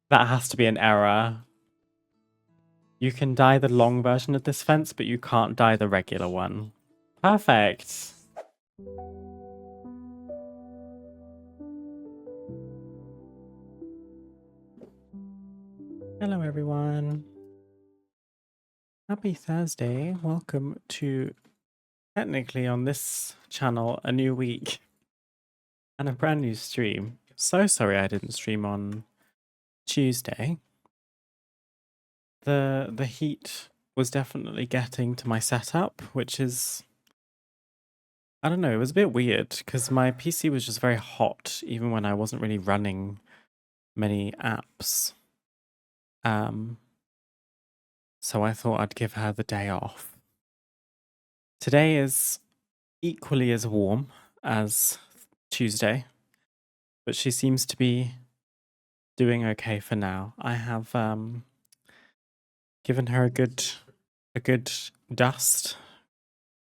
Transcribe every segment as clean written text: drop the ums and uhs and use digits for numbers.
That has to be an error. You can dye the long version of this fence, but you can't dye the regular one. Perfect. Hello, everyone. Happy Thursday. Welcome to, technically on this channel, a new week and a brand new stream. So sorry I didn't stream on Tuesday. The heat was definitely getting to my setup, which is, I don't know, it was a bit weird because my PC was just very hot even when I wasn't really running many apps. So I thought I'd give her the day off. Today is equally as warm as Tuesday, but she seems to be doing okay for now. I have given her a good dust,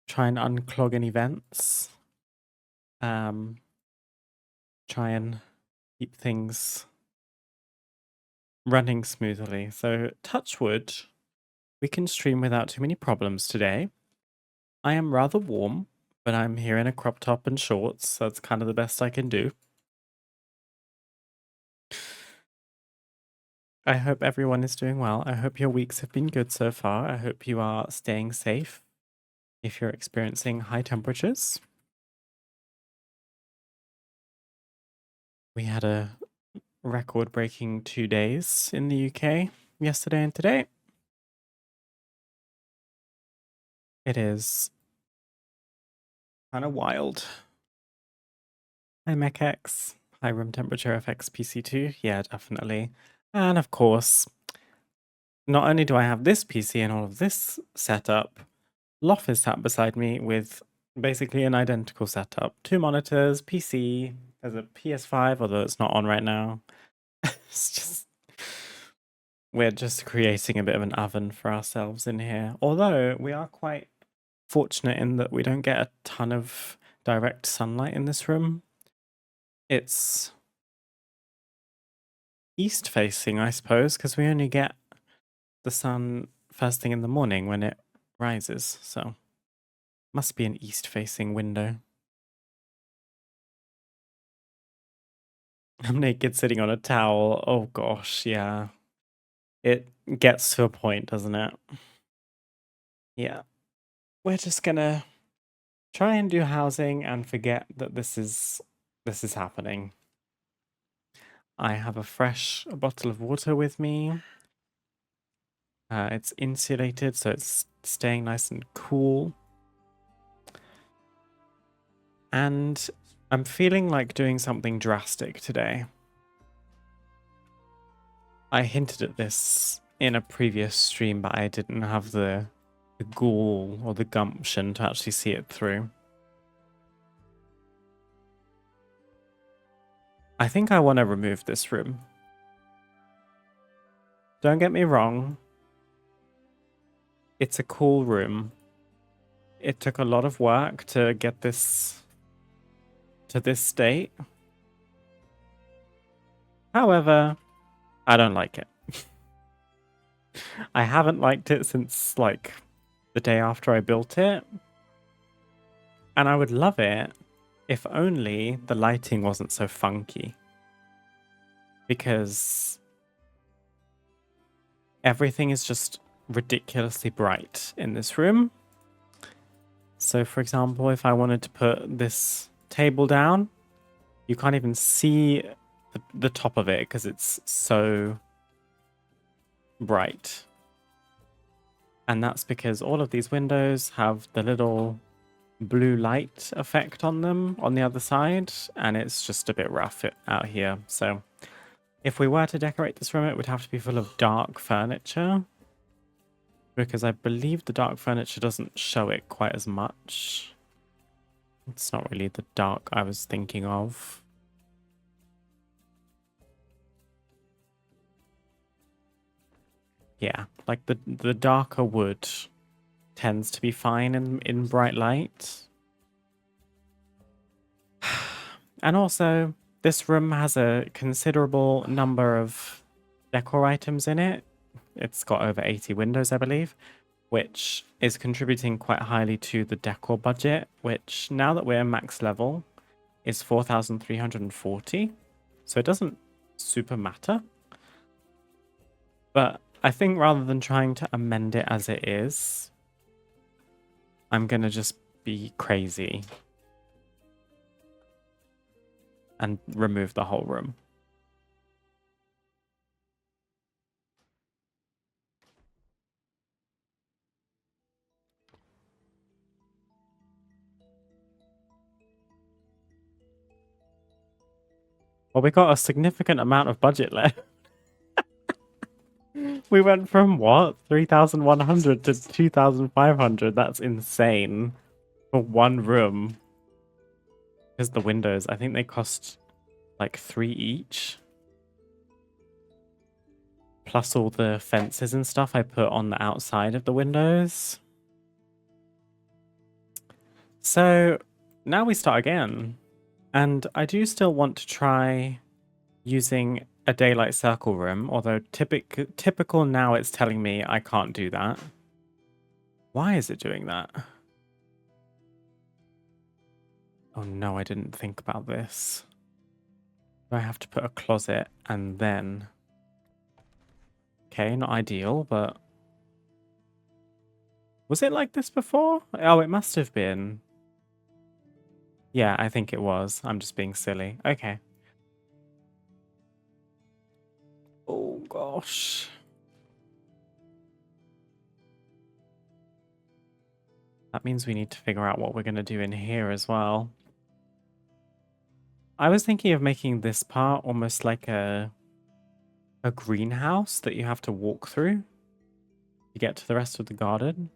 try and unclog any vents, try and keep things running smoothly. So touch wood, we can stream without too many problems today. I am rather warm, but I'm here in a crop top and shorts, so that's kind of the best I can do. I hope everyone is doing well. I hope your weeks have been good so far. I hope you are staying safe if you're experiencing high temperatures. We had a record-breaking 2 days in the UK yesterday and today. It is kind of wild. Hi, MechX. High room temperature affects PC2. Yeah, definitely. And of course, not only do I have this PC and all of this setup, Loff is sat beside me with basically an identical setup. 2 monitors, PC, there's a PS5, although it's not on right now. It's just, we're just creating a bit of an oven for ourselves in here. Although we are quite fortunate in that we don't get a ton of direct sunlight in this room. It's east facing, I suppose, because we only get the sun first thing in the morning when it rises, so must be an east facing window. I'm naked sitting on a towel. Oh gosh, yeah. It gets to a point, doesn't it? Yeah. We're just gonna try and do housing and forget that this is happening. I have a fresh bottle of water with me. It's insulated, so it's staying nice and cool. And I'm feeling like doing something drastic today. I hinted at this in a previous stream, but I didn't have the gall or the gumption to actually see it through. I think I want to remove this room. Don't get me wrong. It's a cool room. It took a lot of work to get this to this state. However, I don't like it. I haven't liked it since like the day after I built it. And I would love it if only the lighting wasn't so funky. Because everything is just ridiculously bright in this room. So for example, if I wanted to put this table down, you can't even see the top of it because it's so bright. And that's because all of these windows have the little blue light effect on them on the other side, and it's just a bit rough out here. So if we were to decorate this room, it would have to be full of dark furniture, because I believe the dark furniture doesn't show it quite as much. It's not really the dark I was thinking of. Yeah, like the darker wood tends to be fine in bright light. And also, this room has a considerable number of decor items in it. It's got over 80 windows, I believe, which is contributing quite highly to the decor budget, which now that we're max level is 4,340. So it doesn't super matter. But I think rather than trying to amend it as it is, I'm going to just be crazy and remove the whole room. Well, we got a significant amount of budget left. We went from what? 3,100 to 2,500. That's insane. For one room. Because the windows, I think they cost like 3 each. Plus all the fences and stuff I put on the outside of the windows. So now we start again. And I do still want to try using a daylight circle room, although typical now it's telling me I can't do that. Why is it doing that? Oh no, I didn't think about this. Do I have to put a closet and then... Okay, not ideal, but... Was it like this before? Oh, it must have been. Yeah, I think it was. I'm just being silly. Okay. Oh gosh. That means we need to figure out what we're going to do in here as well. I was thinking of making this part almost like a greenhouse that you have to walk through to get to the rest of the garden.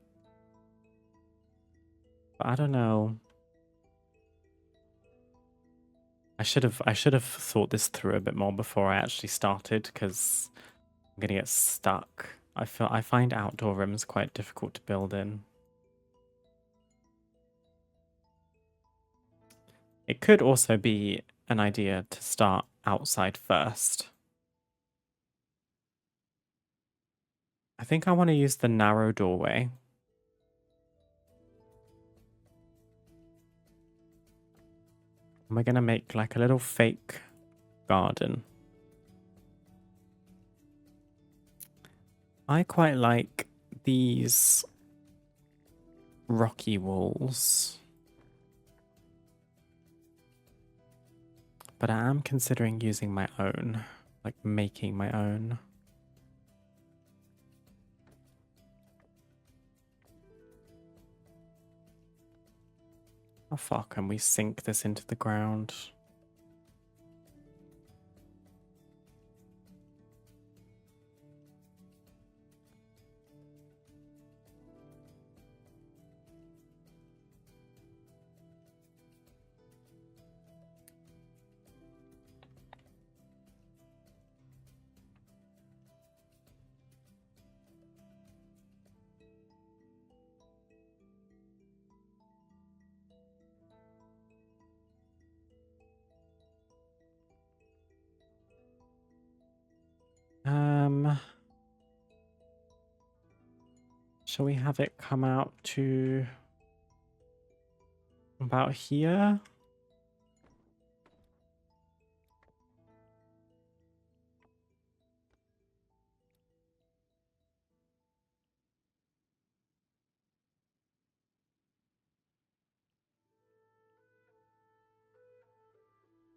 But I don't know. I should have thought this through a bit more before I actually started, because I'm gonna get stuck. I find outdoor rooms quite difficult to build in. It could also be an idea to start outside first. I think I want to use the narrow doorway. And we're going to make like a little fake garden. I quite like these rocky walls. But I am considering using my own, like making my own. How far can we sink this into the ground? Shall we have it come out to about here?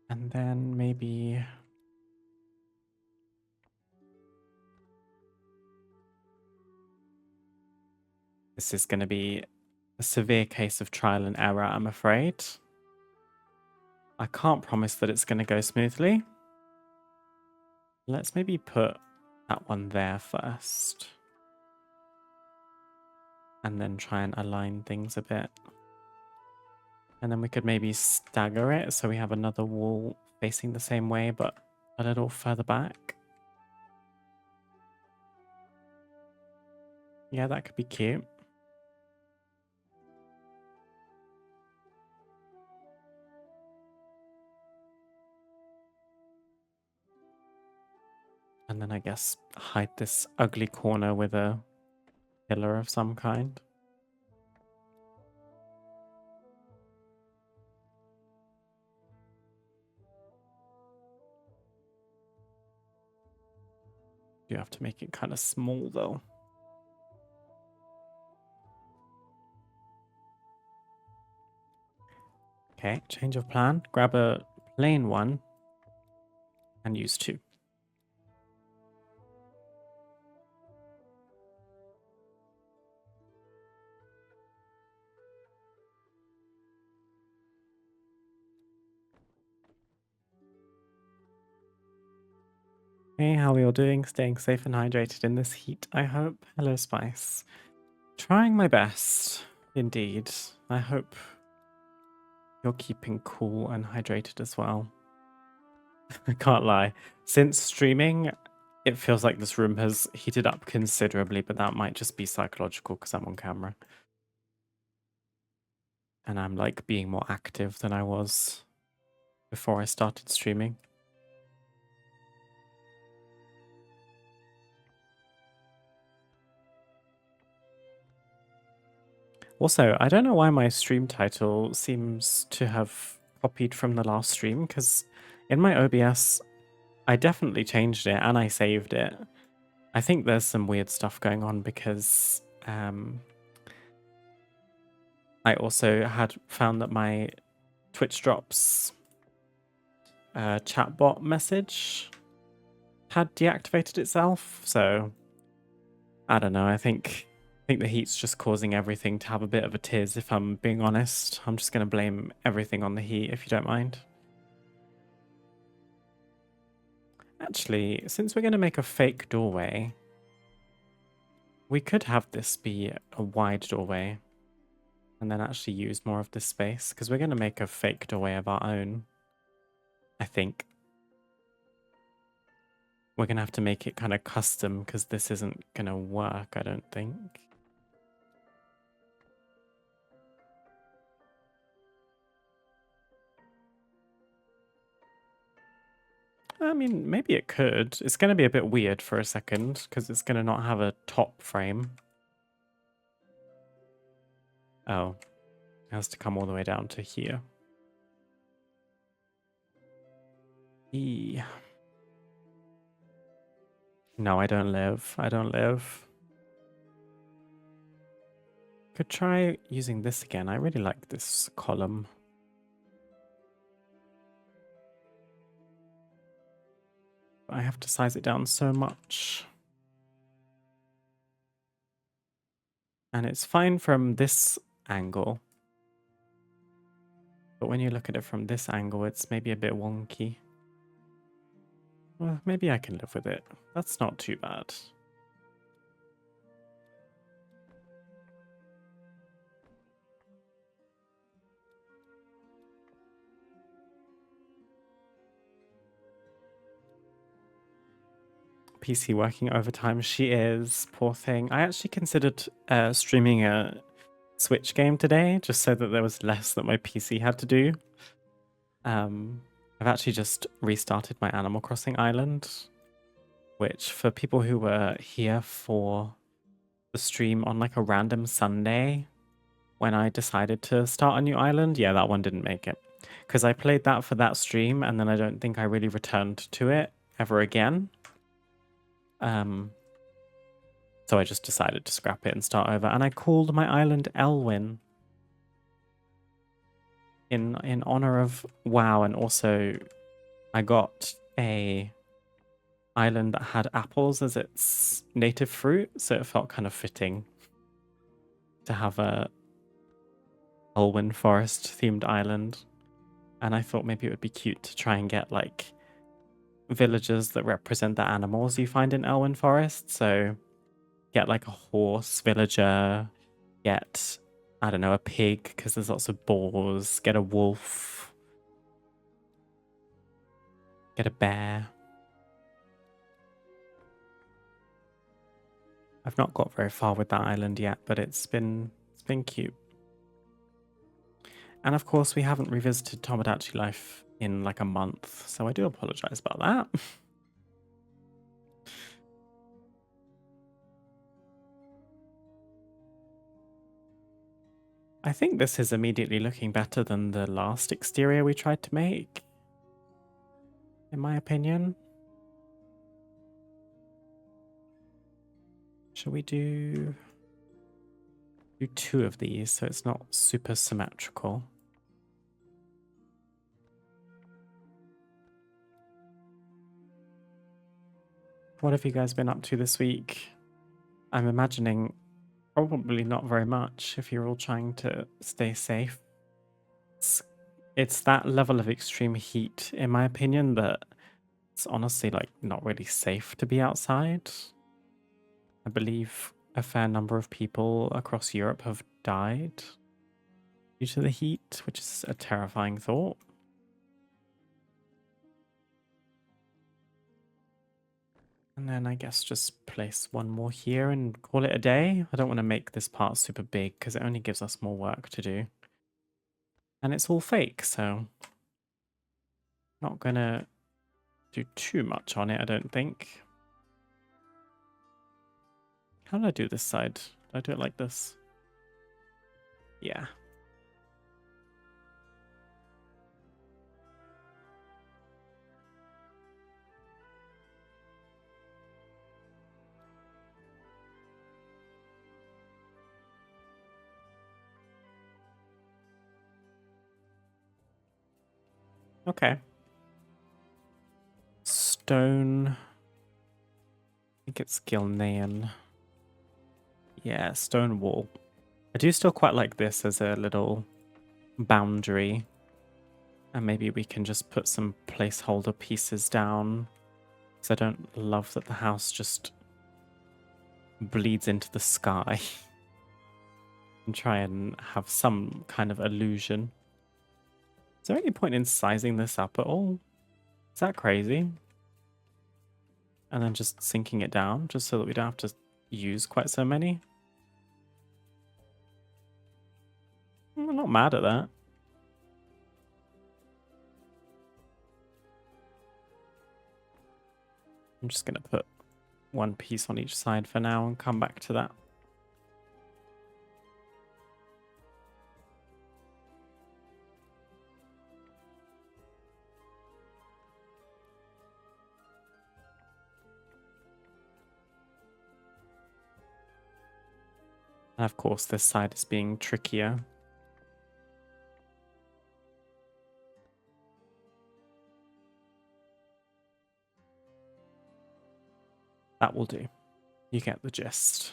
And then maybe... This is going to be a severe case of trial and error, I'm afraid. I can't promise that it's going to go smoothly. Let's maybe put that one there first. And then try and align things a bit. And then we could maybe stagger it so we have another wall facing the same way, but a little further back. Yeah, that could be cute. And then I guess hide this ugly corner with a pillar of some kind. You have to make it kind of small though. Okay, change of plan. Grab a plain one and use 2. Hey, how are you all doing? Staying safe and hydrated in this heat, I hope. Hello, Spice. Trying my best, indeed. I hope you're keeping cool and hydrated as well. I can't lie. Since streaming, it feels like this room has heated up considerably, but that might just be psychological because I'm on camera. And I'm like being more active than I was before I started streaming. Also, I don't know why my stream title seems to have copied from the last stream, because in my OBS, I definitely changed it and I saved it. I think there's some weird stuff going on because I also had found that my Twitch drops chatbot message had deactivated itself, so I don't know. I think the heat's just causing everything to have a bit of a tiz, if I'm being honest. I'm just going to blame everything on the heat, if you don't mind. Actually, since we're going to make a fake doorway, we could have this be a wide doorway and then actually use more of this space, because we're going to make a fake doorway of our own, I think. We're going to have to make it kind of custom, because this isn't going to work, I don't think. I mean, maybe it could. It's going to be a bit weird for a second, because it's going to not have a top frame. Oh, it has to come all the way down to here. E. No, I don't live. I don't live. Could try using this again. I really like this column. I have to size it down so much. And it's fine from this angle. But when you look at it from this angle, it's maybe a bit wonky. Well, maybe I can live with it. That's not too bad. PC working overtime. She is, poor thing. I actually considered streaming a Switch game today, just so that there was less that my PC had to do. I've actually just restarted my Animal Crossing island, which for people who were here for the stream on like a random Sunday, when I decided to start a new island, yeah, that one didn't make it. Because I played that for that stream, and then I don't think I really returned to it ever again. So I just decided to scrap it and start over, and I called my island Elwyn in honor of WoW, and also I got a island that had apples as its native fruit, so it felt kind of fitting to have a Elwyn forest themed island. And I thought maybe it would be cute to try and get like villagers that represent the animals you find in Elwyn Forest. So get like a horse villager, get, I don't know, a pig because there's lots of boars, get a wolf, get a bear. I've not got very far with that island yet, but it's been cute. And of course, we haven't revisited Tomodachi Life in like a month, so I do apologize about that. I think this is immediately looking better than the last exterior we tried to make, in my opinion. Shall we do two of these so it's not super symmetrical? What have you guys been up to this week? I'm imagining probably not very much if you're all trying to stay safe. It's that level of extreme heat, in my opinion, that it's honestly like not really safe to be outside. I believe a fair number of people across Europe have died due to the heat, which is a terrifying thought. And then I guess just place one more here and call it a day. I don't want to make this part super big because it only gives us more work to do. And it's all fake, so not gonna do too much on it, I don't think. How did I do this side? Did I do it like this? Yeah. Okay. Stone. I think it's Gilnean. Yeah, stone wall. I do still quite like this as a little boundary. And maybe we can just put some placeholder pieces down. Because I don't love that the house just bleeds into the sky. And try and have some kind of illusion. Is there any point in sizing this up at all? Is that crazy? And then just sinking it down, just so that we don't have to use quite so many? I'm not mad at that. I'm just going to put one piece on each side for now and come back to that. And of course, this side is being trickier. That will do. You get the gist.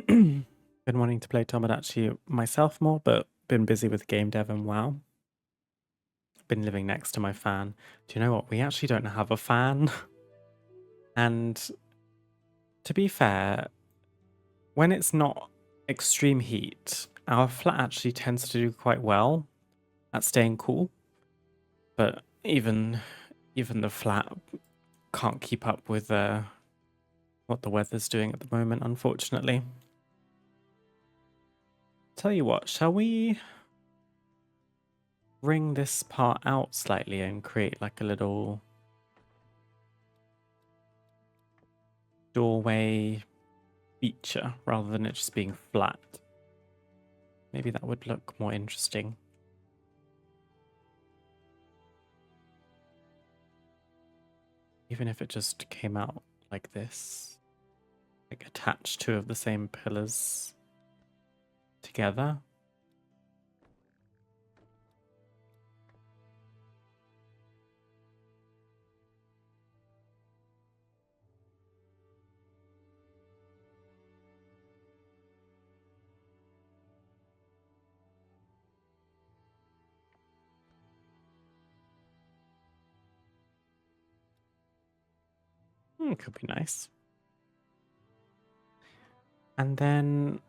Been wanting to play Tomodachi myself more, but been busy with game dev and WoW. Been living next to my fan. Do you know what? We actually don't have a fan. And to be fair, when it's not extreme heat, our flat actually tends to do quite well at staying cool. But even the flat can't keep up with what the weather's doing at the moment, unfortunately. Tell you what, shall we ring this part out slightly and create like a little doorway feature rather than it just being flat? Maybe that would look more interesting. Even if it just came out like this, like attach two of the same pillars together. Could be nice. And then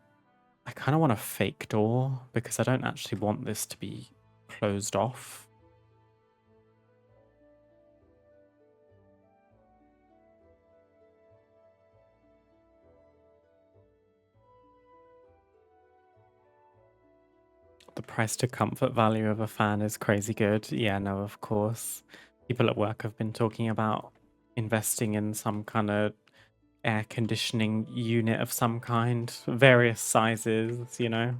I kind of want a fake door because I don't actually want this to be closed off. price to comfort value of a fan is crazy good. Yeah, no, of course. People at work have been talking about investing in some kind of air conditioning unit of some kind, various sizes, you know,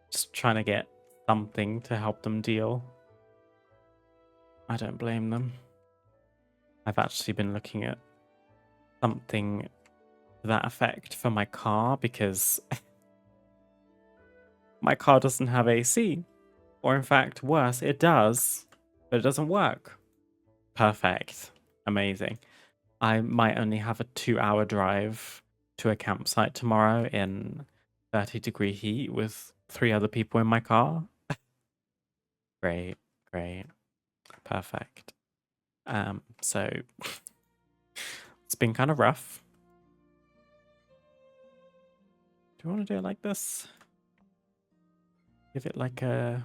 just trying to get something to help them deal. I don't blame them. I've actually been looking at something to that effect for my car because my car doesn't have AC. Or in fact, worse, it does, but it doesn't work. Perfect. Amazing. I might only have a 2-hour drive to a campsite tomorrow in 30-degree heat with 3 other people in my car. Great, great. Perfect. So it's been kind of rough. Do you want to do it like this? Give it like a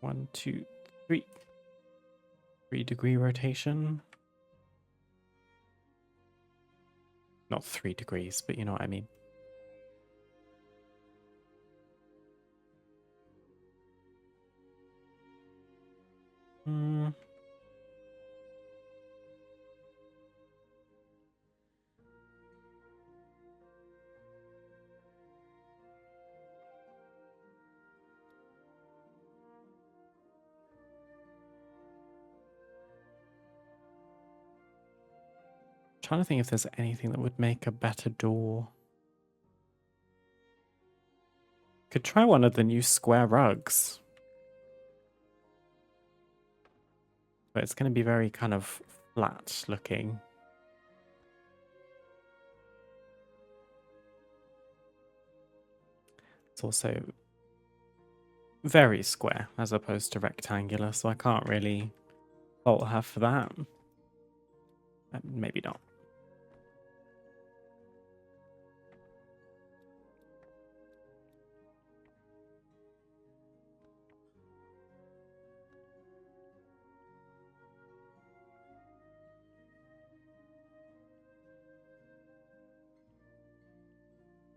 1, 2, 3. 3-degree rotation. Not 3 degrees, but you know what I mean. Trying to think if there's anything that would make a better door. Could try one of the new square rugs. But it's going to be very kind of flat looking. It's also very square as opposed to rectangular, so I can't really fault her for that. Maybe not.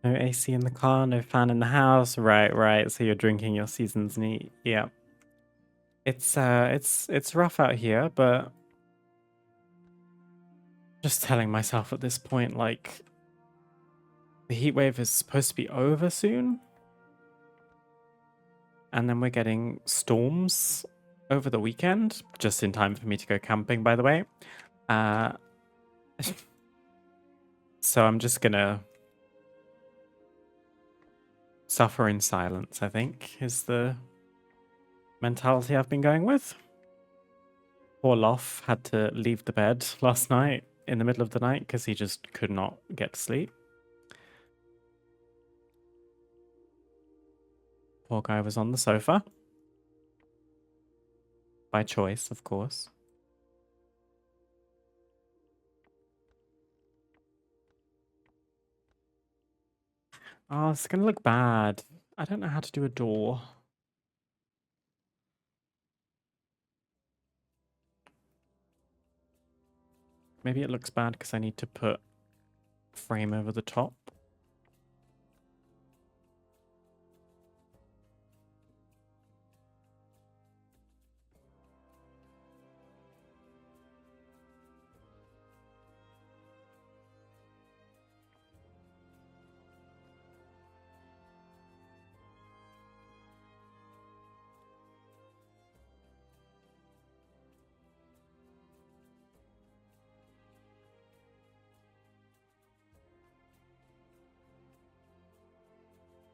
No AC in the car, no fan in the house. Right, right. So you're drinking your season's neat. Yeah. It's rough out here, but just telling myself at this point, like, the heat wave is supposed to be over soon. And then we're getting storms over the weekend, just in time for me to go camping, by the way. So I'm just gonna suffer in silence, I think, is the mentality I've been going with. Poor Loff had to leave the bed last night in the middle of the night because he just could not get to sleep. Poor guy was on the sofa. By choice, of course. Oh, it's gonna look bad. I don't know how to do a door. Maybe it looks bad because I need to put frame over the top.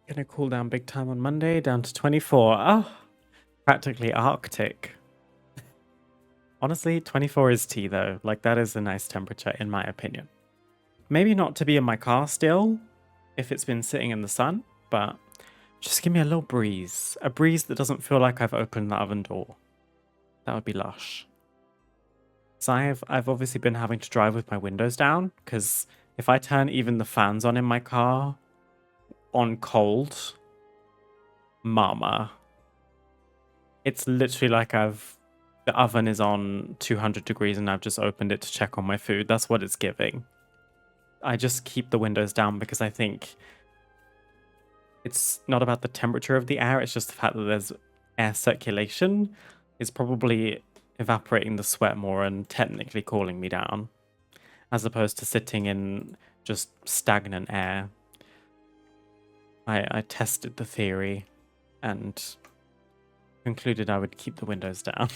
Gonna cool down big time on Monday, down to 24. Oh, practically Arctic. Honestly, 24 is tea though. Like, that is a nice temperature in my opinion. Maybe not to be in my car still, if it's been sitting in the sun, but just give me a little breeze. A breeze that doesn't feel like I've opened the oven door. That would be lush. So I've obviously been having to drive with my windows down, because if I turn even the fans on in my car on cold, mama, it's literally like the oven is on 200 degrees and I've just opened it to check on my food. That's what it's giving. I just keep the windows down because I think it's not about the temperature of the air, it's just the fact that there's air circulation is probably evaporating the sweat more and technically cooling me down, as opposed to sitting in just stagnant air. I tested the theory and concluded I would keep the windows down.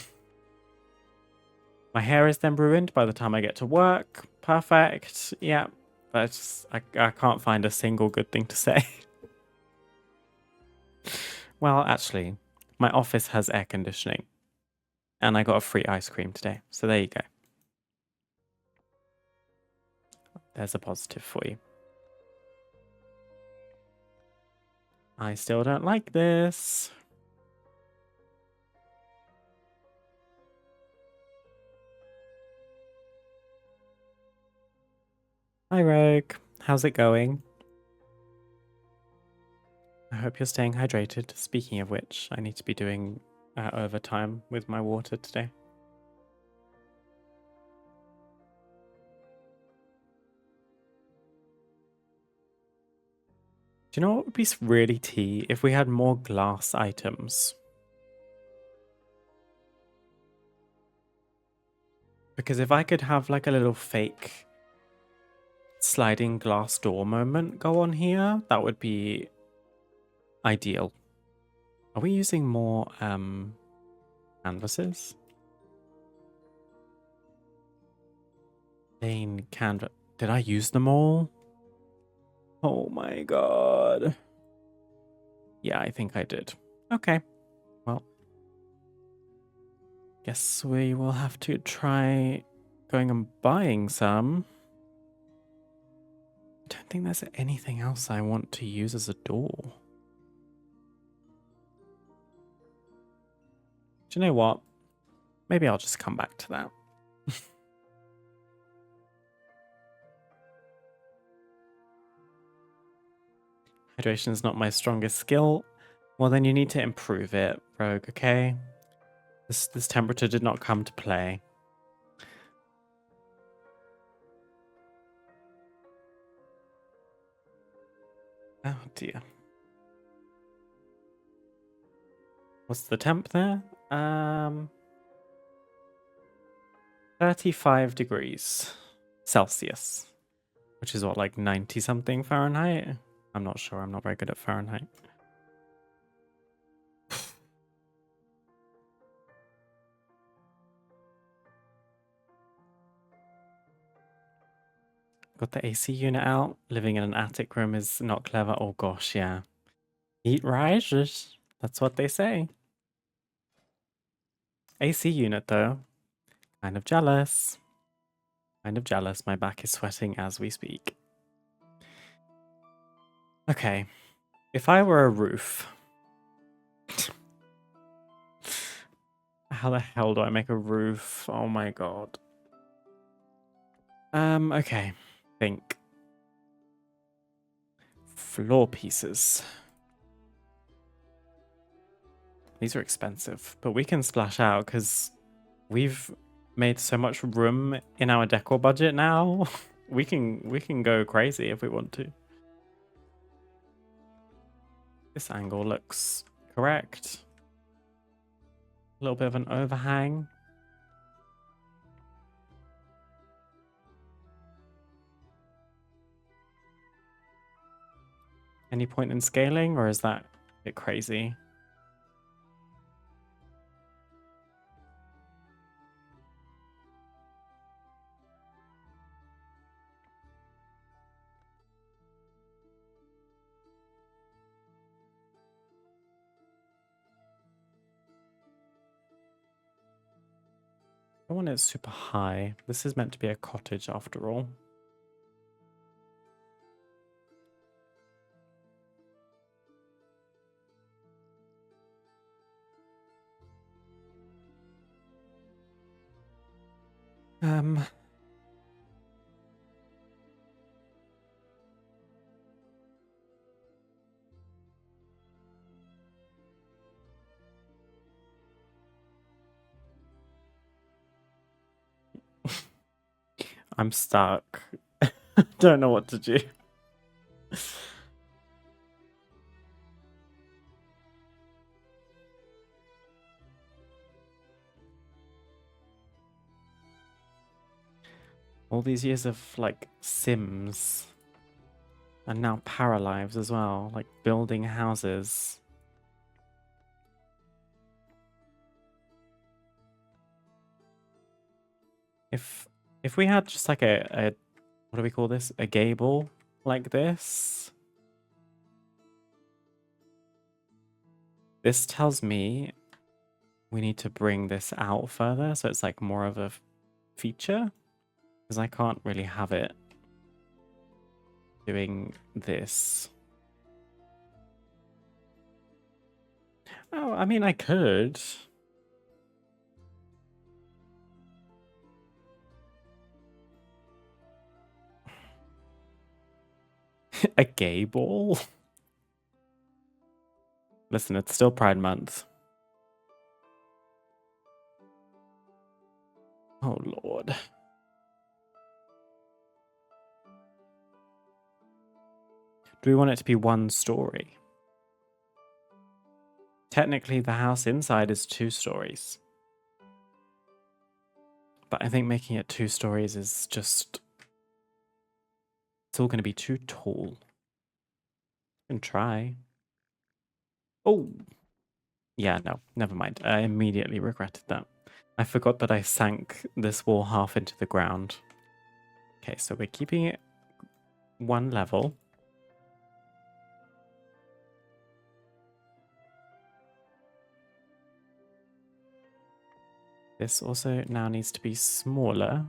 My hair is then ruined by the time I get to work. Perfect. Yeah. That's I can't find a single good thing to say. Well, actually, my office has air conditioning. And I got a free ice cream today. So there you go. There's a positive for you. I still don't like this. Hi, Rogue. How's it going? I hope you're staying hydrated. Speaking of which, I need to be doing overtime with my water today. Do you know what would be really tea if we had more glass items? Because if I could have like a little fake sliding glass door moment go on here, that would be ideal. Are we using more canvases? Plain canvas. Did I use them all? Oh my god. Yeah, I think I did. Okay. Well, guess we will have to try going and buying some. I don't think there's anything else I want to use as a door. Do you know what? Maybe I'll just come back to that. Hydration is not my strongest skill. Well, then you need to improve it, Rogue, okay? This temperature did not come to play. Oh dear. What's the temp there? 35 degrees Celsius, which is what, like 90 something Fahrenheit? I'm not sure. I'm not very good at Fahrenheit. Got the AC unit out. Living in an attic room is not clever. Oh gosh, yeah. Heat rises. That's what they say. AC unit though. Kind of jealous. Kind of jealous. My back is sweating as we speak. Okay. If I were a roof... How the hell do I make a roof? Oh my god. Okay. Think. Floor pieces. These are expensive, but we can splash out because we've made so much room in our decor budget now. we can go crazy if we want to. This angle looks correct. A little bit of an overhang. Any point in scaling, or is that a bit crazy? I want it super high. This is meant to be a cottage after all. I'm stuck. Don't know what to do. All these years of, like, Sims. And now Paralives as well, like building houses. If we had just like a what do we call this? A gable like this. This tells me we need to bring this out further so it's like more of a feature. Because I can't really have it doing this. Oh, I mean, I could. A gable? Listen, it's still Pride Month. Oh, Lord. Do we want it to be one story? Technically, the house inside is 2 stories. But I think making it 2 stories is just... It's all going to be too tall. You can try. Oh! Yeah, no, never mind. I immediately regretted that. I forgot that I sank this wall half into the ground. Okay, so we're keeping it 1 level. This also now needs to be smaller.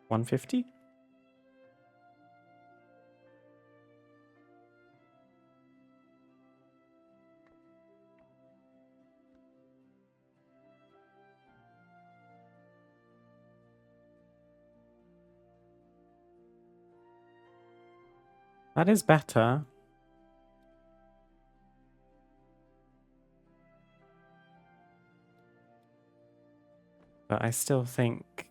150? That is better. But I still think it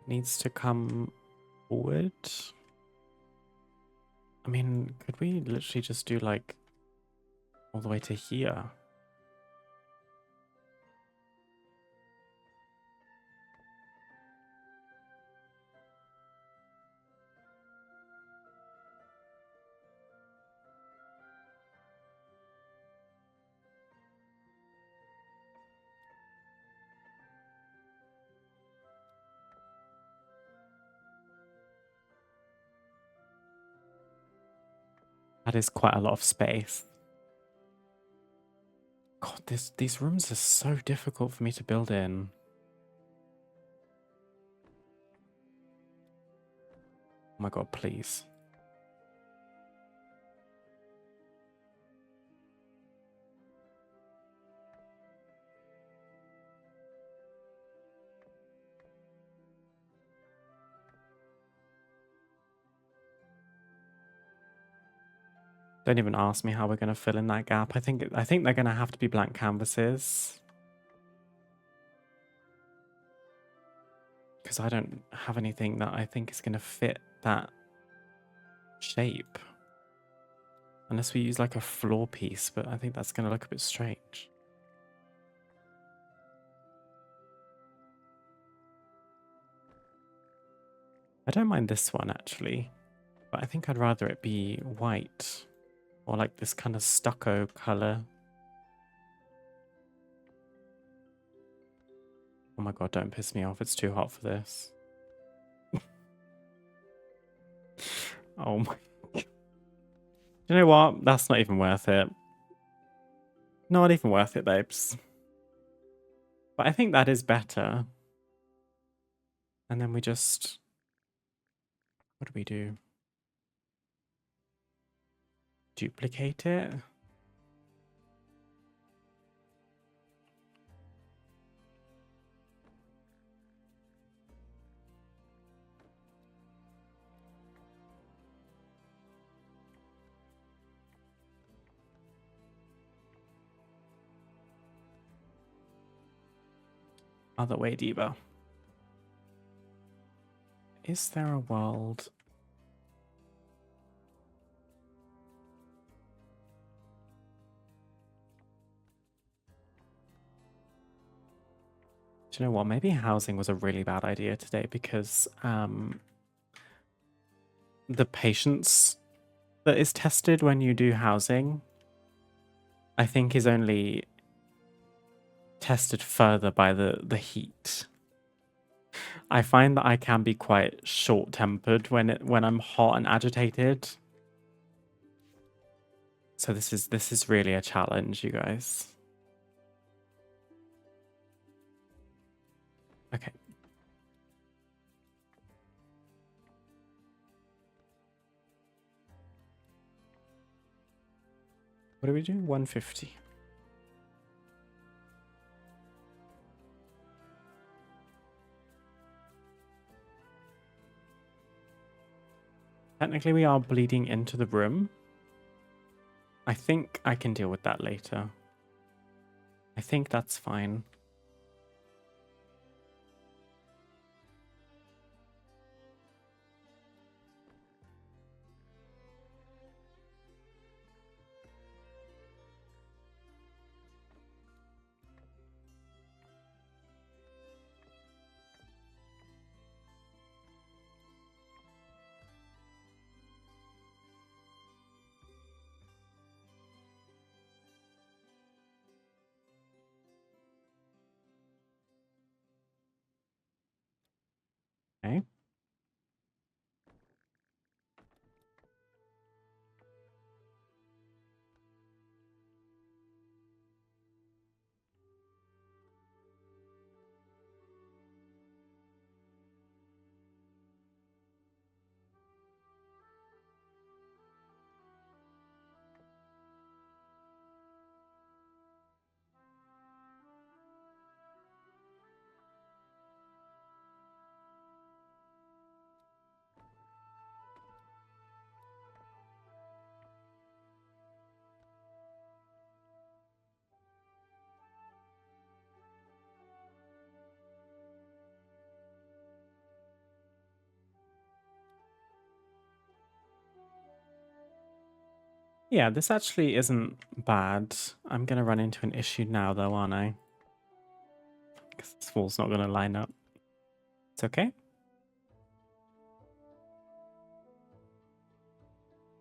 needs to come forward. I mean, could we literally just do like all the way to here? That is quite a lot of space. God, these rooms are so difficult for me to build in. Oh my god, please. Don't even ask me how we're going to fill in that gap. I think they're going to have to be blank canvases. Because I don't have anything that I think is going to fit that shape. Unless we use like a floor piece, but I think that's going to look a bit strange. I don't mind this one actually, but I think I'd rather it be white or like this kind of stucco color. Oh my god, don't piss me off. It's too hot for this. Oh my god. You know what? That's not even worth it. Not even worth it, babes. But I think that is better. And then we just... What do we do? Duplicate it? Other way, Diva. Is there a world? Do you know what? Maybe housing was a really bad idea today because the patience that is tested when you do housing, I think, is only tested further by the heat. I find that I can be quite short-tempered when I'm hot and agitated. So this is really a challenge, you guys. Okay. What do we do? 150. Technically, we are bleeding into the room. I think I can deal with that later. I think that's fine. Okay. Yeah, this actually isn't bad. I'm going to run into an issue now, though, aren't I? Because this wall's not going to line up. It's okay.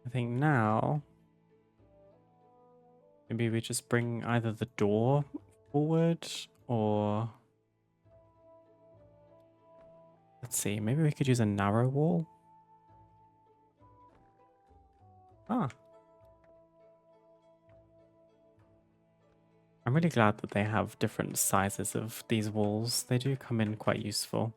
I think now maybe we just bring either the door forward or... Let's see, maybe we could use a narrow wall. Ah. I'm really glad that they have different sizes of these walls. They do come in quite useful.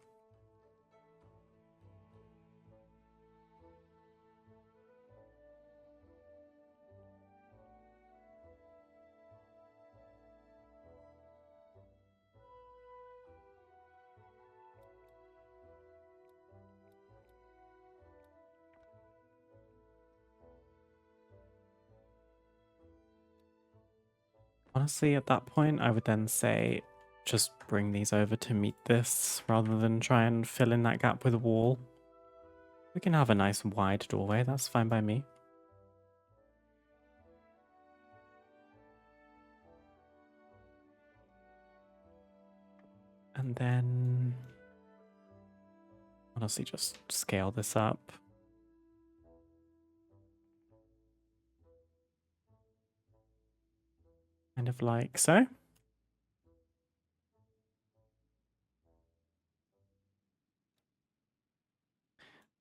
Honestly, at that point, I would then say just bring these over to meet this rather than try and fill in that gap with a wall. We can have a nice wide doorway, that's fine by me. And then honestly just scale this up. Kind of like so.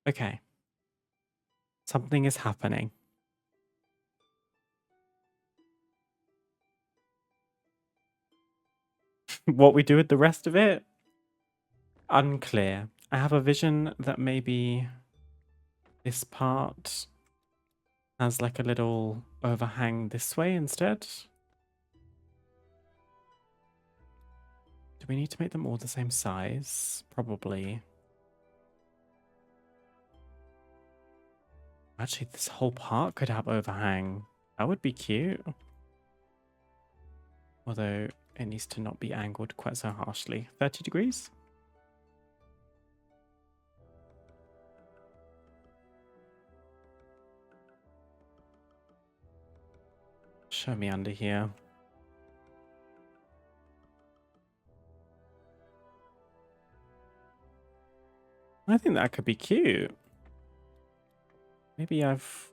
Okay. Something is happening. What we do with the rest of it? Unclear. I have a vision that maybe this part has like a little overhang this way instead. Do we need to make them all the same size? Probably. Actually, this whole part could have overhang. That would be cute. Although it needs to not be angled quite so harshly. 30 degrees? Show me under here. I think that could be cute. Maybe I've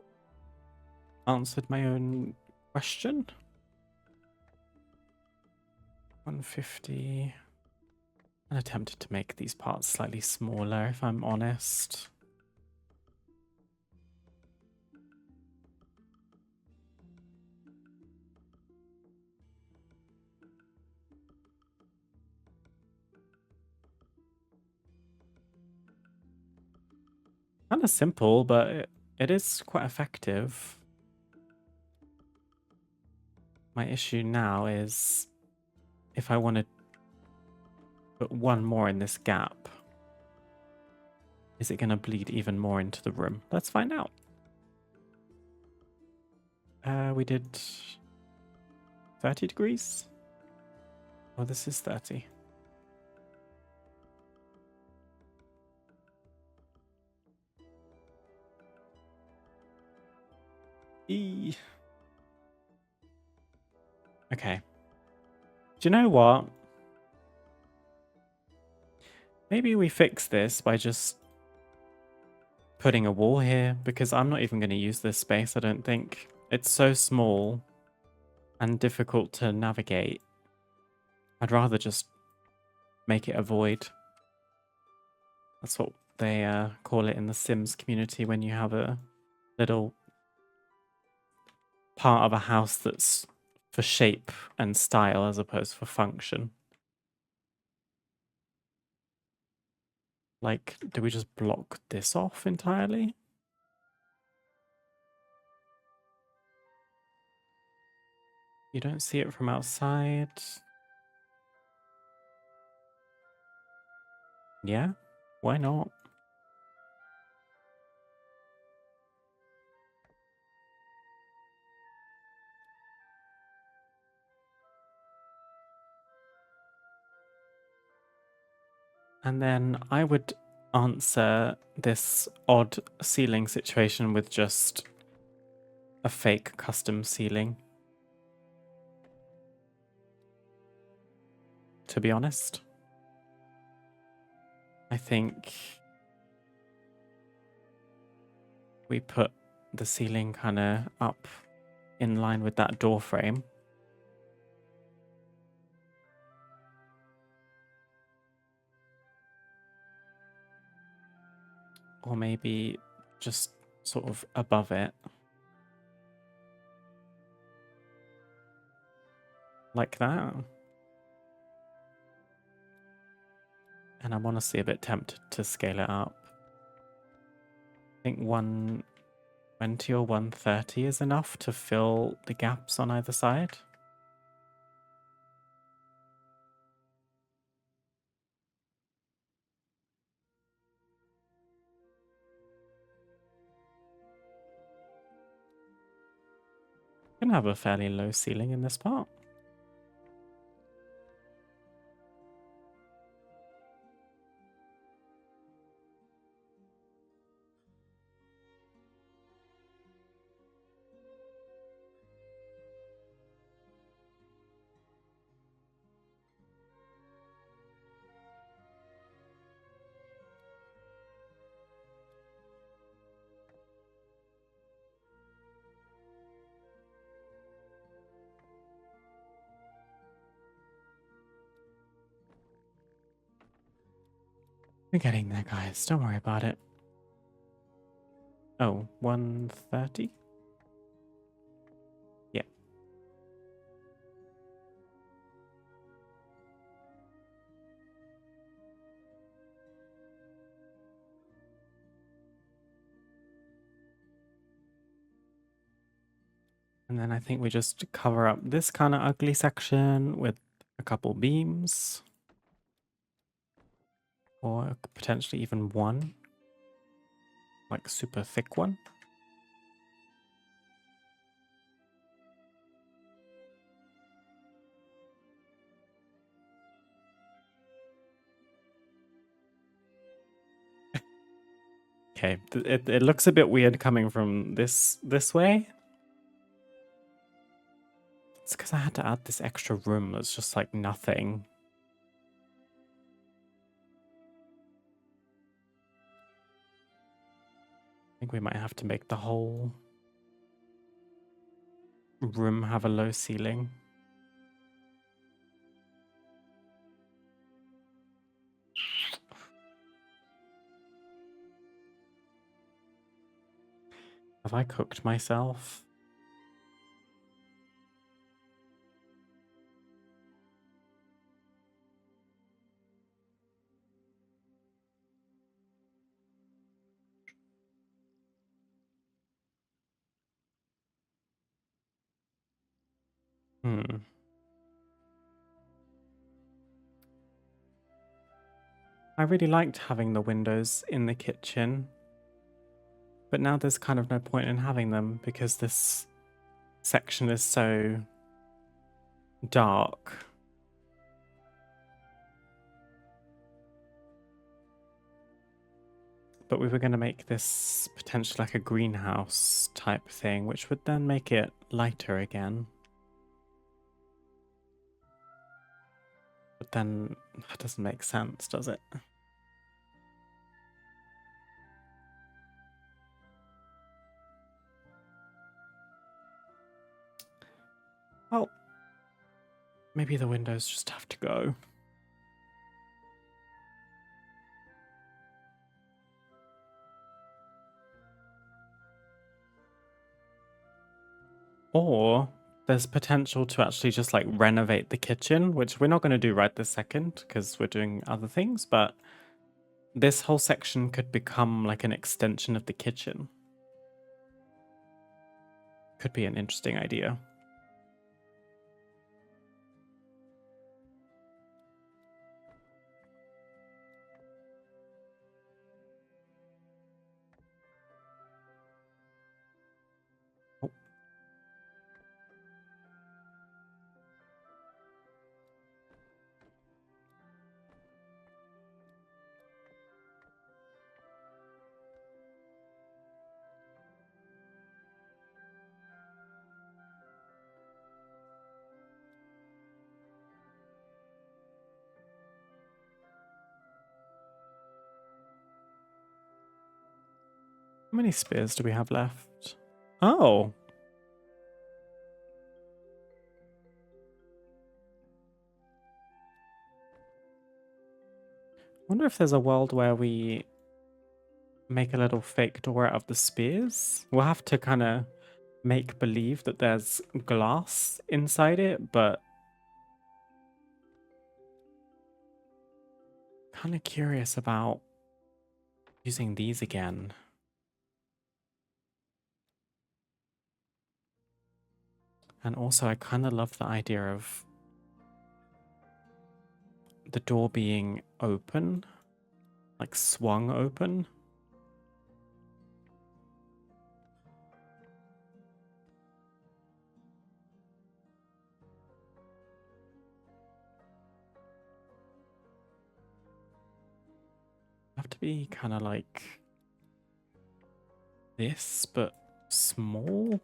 answered my own question. 150. I attempted to make these parts slightly smaller, if I'm honest. Kind of simple, but it is quite effective. My issue now is if I want to put one more in this gap, is it going to bleed even more into the room? Let's find out. We did 30 degrees. Oh, this is 30. E. Okay. Do you know what? Maybe we fix this by just putting a wall here, because I'm not even going to use this space, I don't think. It's so small and difficult to navigate. I'd rather just make it a void. That's what they call it in the Sims community when you have a little part of a house that's for shape and style as opposed for function. Like, do we just block this off entirely? You don't see it from outside. Yeah, why not? And then I would answer this odd ceiling situation with just a fake custom ceiling. To be honest, I think we put the ceiling kind of up in line with that door frame. Or maybe just sort of above it. Like that. And I'm honestly a bit tempted to scale it up. I think 120 or 130 is enough to fill the gaps on either side. Can have a fairly low ceiling in this part. We're getting there, guys. Don't worry about it. Oh, 130? Yeah. And then I think we just cover up this kind of ugly section with a couple beams. Or potentially even one. Like super thick one. Okay, it looks a bit weird coming from this way. It's because I had to add this extra room that's just like nothing. think we might have to make the whole room have a low ceiling. Have I cooked myself? Hmm. I really liked having the windows in the kitchen, but now there's kind of no point in having them because this section is so dark. But we were going to make this potentially like a greenhouse type thing, which would then make it lighter again. But then that doesn't make sense, does it? Well, maybe the windows just have to go. Or there's potential to actually just like renovate the kitchen, which we're not going to do right this second because we're doing other things, but this whole section could become like an extension of the kitchen. Could be an interesting idea. Oh. How many spears do we have left? Oh, wonder if there's a world where we make a little fake door out of the spears. We'll have to kind of make believe that there's glass inside it, but kind of curious about using these again. And also, I kind of love the idea of the door being open, like swung open. Have to be kind of like this, but small.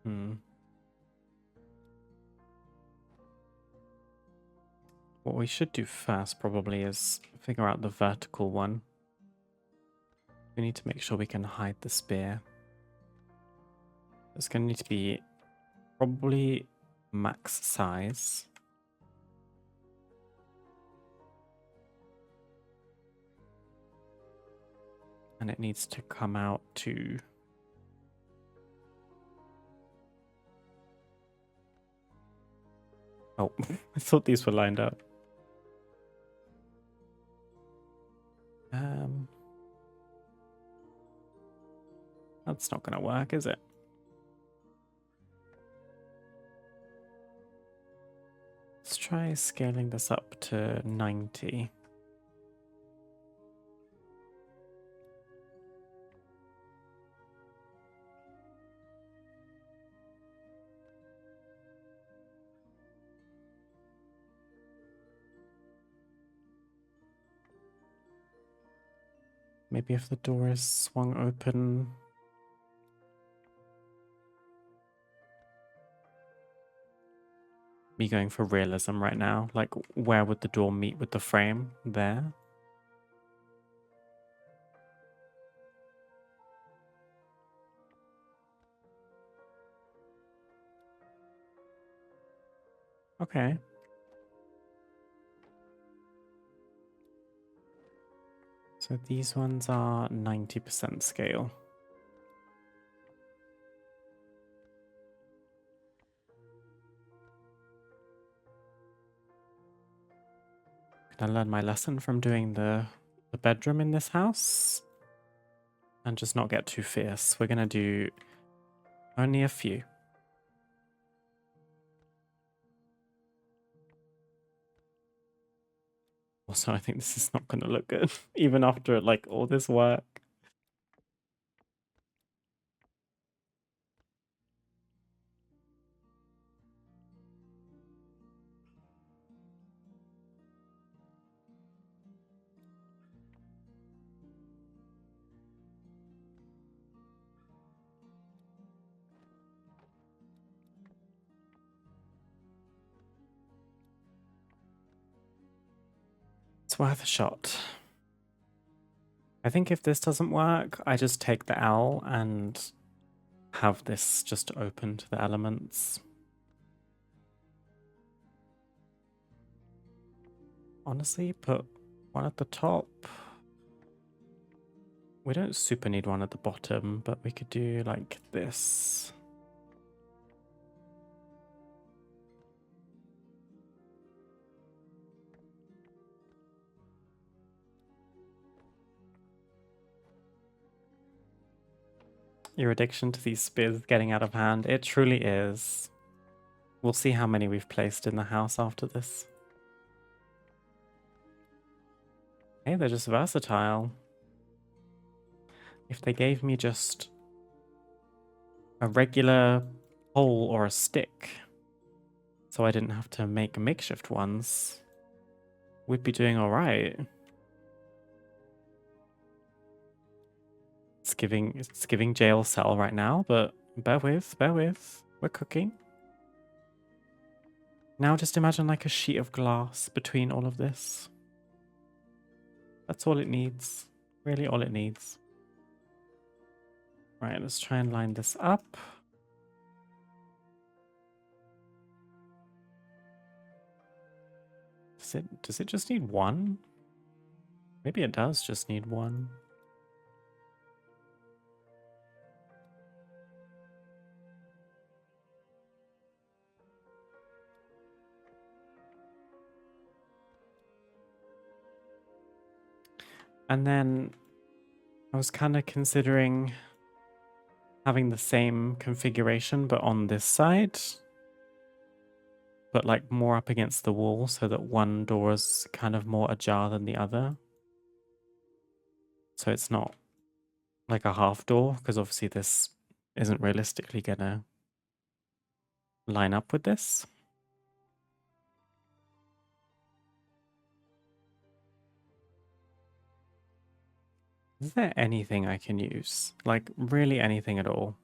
Hmm. What we should do first probably is figure out the vertical one. We need to make sure we can hide the spear. It's going to need to be probably max size. And it needs to come out to... Oh, I thought these were lined up. That's not going to work, is it? Let's try scaling this up to 90. Maybe if the door is swung open... Me going for realism right now. Like, where would the door meet with the frame? There. Okay. So these ones are 90% scale. Can I learn my lesson from doing the bedroom in this house? And just not get too fierce. We're gonna do only a few. Also, I think this is not gonna look good, even after like all this work. It's worth a shot. I think if this doesn't work, I just take the L and have this just open to the elements. Honestly, put one at the top. We don't super need one at the bottom, but we could do like this. Your addiction to these spears is getting out of hand. It truly is. We'll see how many we've placed in the house after this. Hey, they're just versatile. If they gave me just a regular pole or a stick, so I didn't have to make makeshift ones, we'd be doing all right. It's giving jail cell right now, but bear with. We're cooking. Now just imagine like a sheet of glass between all of this. That's all it needs. Really all it needs. Right, let's try and line this up. Does it just need one? Maybe it does just need one. And then I was kind of considering having the same configuration, but on this side, but like more up against the wall so that one door is kind of more ajar than the other. So it's not like a half door, because obviously this isn't realistically gonna line up with this. Is there anything I can use? Like, really anything at all?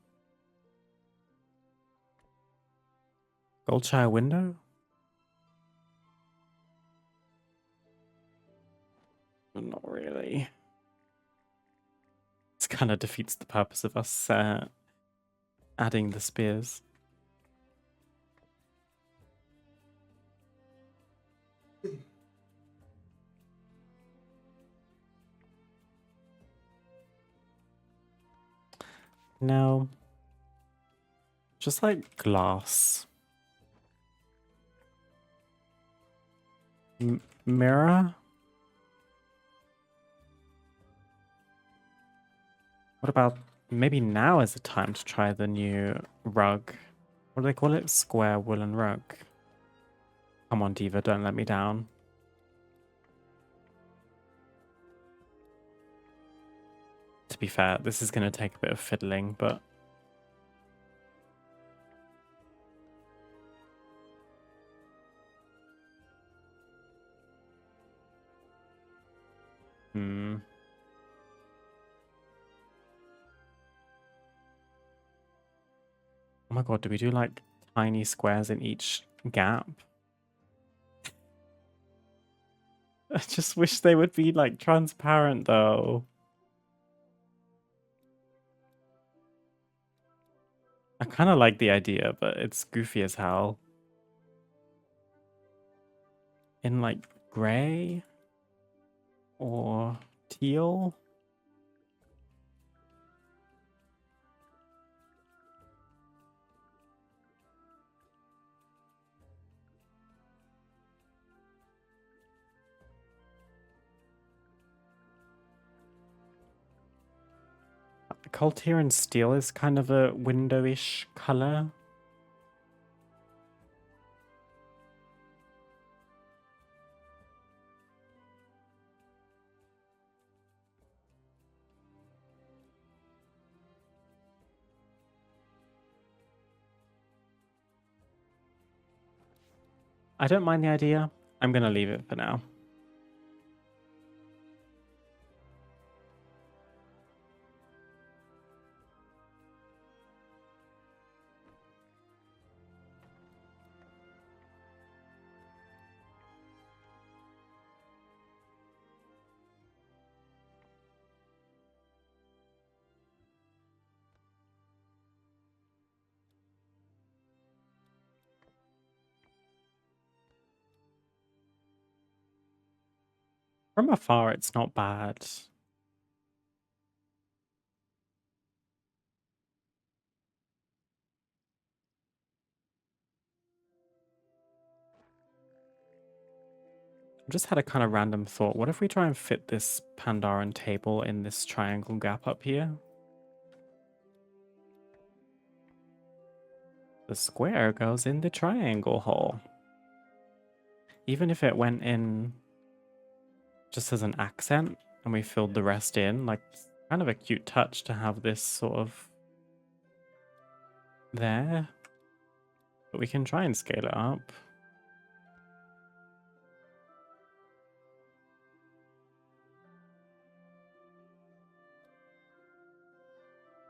Goldshire window? Not really. This kind of defeats the purpose of us adding the spears. No. Just like glass. Mirror? What about maybe now is the time to try the new rug? What do they call it? Square woolen rug. Come on, Diva, don't let me down. To be fair, this is going to take a bit of fiddling, but... Oh my god, do we do like tiny squares in each gap? I just wish they would be like transparent though. I kind of like the idea, but it's goofy as hell. in like grey or teal. Coltier steel is kind of a windowish color. I don't mind the idea. I'm going to leave it for now. From afar, it's not bad. I just had a kind of random thought. What if we try and fit this Pandaren table in this triangle gap up here? The square goes in the triangle hole. Even if it went in just as an accent and we filled the rest in, like, kind of a cute touch to have this sort of there. But we can try and scale it up.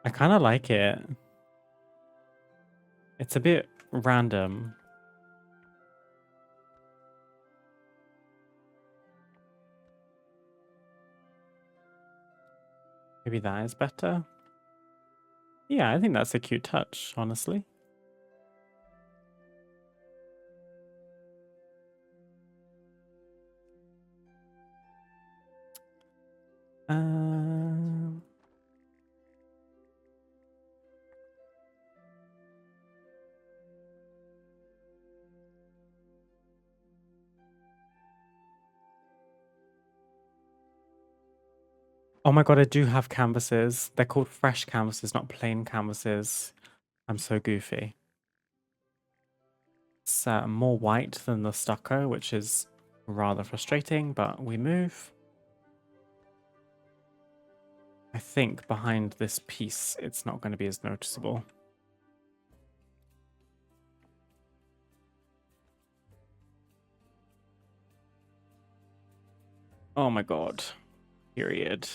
I kind of like it. It's a bit random. Maybe that is better. Yeah, I think that's a cute touch, honestly. Um, oh my god, I do have canvases. They're called fresh canvases, not plain canvases. I'm so goofy. It's more white than the stucco, which is rather frustrating, but we move. I think behind this piece, it's not going to be as noticeable. Oh my god. Period.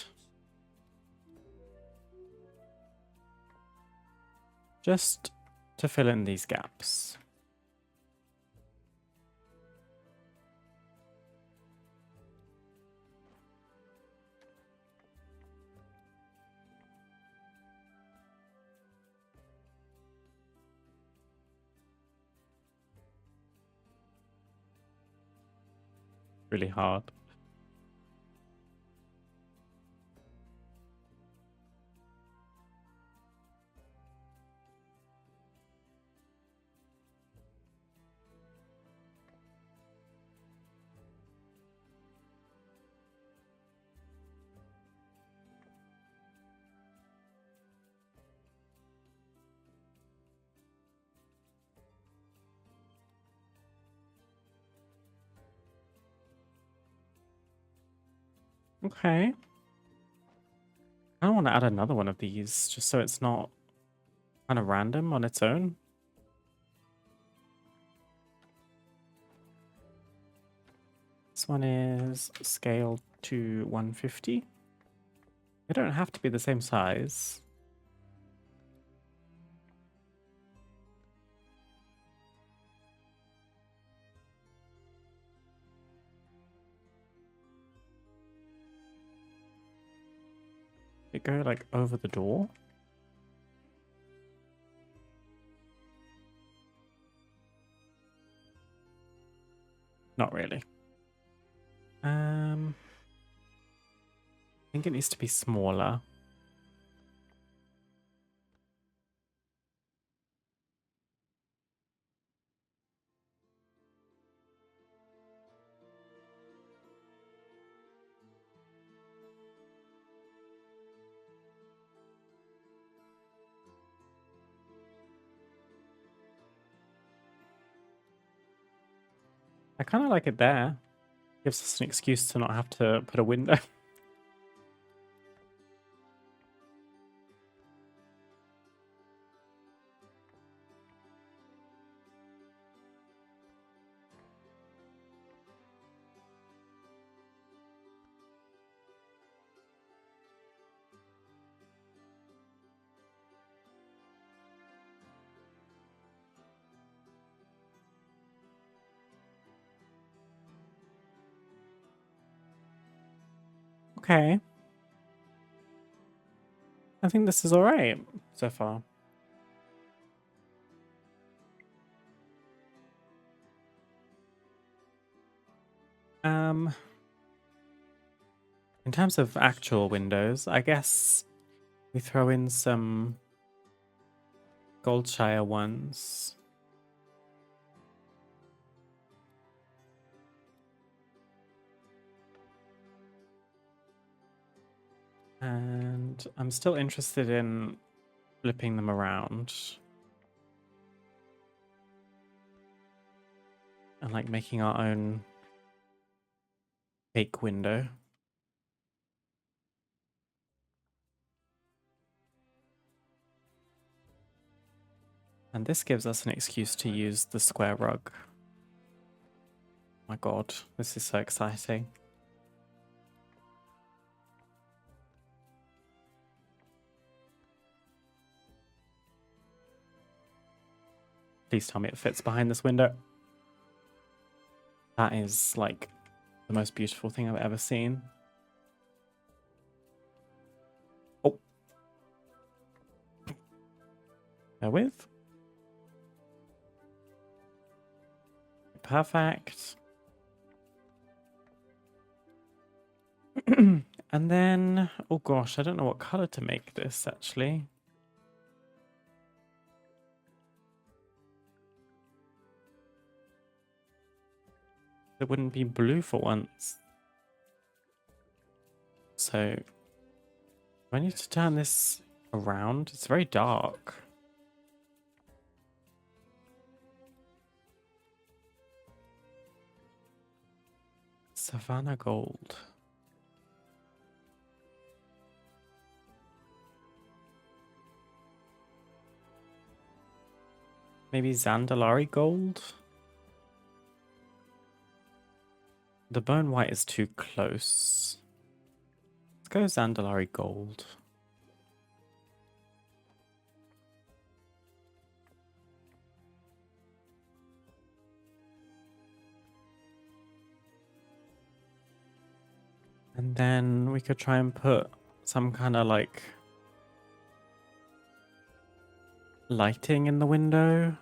Just to fill in these gaps. Really hard. Okay. I want to add another one of these, just so it's not kind of random on its own. This one is scaled to 150. They don't have to be the same size. It go like over the door. Not really. think it needs to be smaller. I kind of like it there. Gives us an excuse to not have to put a window. Okay. I think this is all right so far. In terms of actual windows, I guess we throw in some Goldshire ones. And I'm still interested in flipping them around. And like making our own fake window. And this gives us an excuse to use the square rug. My god, this is so exciting. Please tell me it fits behind this window. That is like the most beautiful thing I've ever seen. Oh. Bear with. Perfect. And then, oh gosh, I don't know what color to make this actually. It wouldn't be blue for once. So, do I need to turn this around? It's very dark. Savannah gold. Maybe Zandalari gold? The bone white is too close. Let's go Zandalari gold. And then we could try and put some kind of like lighting in the window.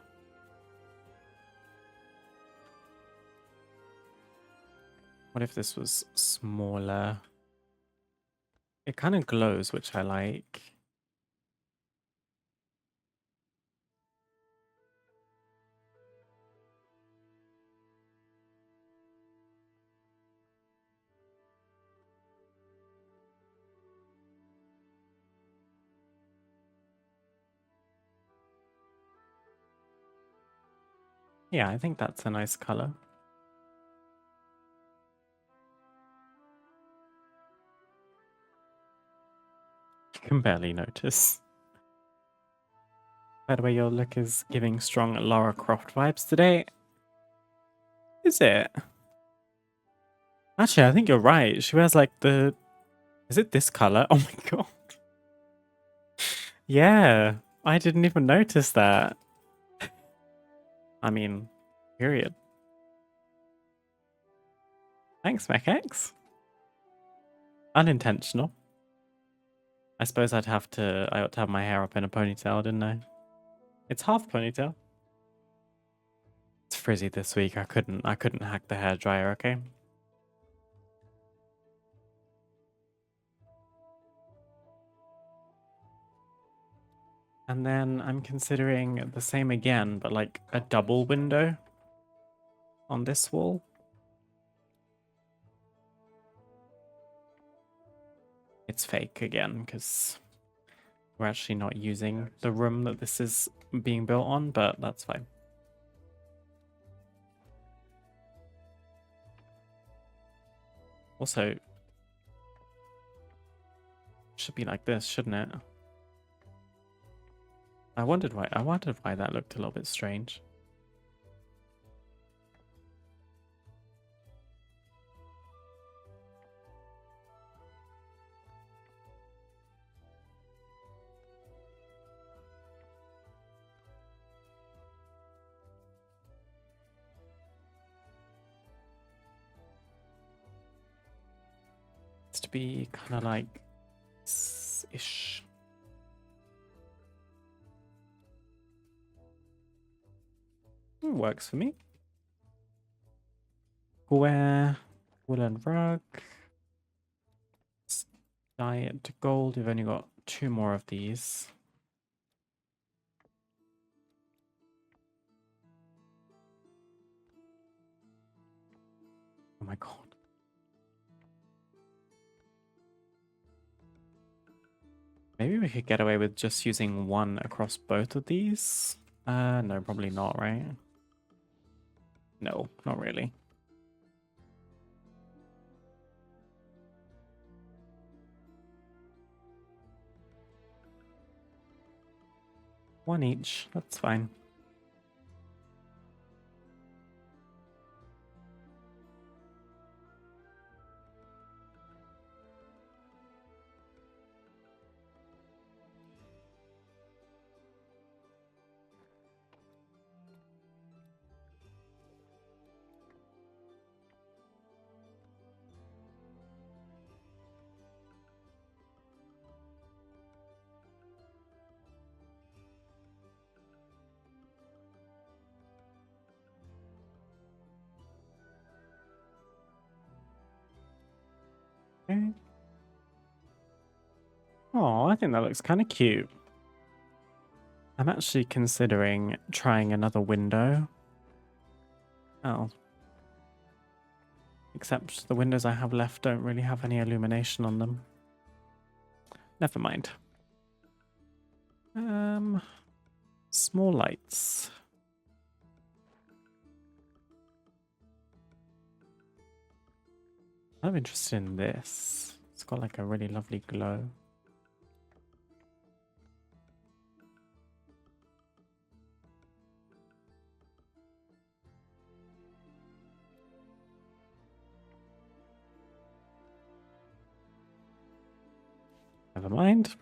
What if this was smaller? It kind of glows, which I like. Yeah, I think that's a nice color. You can barely notice. By the way, your look is giving strong Lara Croft vibes today. Is it? Actually, I think you're right. She wears like the... Is it this color? Oh my god. Yeah, I didn't even notice that. I mean, period. Thanks, MechX. Unintentional. I suppose I ought to have my hair up in a ponytail, didn't I? It's half ponytail. It's frizzy this week. I couldn't hack the hairdryer, okay? And then I'm considering the same again, but like a double window on this wall. It's fake again because we're actually not using the room that this is being built on, but that's fine. Also, should be like this, shouldn't it? I wondered why that looked a little bit strange. It's to be kind of like ish. Works for me. Square, woolen rug. Dye it to gold. We've only got 2 more of these. Oh my god. Maybe we could get away with just using one across both of these. No, probably not, right? No, not really. One each, that's fine. Okay. Oh, I think that looks kind of cute. I'm actually considering trying another window. Oh. Except the windows I have left don't really have any illumination on them. Never mind. Small lights. I'm interested in this. It's got like a really lovely glow. Never mind.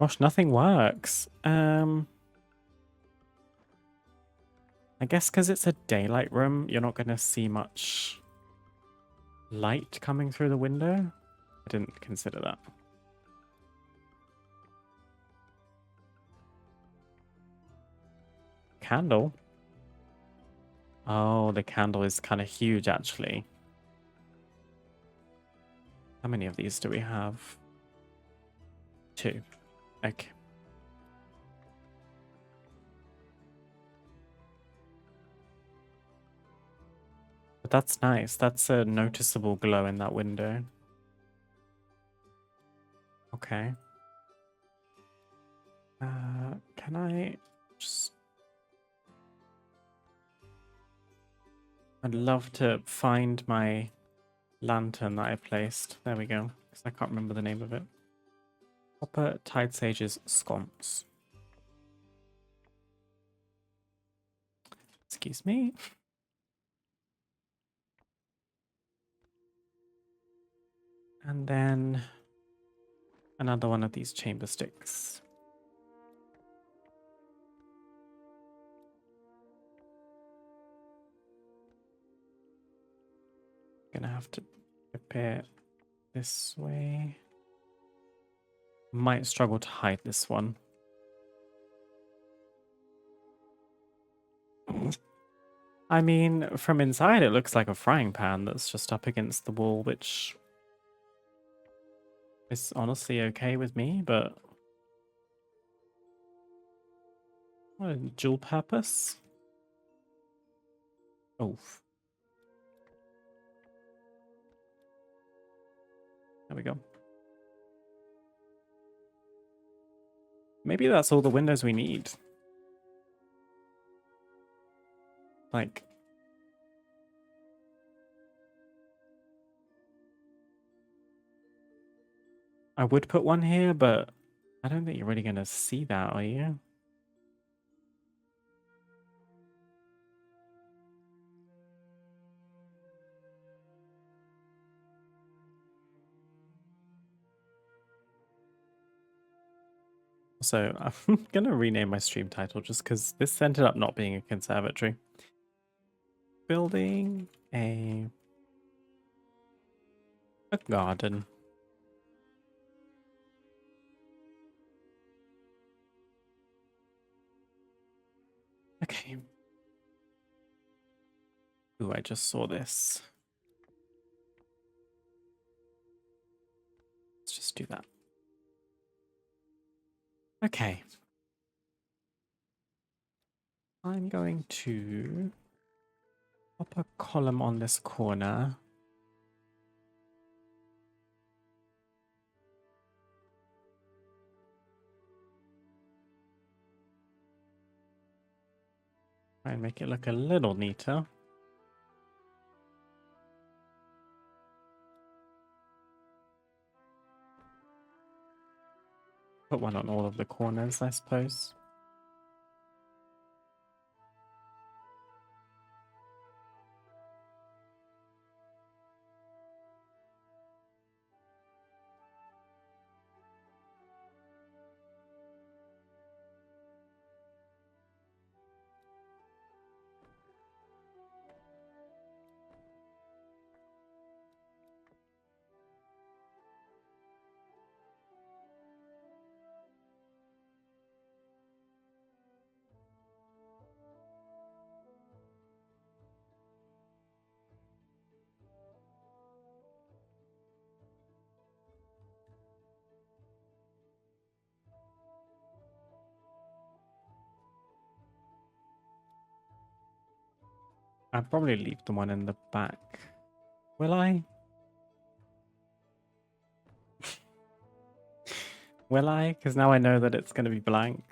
Gosh, nothing works. I guess because it's a daylight room, you're not going to see much light coming through the window. I didn't consider that. Candle? Oh, the candle is kind of huge, actually. How many of these do we have? 2. Okay. But that's nice. That's a noticeable glow in that window. Okay. Can I just... I'd love to find my lantern that I placed. There we go. Because I can't remember the name of it. Copper Tide Sage's Sconce. Excuse me. And then another one of these chamber sticks. Gonna have to prepare this way. Might struggle to hide this one. I mean, from inside it looks like a frying pan that's just up against the wall, which is honestly okay with me, but what a dual purpose. Oh, there we go. Maybe that's all the windows we need. Like, I would put one here, but I don't think you're really going to see that, are you? So I'm going to rename my stream title just because this ended up not being a conservatory. Building a garden. Okay. Ooh, I just saw this. Let's just do that. Okay. I'm going to pop a column on this corner. Try and make it look a little neater. Put one on all of the corners, I suppose. I'll probably leave the one in the back. Will I? Will I? Because now I know that it's going to be blank.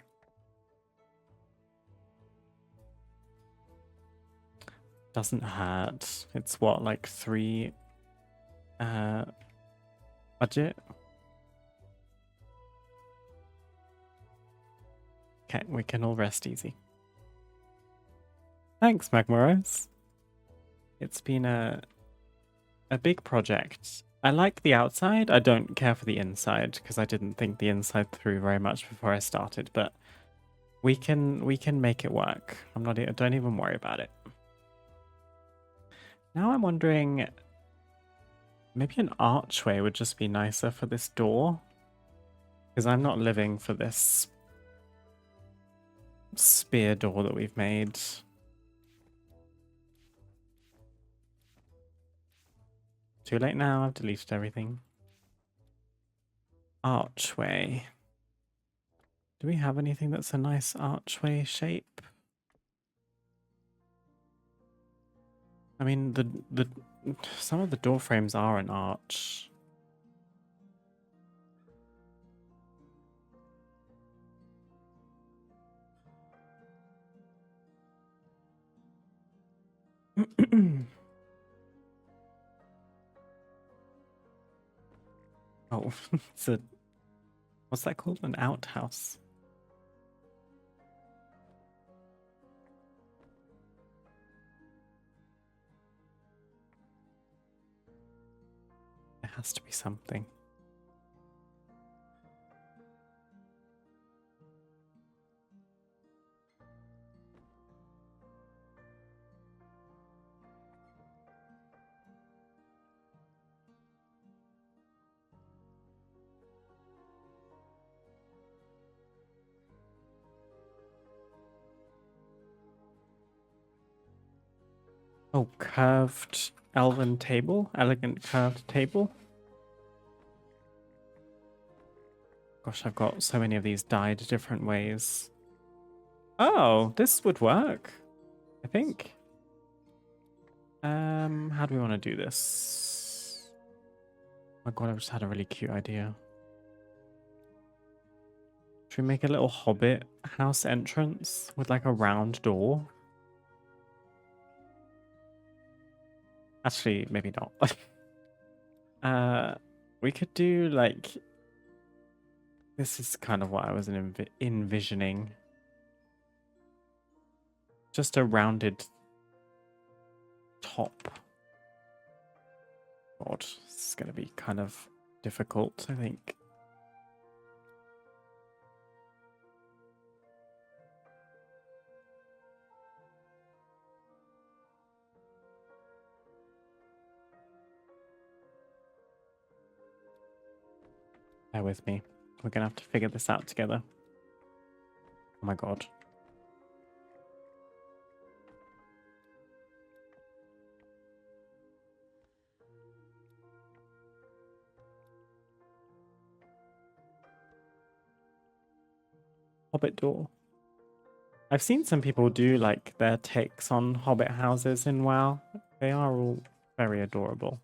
Doesn't hurt. It's what, like 3 budget? Okay, we can all rest easy. Thanks, Magmaros. It's been a big project. I like the outside. I don't care for the inside because I didn't think the inside through very much before I started, but we can make it work. Don't even worry about it. Now I'm wondering, maybe an archway would just be nicer for this door, because I'm not living for this spear door that we've made. Too late now, I've deleted everything. Archway. Do we have anything that's a nice archway shape? I mean, the some of the door frames are an arch. Oh, it's a... What's that called? An outhouse. There has to be something. Oh, curved elven table. Elegant curved table. Gosh, I've got so many of these dyed different ways. Oh, this would work, I think. How do we want to do this? Oh my god, I just had a really cute idea. Should we make a little hobbit house entrance with like a round door? Actually, maybe not. We could do like, this is kind of what I was envisioning. Just a rounded top. God, this is going to be kind of difficult, I think. Bear with me. We're going to have to figure this out together. Oh my god. Hobbit door. I've seen some people do like their takes on hobbit houses in WoW. They are all very adorable.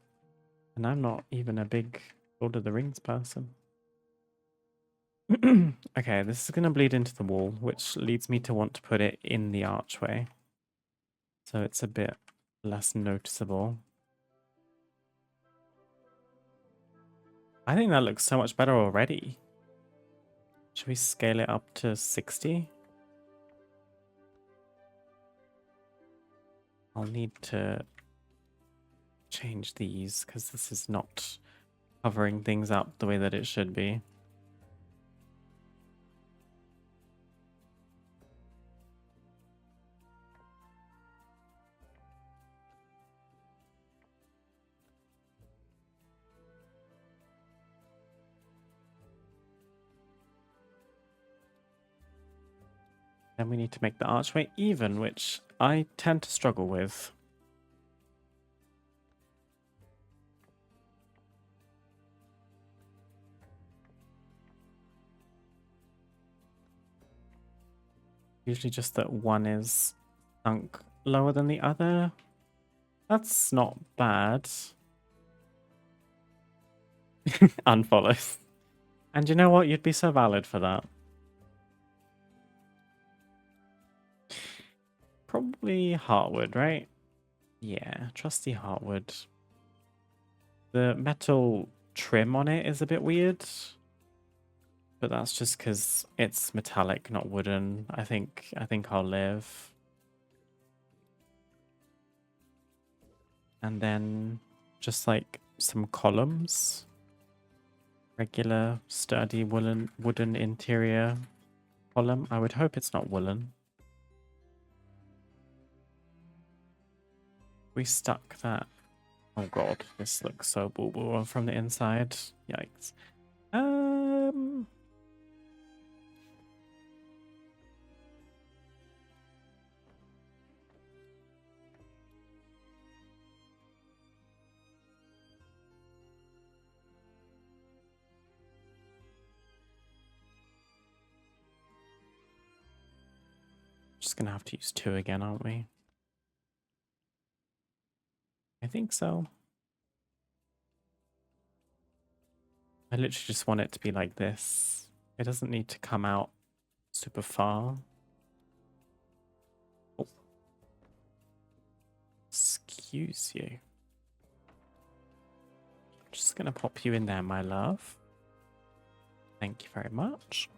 And I'm not even a big Lord of the Rings person. Okay, this is going to bleed into the wall, which leads me to want to put it in the archway. So it's a bit less noticeable. I think that looks so much better already. Should we scale it up to 60? I'll need to change these because this is not covering things up the way that it should be. Then we need to make the archway even, which I tend to struggle with. Usually just that one is sunk lower than the other. That's not bad. Unfollows. And you know what? You'd be so valid for that. Probably heartwood, right? Yeah, trusty heartwood. The metal trim on it is a bit weird. But that's just because it's metallic, not wooden. I think I'll live. And then just like some columns. Regular, sturdy wooden interior column. I would hope it's not woolen. We stuck that. Oh god, this looks so boo-boo from the inside. Yikes. Just gonna have to use 2 again, aren't we? I think so. I literally just want it to be like this. It doesn't need to come out super far. Oh. Excuse you. Just gonna pop you in there, my love. Thank you very much.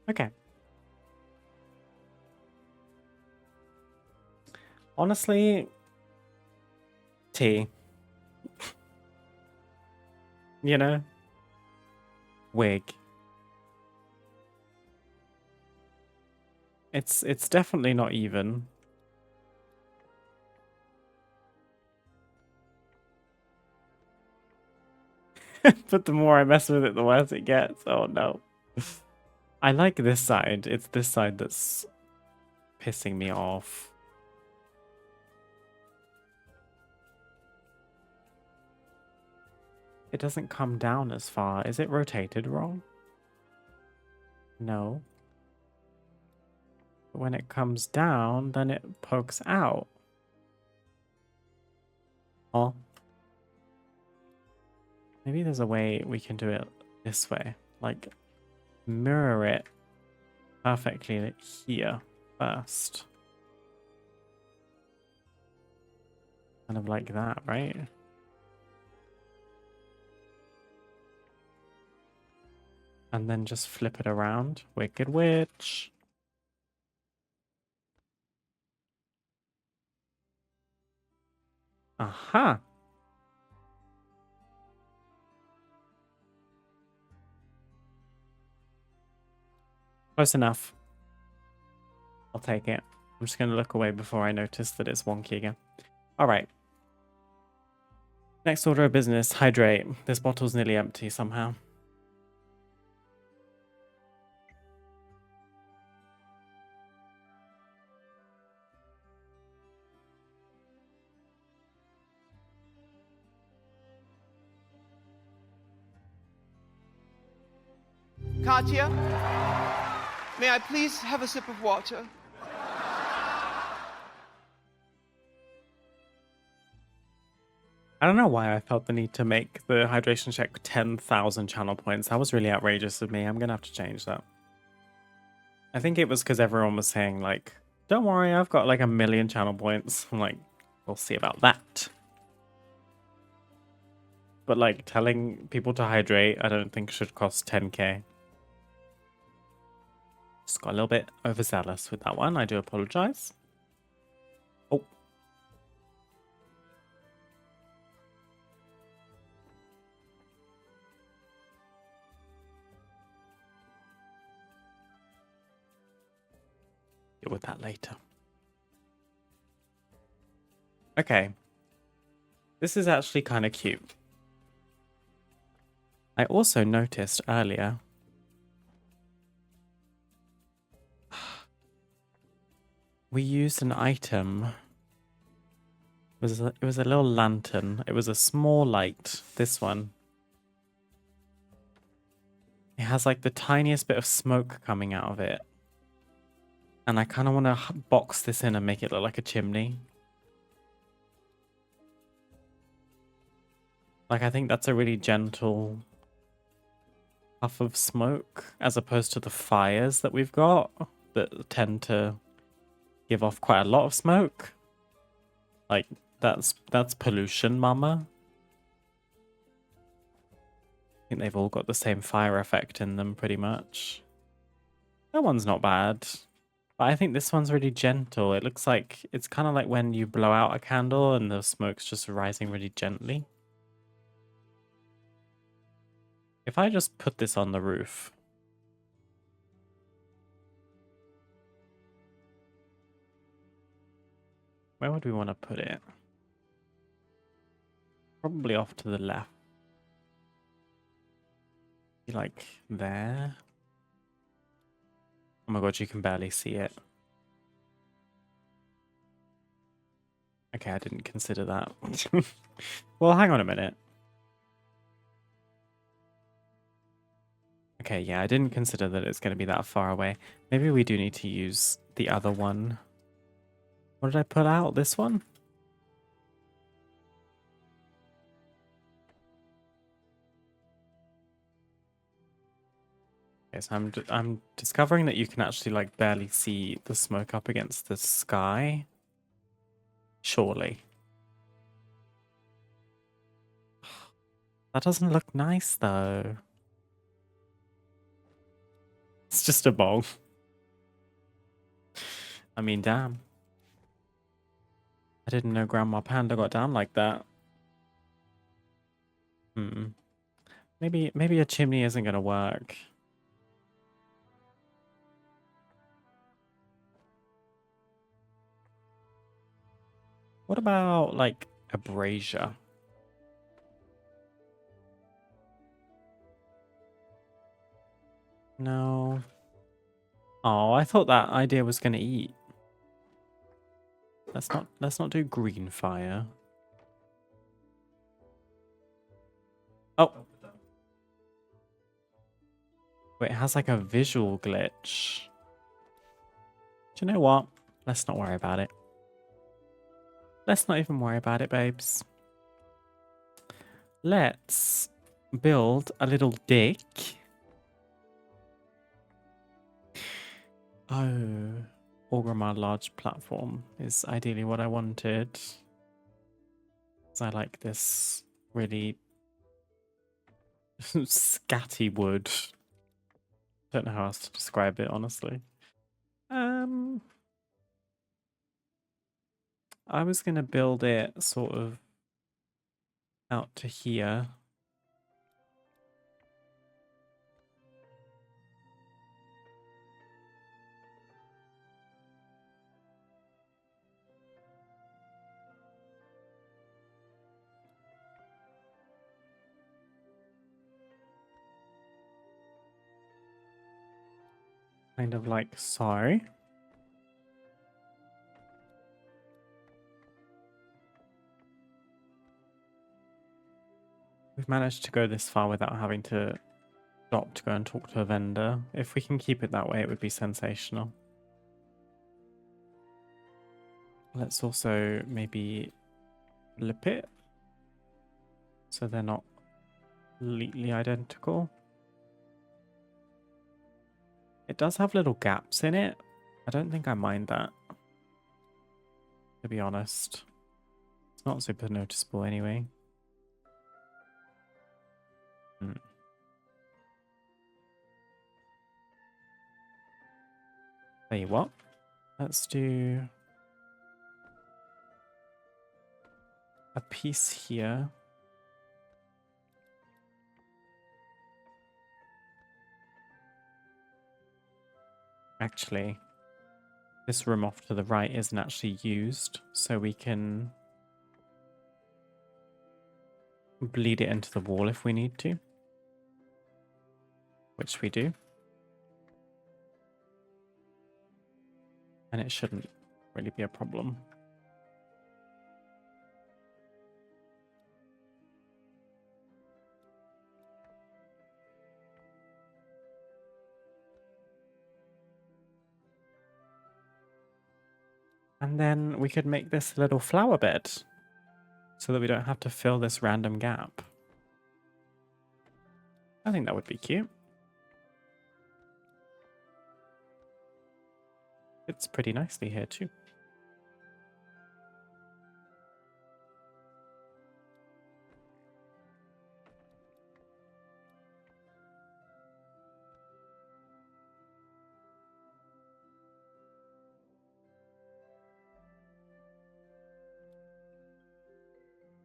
Okay. Honestly, tea. You know? Wig. It's definitely not even. But the more I mess with it, the worse it gets. Oh no. I like this side. It's this side that's pissing me off. It doesn't come down as far. Is it rotated wrong? No. But when it comes down, then it pokes out. Oh. Maybe there's a way we can do it this way. Like, mirror it perfectly here first. Kind of like that, right? And then just flip it around. Wicked Witch. Aha! Close enough. I'll take it. I'm just going to look away before I notice that it's wonky again. Alright. Next order of business. Hydrate. This bottle's nearly empty somehow. Katya, may I please have a sip of water? I don't know why I felt the need to make the hydration check 10,000 channel points. That was really outrageous of me. I'm going to have to change that. I think it was because everyone was saying, like, don't worry, I've got like 1,000,000 channel points. I'm like, we'll see about that. But like telling people to hydrate, I don't think should cost 10k. Just got a little bit overzealous with that one. I do apologize. Oh. Deal with that later. Okay. This is actually kind of cute. I also noticed earlier we used an item. It was a little lantern. It was a small light. This one. It has like the tiniest bit of smoke coming out of it. And I kind of want to box this in and make it look like a chimney. Like, I think that's a really gentle puff of smoke as opposed to the fires that we've got that tend to give off quite a lot of smoke. Like, that's pollution, mama. I think they've all got the same fire effect in them pretty much. That one's not bad. But I think this one's really gentle. It looks like it's kind of like when you blow out a candle and the smoke's just rising really gently. If I just put this on the roof. Where would we want to put it? Probably off to the left. Like there. Oh my god, you can barely see it. Okay, I didn't consider that. Well, hang on a minute. Okay, yeah, I didn't consider that it's going to be that far away. Maybe we do need to use the other one. What did I put out? This one? Okay, so I'm discovering that you can actually like barely see the smoke up against the sky. Surely. That doesn't look nice though. It's just a bowl. I mean, damn. I didn't know Grandma Panda got down like that. Maybe a chimney isn't gonna work. What about, like, a brazier? No. Oh, I thought that idea was gonna eat. Let's not do green fire. Oh. Wait, it has like a visual glitch. Do you know what? Let's not worry about it. Let's not even worry about it, babes. Let's build a little deck. Oh, Orgrimmar large platform is ideally what I wanted. Because I like this really scatty wood. Don't know how else to describe it, honestly. I was gonna build it sort of out to here. Kind of like so. We've managed to go this far without having to stop to go and talk to a vendor. If we can keep it that way, it would be sensational. Let's also maybe flip it so they're not completely identical. It does have little gaps in it. I don't think I mind that, to be honest. It's not super noticeable anyway. Tell you what, let's do a piece here. Actually, this room off to the right isn't actually used, so we can bleed it into the wall if we need to, which we do. And it shouldn't really be a problem. And then we could make this a little flower bed so that we don't have to fill this random gap. I think that would be cute. It's pretty nicely here too.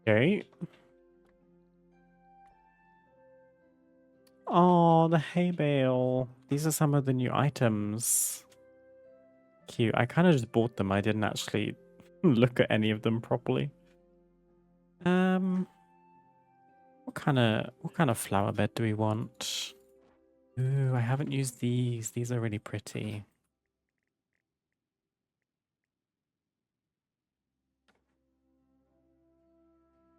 Okay. Oh, the hay bale. These are some of the new items. Cute. I kind of just bought them. I didn't actually look at any of them properly. What kind of flower bed do we want? Ooh, I haven't used these. These are really pretty.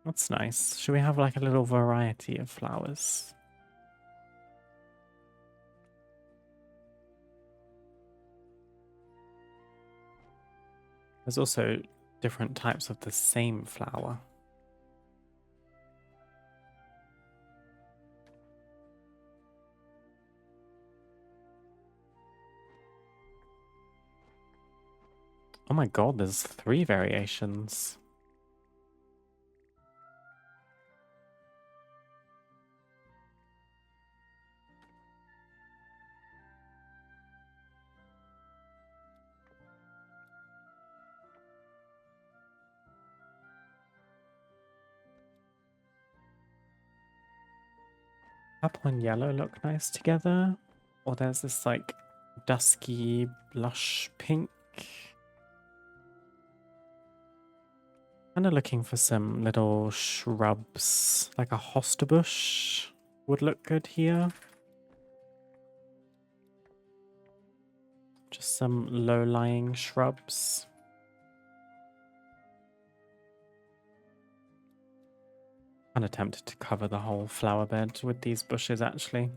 That's nice. Should we have like a little variety of flowers? There's also different types of the same flower. Oh my god, there's 3 variations. Purple and yellow look nice together. Or there's this like dusky blush pink. Kind of looking for some little shrubs, like a hosta bush would look good here. Just some low-lying shrubs. Kind of tempted to cover the whole flower bed with these bushes, actually.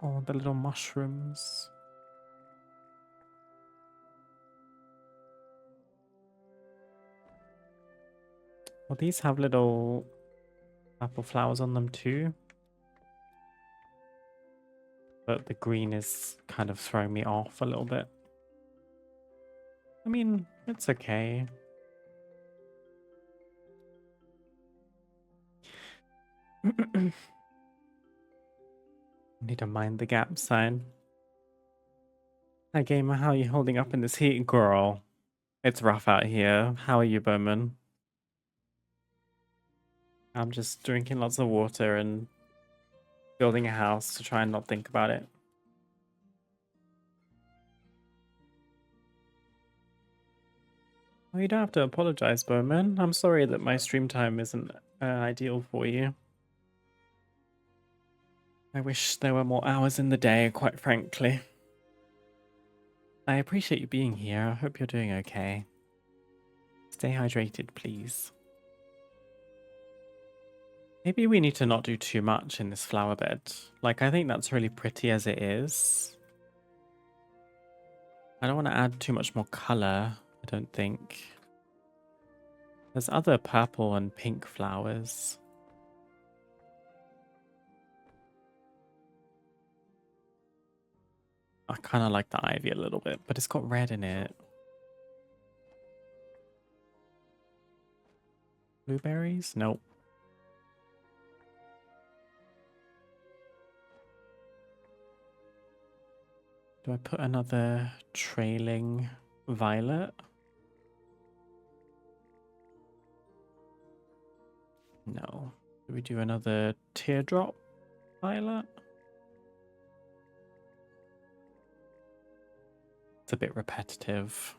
Oh, the little mushrooms. Well, these have little apple flowers on them too. But the green is kind of throwing me off a little bit. I mean, it's okay. Need to mind the gap sign. Hi gamer, how are you holding up in this heat? Girl, it's rough out here. How are you, Bowman? I'm just drinking lots of water and building a house to try and not think about it. Well, you don't have to apologize, Bowman. I'm sorry that my stream time isn't ideal for you. I wish there were more hours in the day, quite frankly. I appreciate you being here. I hope you're doing okay. Stay hydrated, please. Maybe we need to not do too much in this flower bed. Like, I think that's really pretty as it is. I don't want to add too much more color, I don't think. There's other purple and pink flowers. I kind of like the ivy a little bit, but it's got red in it. Blueberries? Nope. Do I put another trailing violet? No. Do we do another teardrop violet? It's a bit repetitive.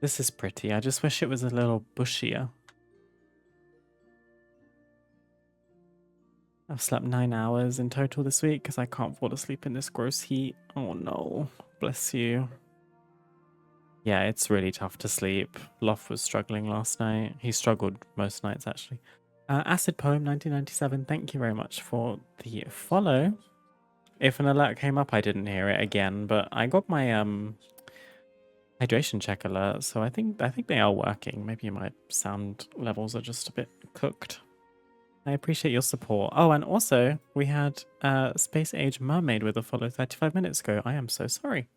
This is pretty. I just wish it was a little bushier. I've slept 9 hours in total this week because I can't fall asleep in this gross heat. Oh no. Bless you. Yeah, it's really tough to sleep. Loft was struggling last night. He struggled most nights, actually. Acid Poem 1997, thank you very much for the follow. If an alert came up, I didn't hear it again, but I got my hydration check alert, so I think they are working. Maybe my sound levels are just a bit cooked. I appreciate your support. Oh, and also we had Space Age Mermaid with a follow 35 minutes ago. I am so sorry.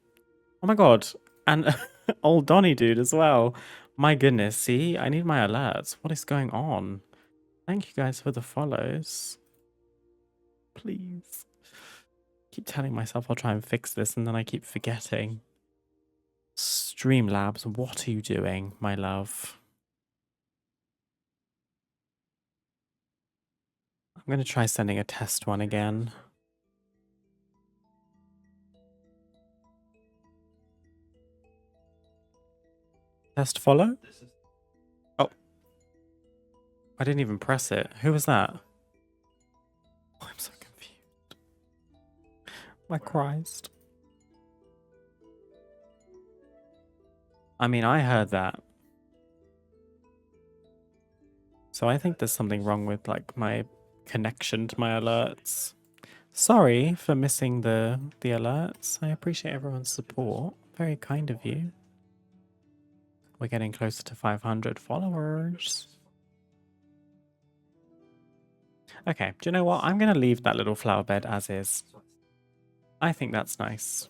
Oh my god. And old Donny dude as well. My goodness, see? I need my alerts. What is going on? Thank you guys for the follows. Please. Keep telling myself I'll try and fix this and then I keep forgetting. Streamlabs, what are you doing, my love? I'm going to try sending a test one again. Test follow? Oh. I didn't even press it. Who was that? Oh, I'm so confused. My Christ. I mean, I heard that. So I think there's something wrong with like my connection to my alerts. Sorry for missing the alerts. I appreciate everyone's support. Very kind of you. We're getting closer to 500 followers. Okay, do you know what? I'm going to leave that little flower bed as is. I think that's nice.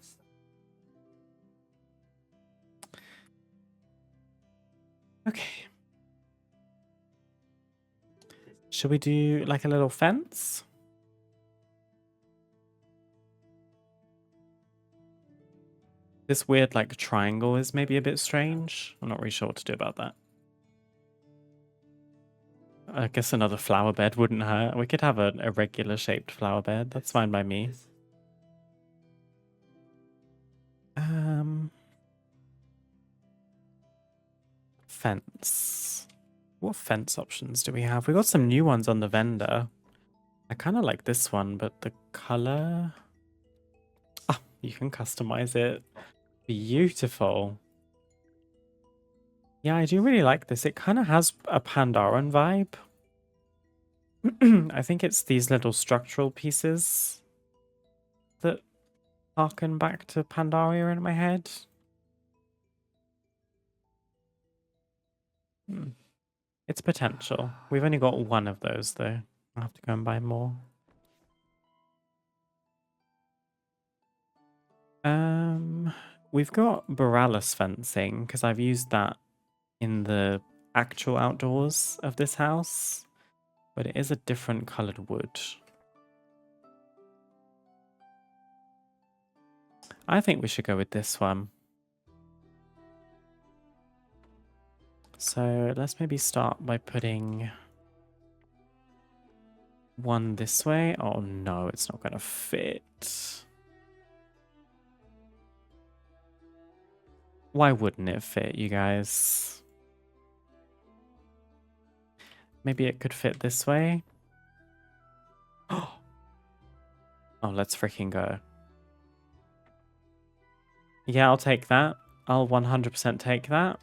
Okay. Should we do like a little fence? This weird like triangle is maybe a bit strange. I'm not really sure what to do about that. I guess another flower bed wouldn't hurt. We could have a regular shaped flower bed. That's fine by me. Fence. What fence options do we have? We got some new ones on the vendor. I kind of like this one, but the color... Ah, you can customize it. Beautiful. Yeah, I do really like this. It kind of has a Pandaren vibe. I think it's these little structural pieces that harken back to Pandaria in my head. It's potential. We've only got one of those, though. I'll have to go and buy more. We've got Borealis fencing, because I've used that in the actual outdoors of this house. But it is a different coloured wood. I think we should go with this one. So let's maybe start by putting one this way. Oh no, it's not going to fit. Why wouldn't it fit, you guys? Maybe it could fit this way. Oh, let's freaking go. Yeah, I'll take that. I'll 100% take that.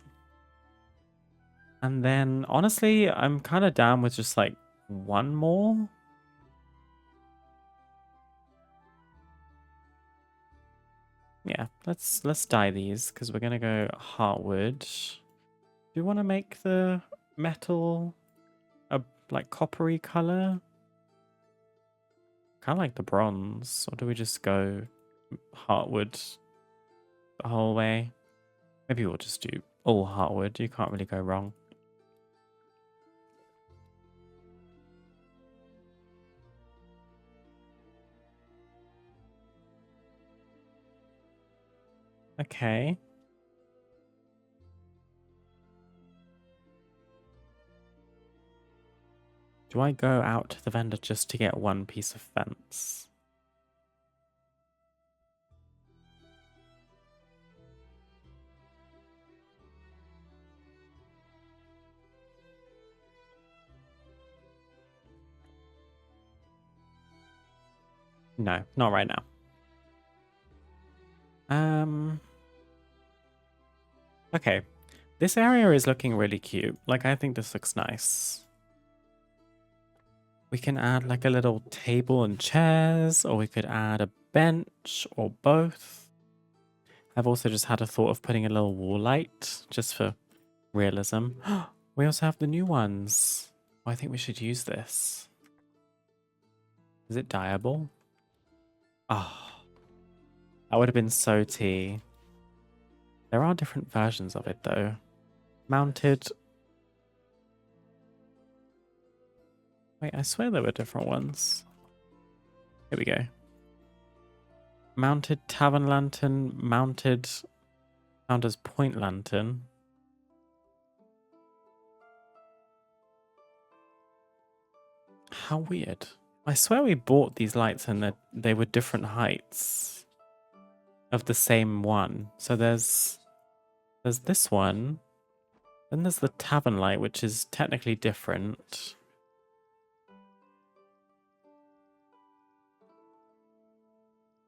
And then, honestly, I'm kind of down with just like one more. Yeah, let's dye these because we're gonna go heartwood. Do you want to make the metal a like coppery color? Kind of like the bronze, or do we just go heartwood the whole way? Maybe we'll just do all heartwood. You can't really go wrong. Okay. Do I go out to the vendor just to get one piece of fence? No, not right now. Okay. This area is looking really cute. Like, I think this looks nice. We can add like a little table and chairs, or we could add a bench, or both. I've also just had a thought of putting a little wall light, just for realism. We also have the new ones. Oh, I think we should use this. Is it dyeable? Oh, that would have been so tea. There are different versions of it, though. Mounted. Wait, I swear there were different ones. Here we go. Mounted tavern lantern, mounted Founder's Point lantern. How weird. I swear we bought these lights and they were different heights of the same one. So there's this one. Then there's the tavern light, which is technically different.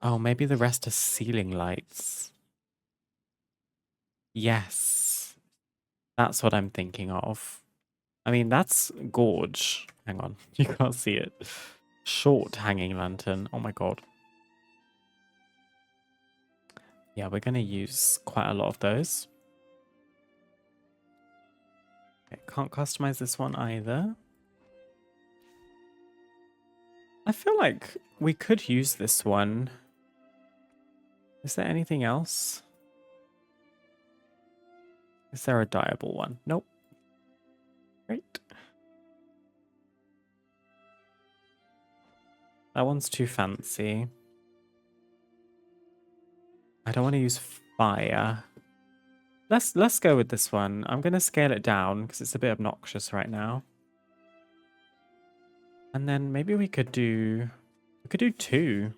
Oh, maybe the rest are ceiling lights. Yes. That's what I'm thinking of. I mean, that's gorge. Hang on. You can't see it. Short hanging lantern. Oh my god. Yeah, we're going to use quite a lot of those. Okay, can't customize this one either. I feel like we could use this one Is there anything else? Is there a dyeable one? Nope. Great. That one's too fancy. I don't want to use fire. Let's go with this one. I'm gonna scale it down because it's a bit obnoxious right now. And then maybe we could do two.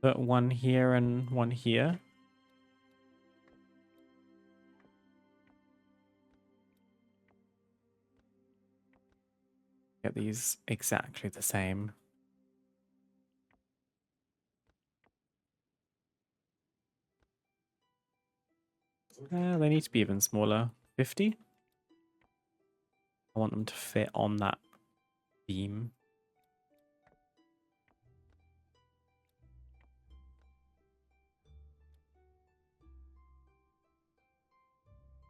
Put one here and one here. Get these exactly the same. They need to be even smaller. 50? I want them to fit on that beam.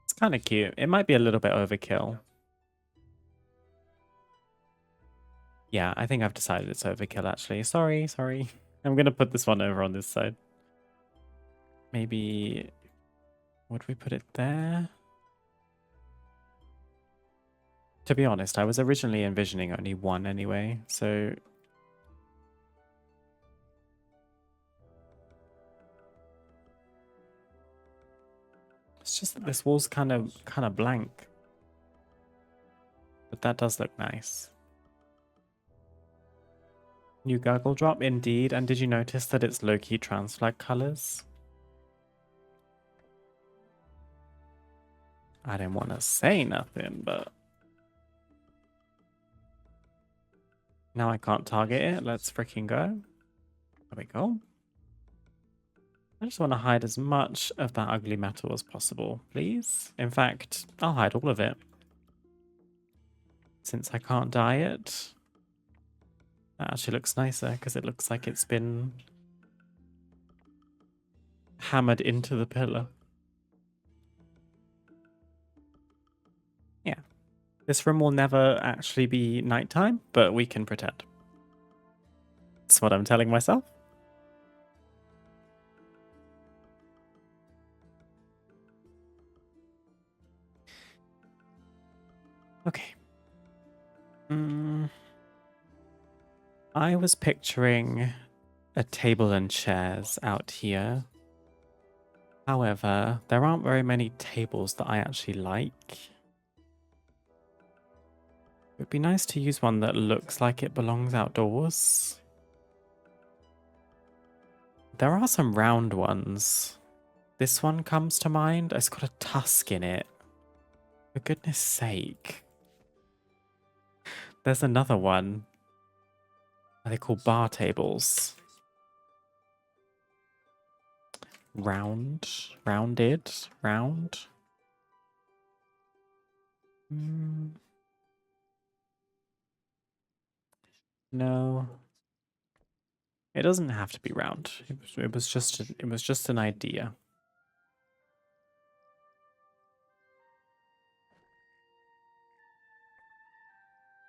It's kind of cute. It might be a little bit overkill. Yeah, I think I've decided it's overkill, actually. Sorry. I'm going to put this one over on this side. Maybe... would we put it there? To be honest, I was originally envisioning only one anyway, so... it's just that this wall's kind of blank. But that does look nice. New gurgle drop, indeed. And did you notice that it's low-key trans flag colors? I didn't want to say nothing, but... now I can't target it. Let's freaking go. There we go. I just want to hide as much of that ugly metal as possible, please. In fact, I'll hide all of it. Since I can't dye it. That actually looks nicer because it looks like it's been hammered into the pillar. Yeah. This room will never actually be nighttime, but we can pretend. That's what I'm telling myself. Okay. I was picturing a table and chairs out here. However, there aren't very many tables that I actually like. It would be nice to use one that looks like it belongs outdoors. There are some round ones. This one comes to mind. It's got a tusk in it. For goodness sake. There's another one. Are they called bar tables? Round? Rounded? Round? No. It doesn't have to be round. It was just an idea.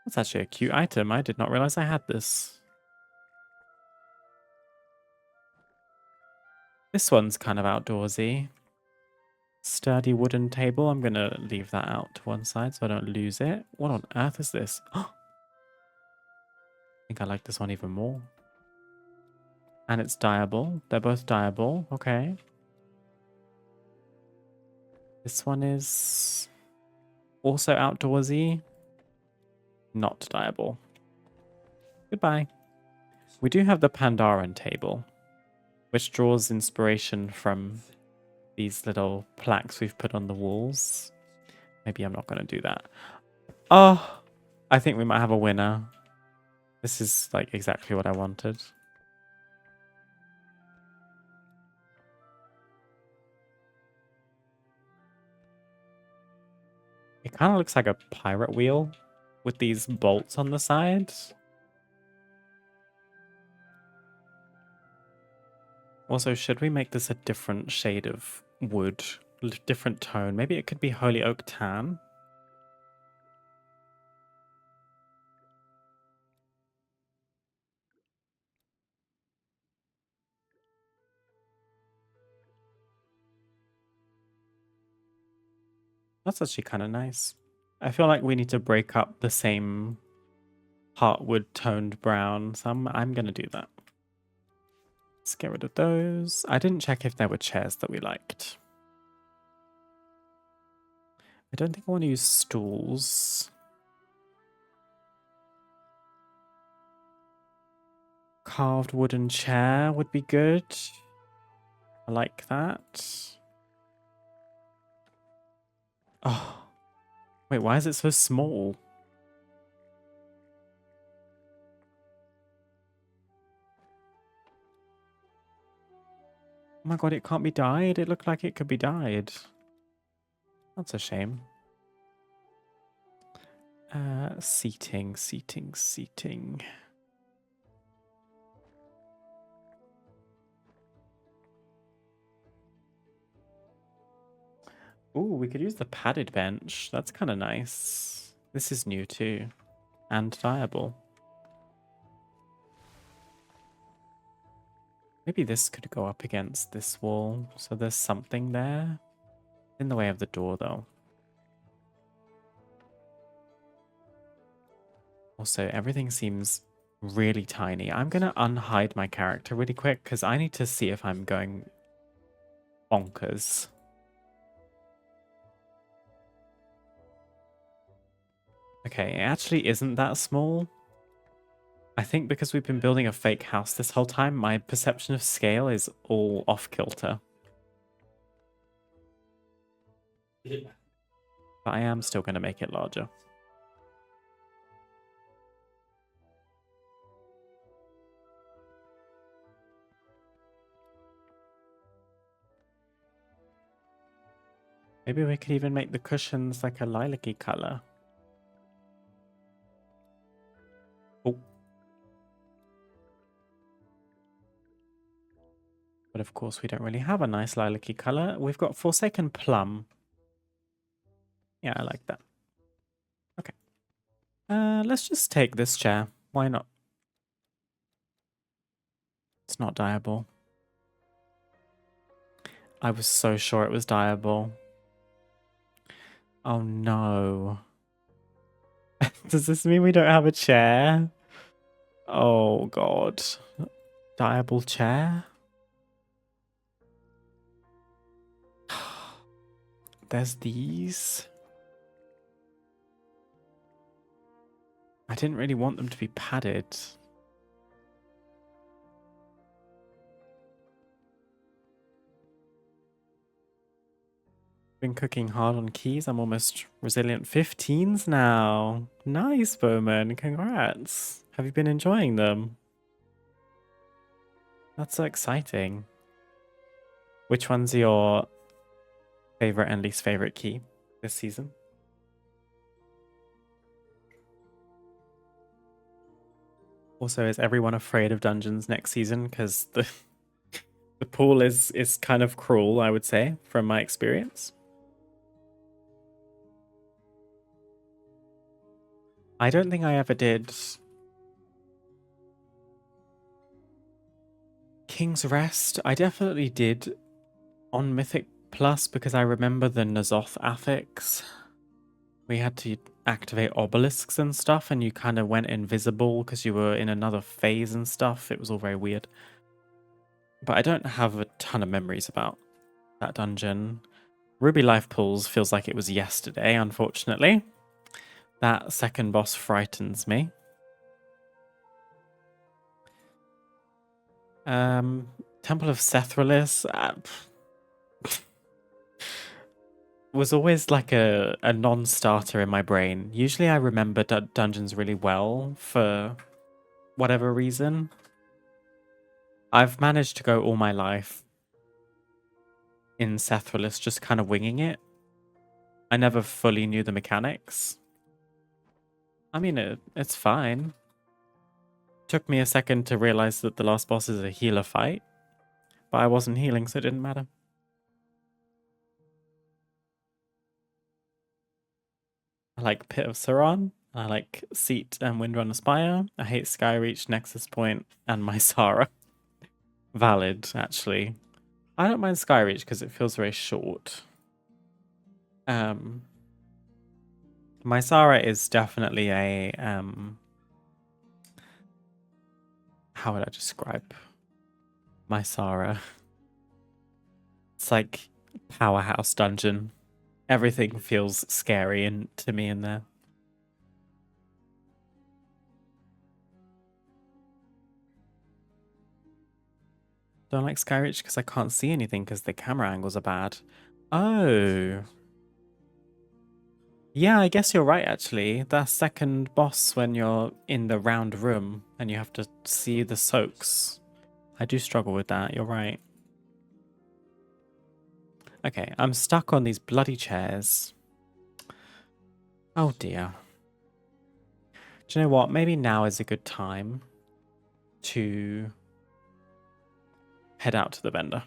That's actually a cute item. I did not realize I had this. This one's kind of outdoorsy. Sturdy wooden table. I'm going to leave that out to one side so I don't lose it. What on earth is this? I think I like this one even more. And it's dyeable. They're both dyeable. Okay. This one is also outdoorsy. Not dyeable. Goodbye. We do have the Pandaren table, which draws inspiration from these little plaques we've put on the walls. Maybe I'm not going to do that. Oh, I think we might have a winner. This is like exactly what I wanted. It kind of looks like a pirate wheel with these bolts on the side. Also, should we make this a different shade of wood? Different tone? Maybe it could be Holy Oak Tan. That's actually kind of nice. I feel like we need to break up the same heartwood toned brown, so I'm gonna do that. Let's get rid of those. I didn't check if there were chairs that we liked. I don't think I want to use stools. Carved wooden chair would be good. I like that. Oh, wait, why is it so small? Oh my god, it can't be dyed? It looked like it could be dyed. That's a shame. Seating. Ooh, we could use the padded bench. That's kind of nice. This is new too. And viable. Maybe this could go up against this wall, so there's something there. In the way of the door, though. Also, everything seems really tiny. I'm going to unhide my character really quick, because I need to see if I'm going bonkers. Okay, it actually isn't that small. I think because we've been building a fake house this whole time, my perception of scale is all off-kilter. But I am still going to make it larger. Maybe we could even make the cushions like a lilac-y color. Oh. But of course, we don't really have a nice lilac-y color. We've got Forsaken Plum. Yeah, I like that. Okay. Let's just take this chair. Why not? It's not dyeable. I was so sure it was dyeable. Oh no. Does this mean we don't have a chair? Oh god. Dyeable chair? There's these. I didn't really want them to be padded. Been cooking hard on keys. I'm almost resilient 15s now. Nice, Bowman. Congrats. Have you been enjoying them? That's so exciting. Which one's your favorite and least favorite key this season? Also, is everyone afraid of dungeons next season? Because the pool is kind of cruel, I would say, from my experience. I don't think I ever did King's Rest. I definitely did on Mythic Plus because I remember the Nazoth affix. We had to activate obelisks and stuff, and you kind of went invisible because you were in another phase and stuff. It was all very weird. But I don't have a ton of memories about that dungeon. Ruby Life Pools feels like it was yesterday, unfortunately. That second boss frightens me. Temple of Sethralis was always like a non-starter in my brain. Usually I remember dungeons really well for whatever reason. I've managed to go all my life in Sethralis just kind of winging it. I never fully knew the mechanics. I mean, it's fine. Took me a second to realize that the last boss is a healer fight, but I wasn't healing, so it didn't matter. I like Pit of Saran. I like Seat and Windrunner Spire. I hate Skyreach, Nexus Point, and Mysara. Valid, actually. I don't mind Skyreach because it feels very short. My Sarah is definitely a how would I describe my Sarah? It's like powerhouse dungeon. Everything feels scary and to me in there. Don't like Skyreach because I can't see anything because the camera angles are bad. Oh. Yeah, I guess you're right actually. That second boss when you're in the round room and you have to see the soaks. I do struggle with that, you're right. Okay, I'm stuck on these bloody chairs. Oh dear. Do you know what? Maybe now is a good time to head out to the vendor.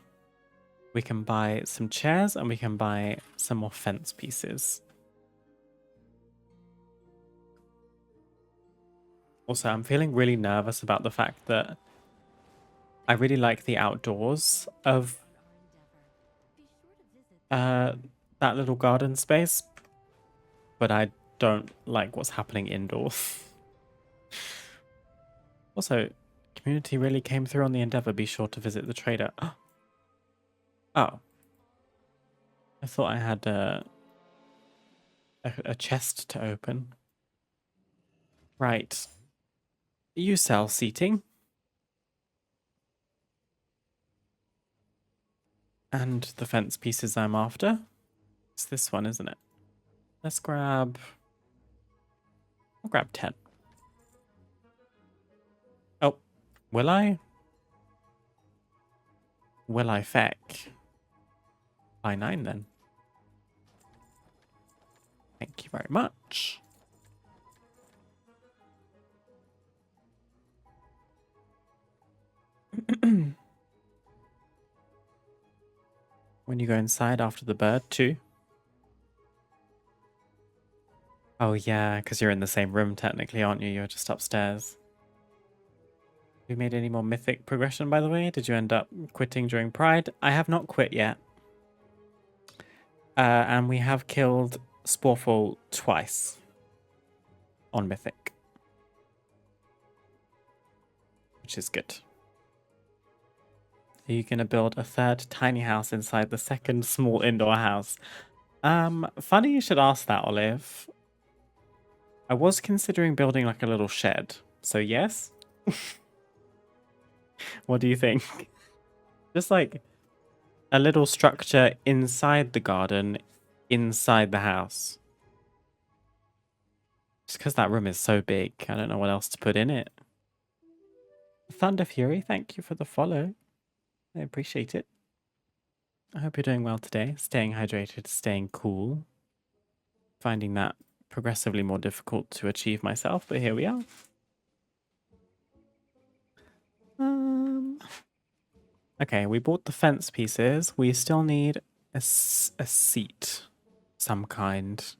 We can buy some chairs and we can buy some more fence pieces. Also, I'm feeling really nervous about the fact that I really like the outdoors of that little garden space, but I don't like what's happening indoors. Also, community really came through on the endeavor. Be sure to visit the trader. Oh. I thought I had a chest to open. Right. You sell seating. And the fence pieces I'm after. It's this one, isn't it? Let's grab... I'll grab 10. Oh, will I? Will I feck? Buy 9 then. Thank you very much. When you go inside after the bird too. Oh yeah, because you're in the same room technically, aren't you? You're just upstairs. Have you made any more mythic progression, by the way? Did you end up quitting during Pride? I have not quit yet. And we have killed Sporefall twice on mythic, which is good. Are you going to build a third tiny house inside the second small indoor house? Funny you should ask that, Olive. I was considering building like a little shed. So yes? What do you think? Just like a little structure inside the garden, inside the house. Just because that room is so big, I don't know what else to put in it. Thunder Fury, thank you for the follow. I appreciate it. I hope you're doing well today. Staying hydrated, staying cool. Finding that progressively more difficult to achieve myself, but here we are. Okay, we bought the fence pieces. We still need a seat, some kind.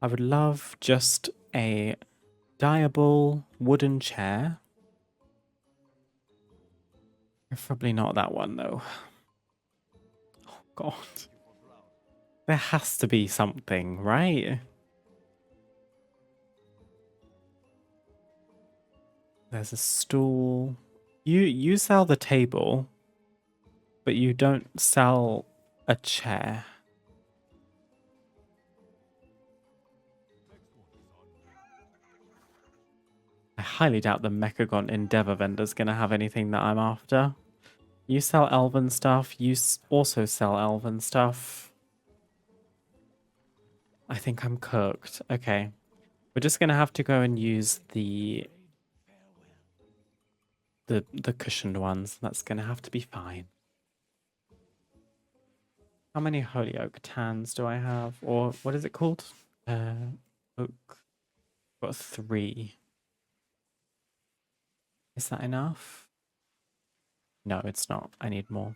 I would love just a diable wooden chair. Preferably not that one, though. Oh, God. There has to be something, right? There's a stool. You sell the table, but you don't sell a chair. I highly doubt the Mechagon Endeavor vendor's gonna have anything that I'm after. You sell elven stuff. You also sell elven stuff. I think I'm cooked. Okay. We're just gonna have to go and use the cushioned ones. That's gonna have to be fine. How many holy oak tans do I have? Or what is it called? Oak. Got 3. Is that enough? No, it's not. I need more.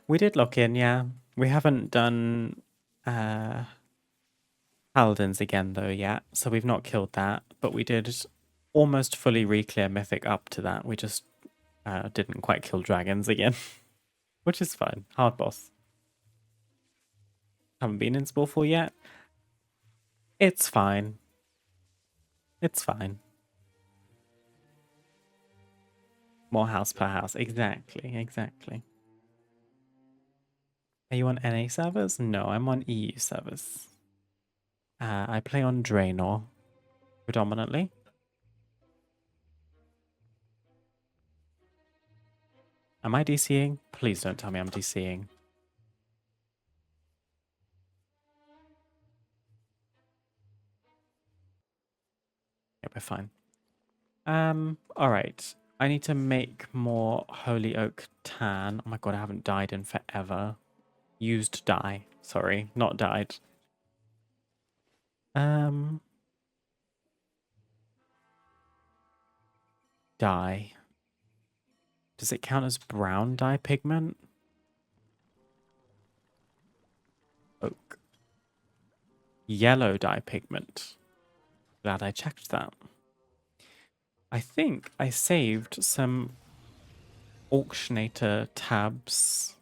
We did lock in, yeah. We haven't done Paladins again though yet, so we've not killed that, but we did almost fully re-clear Mythic up to that. We just didn't quite kill dragons again, which is fine. Hard boss. Haven't been in Spawful yet. It's fine. It's fine. More house per house. Exactly, exactly. Are you on NA servers? No, I'm on EU servers. I play on Draenor predominantly. Am I DCing? Please don't tell me I'm DCing. Yeah, we're fine. Alright. I need to make more Holy Oak Tan. Oh my god, I haven't died in forever. Used dye. Sorry, not died. Dye. Does it count as brown dye pigment? Oak. Yellow dye pigment. Glad I checked that. I think I saved some auctionator tabs.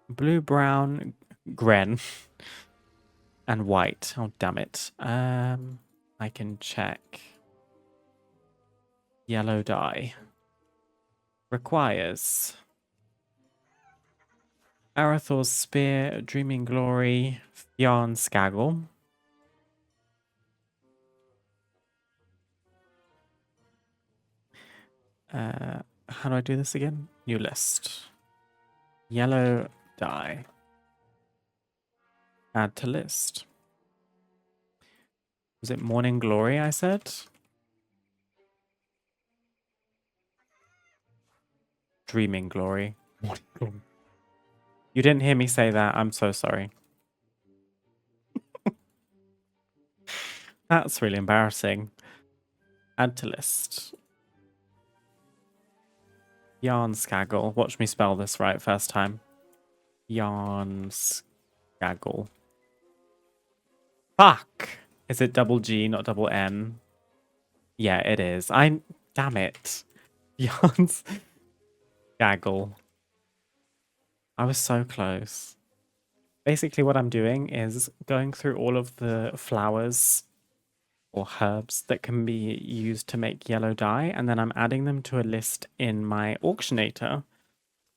Blue, brown, gren, and white. Oh, damn it. I can check. Yellow dye. Requires Arathor's Spear, Dreaming Glory, Yarn Skaggle. How do I do this again? New list. Yellow dye. Add to list. Was it Morning Glory I said? Dreaming Glory. Morning Glory. You didn't hear me say that. I'm so sorry. That's really embarrassing. Add to list. Yarn Skaggle. Watch me spell this right first time. Yarn Skaggle. Fuck! Is it double G, not double N? Yeah, it is. Damn it. Yarn Skaggle. I was so close. Basically what I'm doing is going through all of the flowers or herbs that can be used to make yellow dye, and then I'm adding them to a list in my auctionator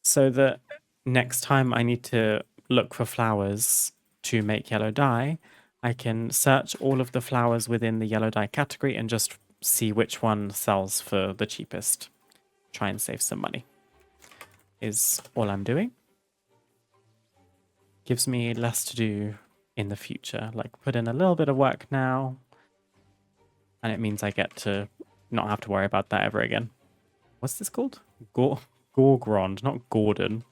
so that next time I need to look for flowers to make yellow dye, I can search all of the flowers within the yellow dye category and just see which one sells for the cheapest. Try and save some money is all I'm doing. Gives me less to do in the future. Like, put in a little bit of work now, and it means I get to not have to worry about that ever again. What's this called? Gorgrond, not Gordon.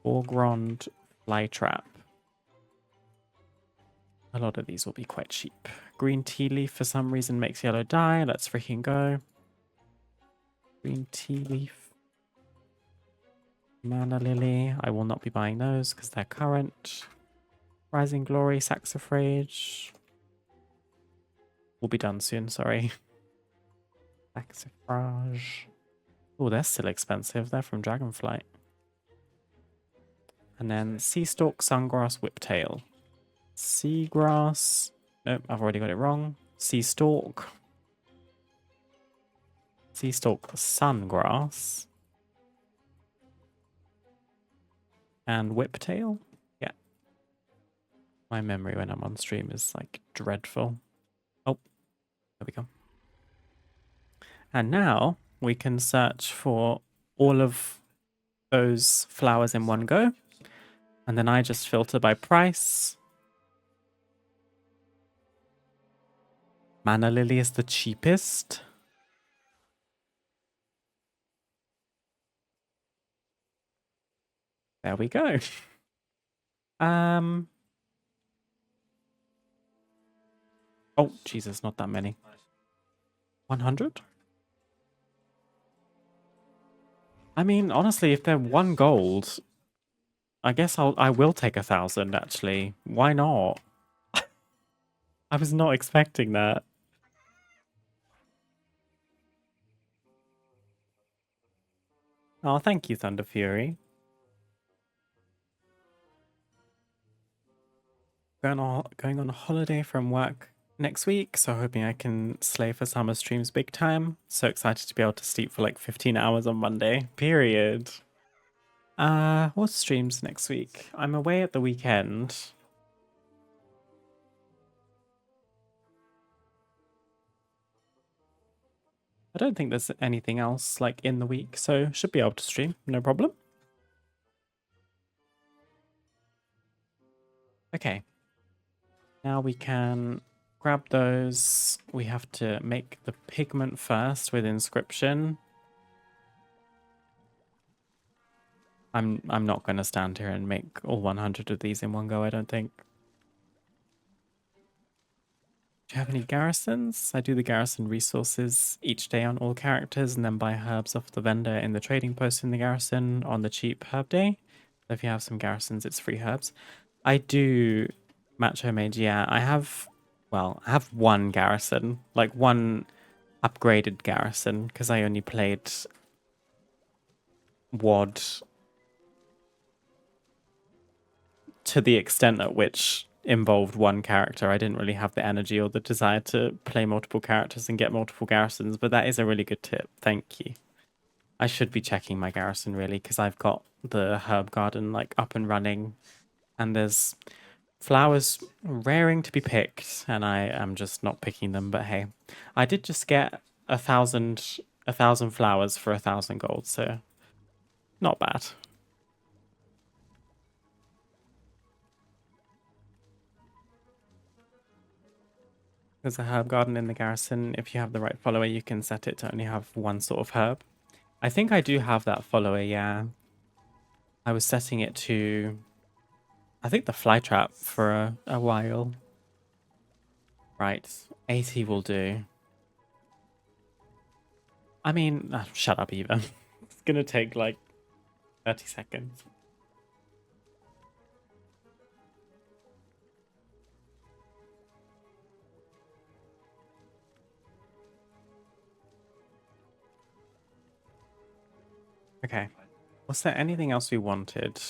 Gorgrond Flytrap. A lot of these will be quite cheap. Green tea leaf for some reason makes yellow dye. Let's freaking go. Green tea leaf. Mana lily. I will not be buying those because they're current. Rising glory, saxifrage. Will be done soon, sorry. Saxifrage. Oh, they're still expensive. They're from Dragonflight. And then sea stalk, sungrass, whiptail. Seagrass. Nope, I've already got it wrong. Sea stalk. Sea stalk, sungrass. And whiptail. Yeah. My memory when I'm on stream is like dreadful. Oh, there we go. And now we can search for all of those flowers in one go. And then I just filter by price. Mana lily is the cheapest. There we go. Oh, Jesus, not that many. 100? I mean, honestly, if they're 1 gold, I guess I will take 1,000, actually. Why not? I was not expecting that. Oh, thank you, Thunder Fury. going on a holiday from work next week, so hoping I can slay for summer streams big time. So excited to be able to sleep for like 15 hours on Monday. Period. What streams next week? I'm away at the weekend. I don't think there's anything else like in the week, so should be able to stream, no problem. Okay. Now we can grab those. We have to make the pigment first with inscription. I'm not going to stand here and make all 100 of these in one go, I don't think. Do you have any garrisons? I do the garrison resources each day on all characters and then buy herbs off the vendor in the trading post in the garrison on the cheap herb day. So if you have some garrisons, it's free herbs. I do Macho Mage, yeah. I have one garrison, like one upgraded garrison, because I only played WoD to the extent at which involved one character. I didn't really have the energy or the desire to play multiple characters and get multiple garrisons, but that is a really good tip. Thank you. I should be checking my garrison really, because I've got the herb garden like up and running, and there's flowers raring to be picked, and I am just not picking them. But hey, I did just get 1,000 flowers for 1,000 gold, so not bad. There's a herb garden in the garrison. If you have the right follower, you can set it to only have one sort of herb. I think I do have that follower, yeah. I was setting it to, I think, the fly trap for a while. Right, 80 will do. I mean, shut up, Eva. It's gonna take like 30 seconds. Okay. Was there anything else we wanted?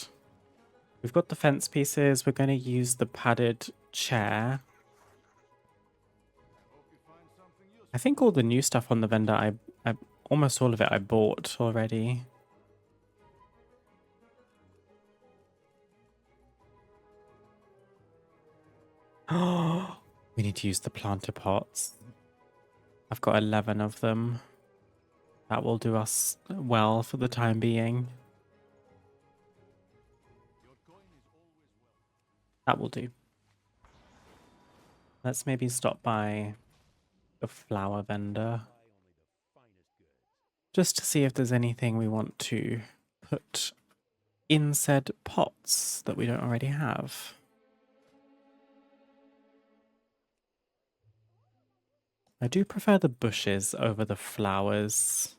We've got the fence pieces. We're going to use the padded chair. I think all the new stuff on the vendor, I almost all of it I bought already. Oh, we need to use the planter pots. I've got 11 of them. That will do us well for the time being. That will do. Let's maybe stop by the flower vendor, just to see if there's anything we want to put in said pots that we don't already have. I do prefer the bushes over the flowers.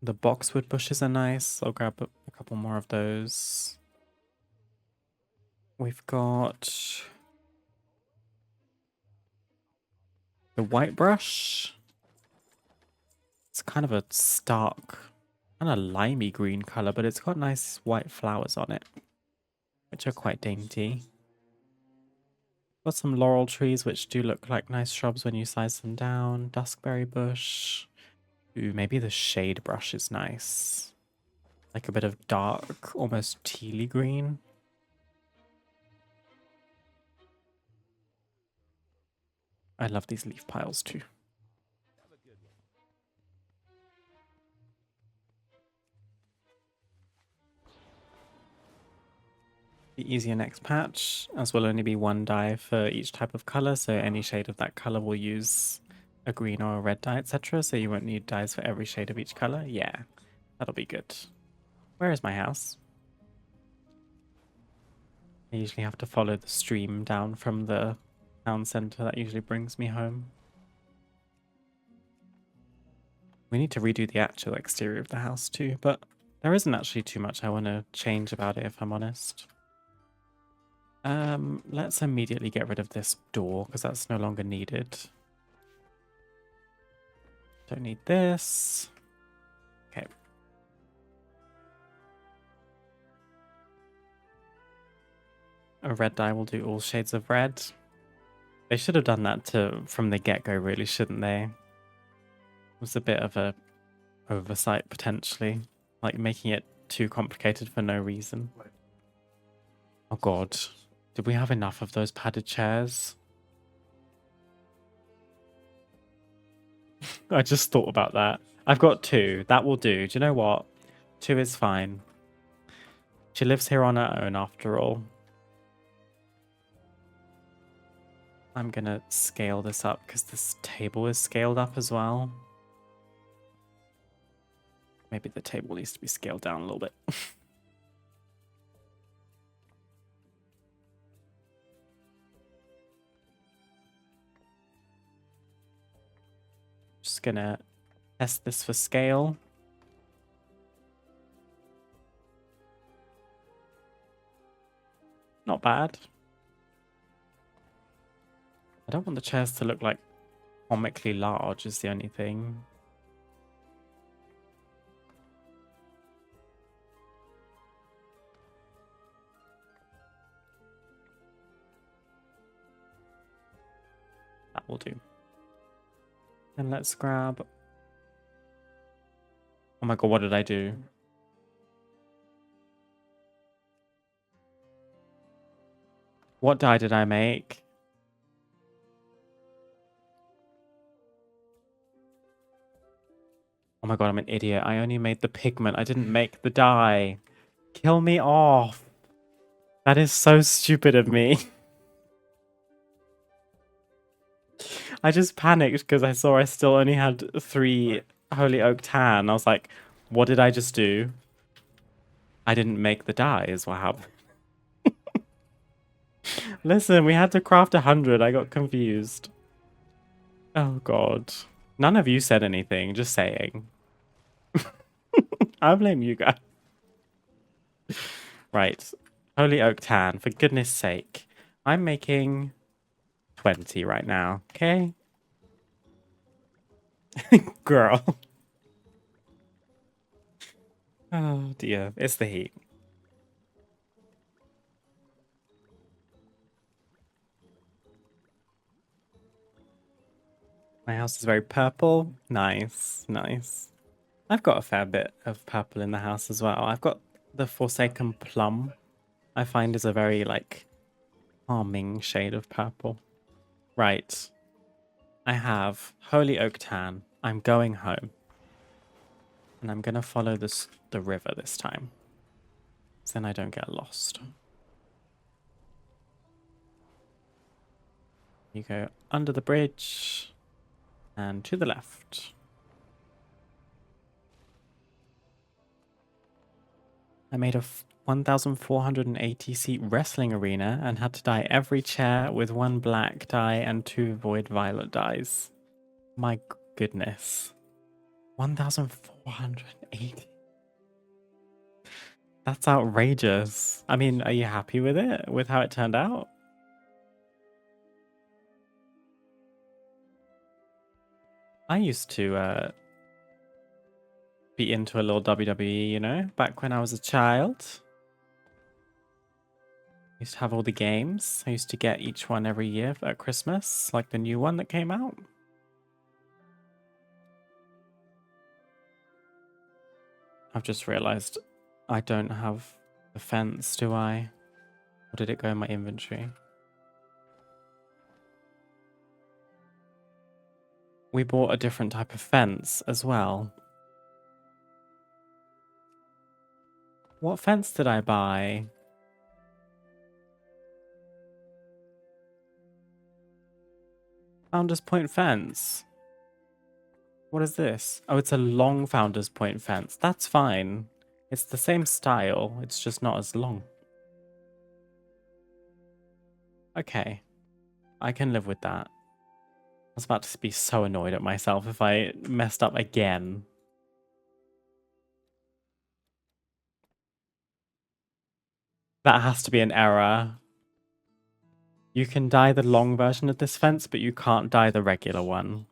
The boxwood bushes are nice. I'll grab a couple more of those. We've got the white brush. It's kind of a stark, kind of limey green color, but it's got nice white flowers on it, which are quite dainty. Got some laurel trees, which do look like nice shrubs when you size them down. Duskberry bush. Ooh, maybe the shade brush is nice. Like a bit of dark, almost tealy green. I love these leaf piles too. Be easier next patch, as will only be one dye for each type of color, so any shade of that color will use a green or a red dye, etc. So you won't need dyes for every shade of each color. Yeah, that'll be good. Where is my house? I usually have to follow the stream down from the town center. That usually brings me home. We need to redo the actual exterior of the house too, but there isn't actually too much I want to change about it, if I'm honest. Let's immediately get rid of this door because that's no longer needed. Don't need this. Okay. a red dye will do all shades of red. They should have done that from the get-go, really, shouldn't they? It was a bit of a oversight, potentially. Like, making it too complicated for no reason. Oh god. Did we have enough of those padded chairs? I just thought about that. I've got 2. That will do. Do you know what? 2 is fine. She lives here on her own, after all. I'm gonna scale this up because this table is scaled up as well. Maybe the table needs to be scaled down a little bit. Just gonna test this for scale. Not bad. I don't want the chairs to look like comically large is the only thing. That will do. And let's grab... Oh my god, what did I do? What dye did I make? Oh my god, I'm an idiot. I only made the pigment. I didn't make the dye. Kill me off. That is so stupid of me. I just panicked because I saw I still only had 3 Holy Oak Tan. I was like, what did I just do? I didn't make the dye is what happened. Listen, we had to craft 100. I got confused. Oh god. None of you said anything, just saying. I blame you guys. Right. Holy Oak Tan, for goodness sake. I'm making 20 right now, okay? Girl. Oh dear, it's the heat. My house is very purple. Nice, nice. I've got a fair bit of purple in the house as well. I've got the Forsaken Plum. I find is a very, like, calming shade of purple. Right. I have Holy Oak Tan. I'm going home. And I'm going to follow the river this time. So then I don't get lost. You go under the bridge and to the left. I made a 1,480 seat wrestling arena and had to dye every chair with 1 black dye and 2 void violet dyes. My goodness. 1,480. That's outrageous. I mean, are you happy with it? With how it turned out? I used to be into a little WWE, you know, back when I was a child. I used to have all the games. I used to get each one every year at Christmas, like the new one that came out. I've just realized I don't have the fence, do I? Or did it go in my inventory? We bought a different type of fence as well. What fence did I buy? Founders Point fence. What is this? Oh, it's a long Founders Point fence. That's fine. It's the same style. It's just not as long. Okay. I can live with that. I was about to be so annoyed at myself if I messed up again. That has to be an error. You can dye the long version of this fence, but you can't dye the regular one.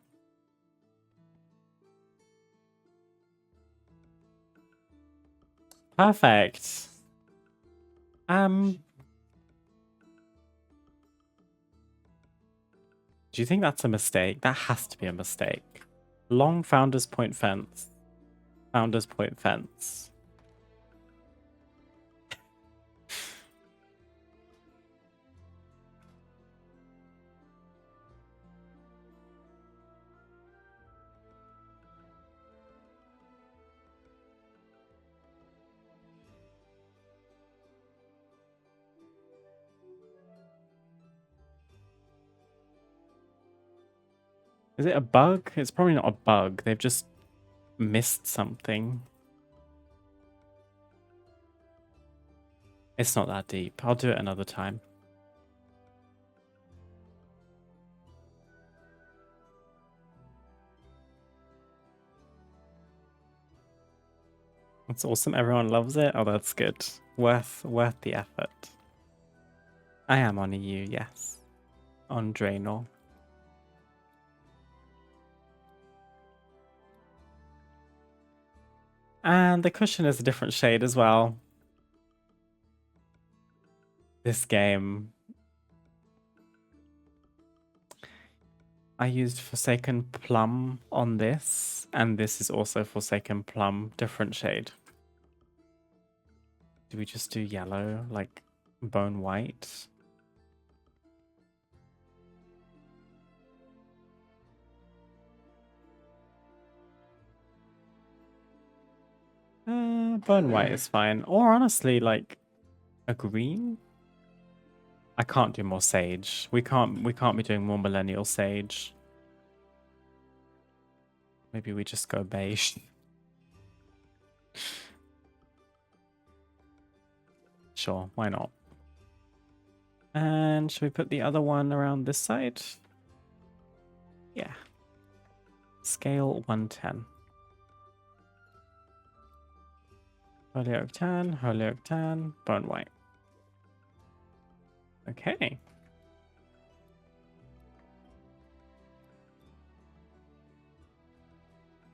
Perfect. Do you think that's a mistake? That has to be a mistake. Long Founders Point fence. Founders Point fence. Is it a bug? It's probably not a bug. They've just missed something. It's not that deep. I'll do it another time. That's awesome. Everyone loves it. Oh, that's good. Worth the effort. I am on EU, yes. On Draenor. And the cushion is a different shade as well. This game. I used Forsaken Plum on this, and this is also Forsaken Plum, different shade. Do we just do yellow, like bone white? Bone white is fine. Or honestly, like a green. I can't do more sage. We can't be doing more millennial sage. Maybe we just go beige. Sure, why not? And should we put the other one around this side? Yeah. Scale 110. Holyoke tan, bone white. Okay.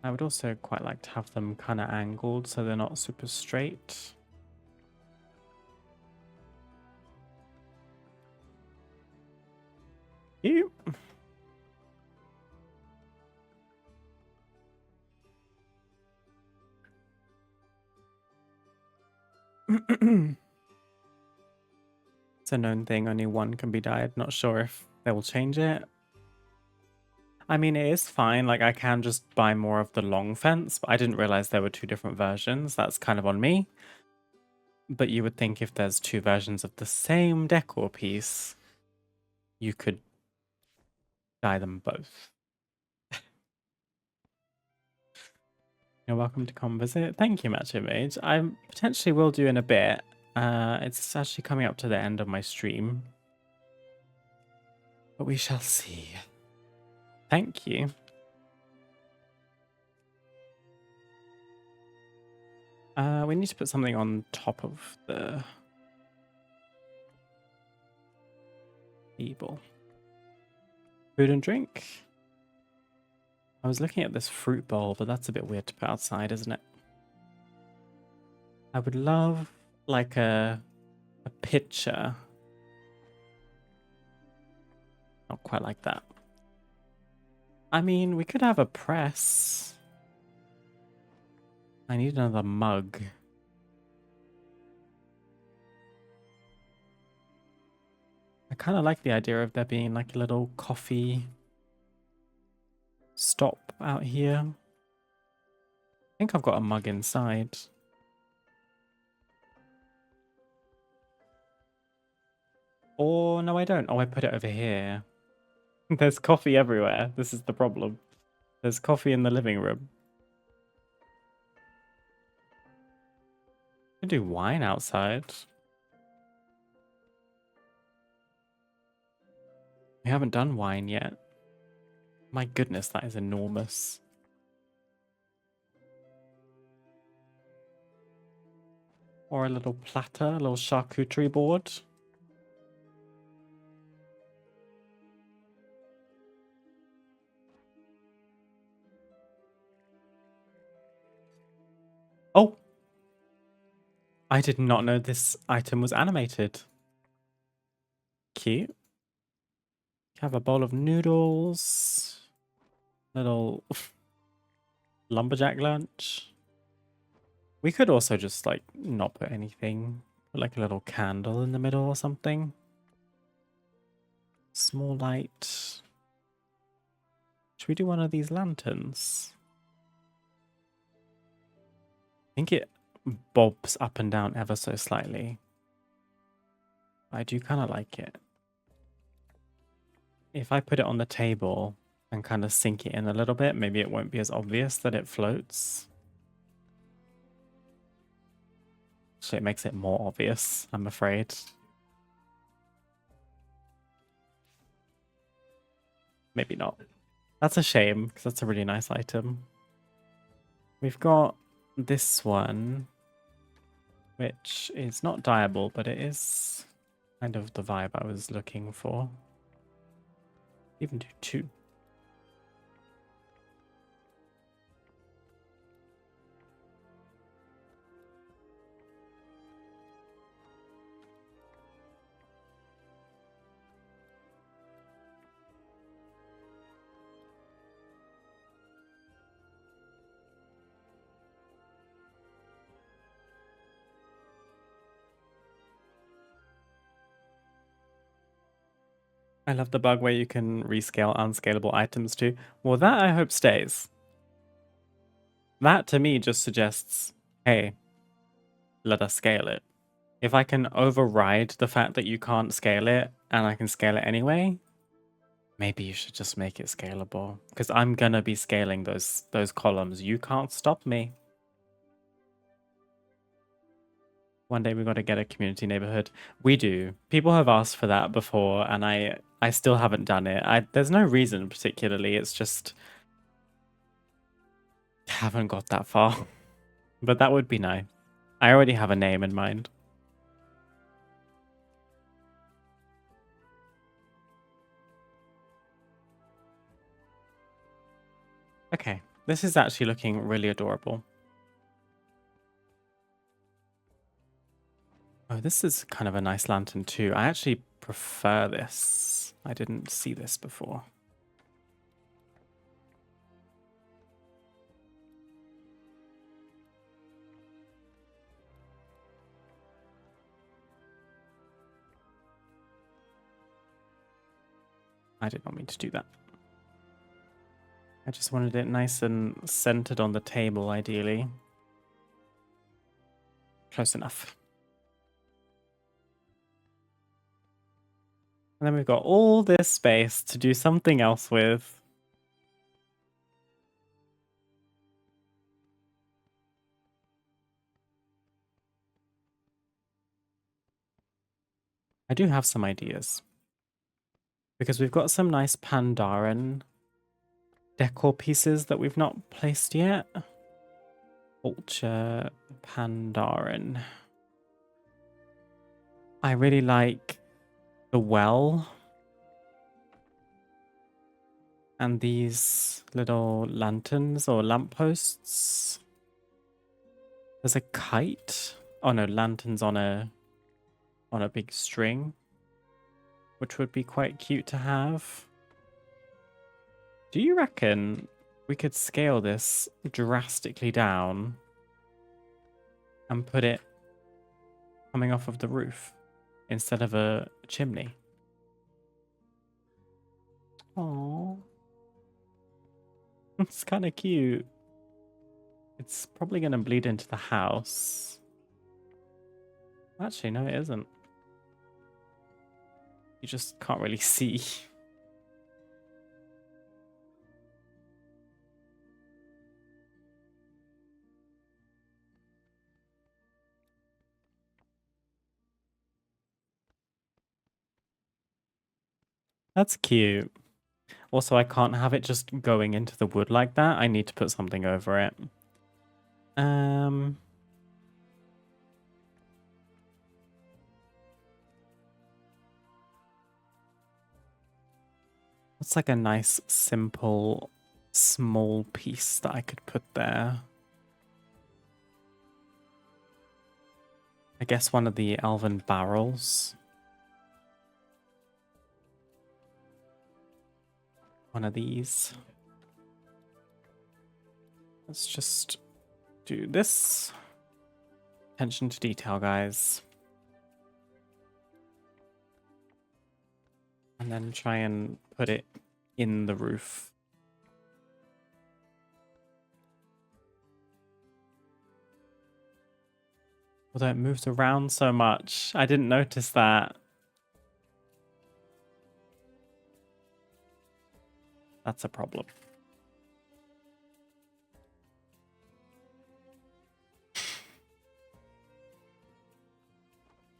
I would also quite like to have them kind of angled so they're not super straight. Cute. It's a known thing, only one can be dyed. Not sure if they will change it. I mean, it is fine. Like, I can just buy more of the long fence, but I didn't realize there were two different versions. That's kind of on me. But you would think if there's two versions of the same decor piece, you could dye them both. You're welcome to come visit. Thank you, Matcha Mage. I potentially will do in a bit. It's actually coming up to the end of my stream. But we shall see. Thank you. We need to put something on top of the table. Food and drink. I was looking at this fruit bowl, but that's a bit weird to put outside, isn't it? I would love like a pitcher. Not quite like that. I mean, we could have a press. I need another mug. I kind of like the idea of there being like a little coffee stop out here. I think I've got a mug inside. Or no, I don't. Oh, I put it over here. There's coffee everywhere. This is the problem. There's coffee in the living room. I could do wine outside. We haven't done wine yet. My goodness, that is enormous. Or a little platter, a little charcuterie board. Oh! I did not know this item was animated. Cute. Have a bowl of noodles. Little lumberjack lunch. We could also just like not put anything. Put like a little candle in the middle or something. Small light. Should we do one of these lanterns? I think it bobs up and down ever so slightly. I do kind of like it. If I put it on the table and kind of sink it in a little bit, maybe it won't be as obvious that it floats. So it makes it more obvious, I'm afraid. Maybe not. That's a shame, because that's a really nice item. We've got this one, which is not dyeable, but it is kind of the vibe I was looking for. Even do two. I love the bug where you can rescale unscalable items too. Well, that I hope stays. That to me just suggests, hey, let us scale it. If I can override the fact that you can't scale it and I can scale it anyway, maybe you should just make it scalable. Because I'm gonna be scaling those columns. You can't stop me. One day we got to get a community neighborhood. We do. People have asked for that before, and I still haven't done it. There's no reason particularly. It's just haven't got that far. But that would be nice. I already have a name in mind. Okay, this is actually looking really adorable. Oh, this is kind of a nice lantern too. I actually prefer this. I didn't see this before. I did not mean to do that. I just wanted it nice and centered on the table, ideally. Close enough. And then we've got all this space to do something else with. I do have some ideas. Because we've got some nice Pandaren decor pieces that we've not placed yet. Vulture Pandaren. I really like the well. And these little lanterns or lampposts. There's a kite. Oh no, lanterns on a big string, which would be quite cute to have. Do you reckon we could scale this drastically down and put it coming off of the roof instead of a chimney? Oh, it's kind of cute. It's probably going to bleed into the house. Actually, no, it isn't. You just can't really see. That's cute. Also, I can't have it just going into the wood like that. I need to put something over it. What's like a nice, simple, small piece that I could put there? I guess one of the elven barrels. one of these. Let's just do this. Attention to detail, guys. And then try and put it in the roof. Although it moves around so much, I didn't notice that. That's a problem.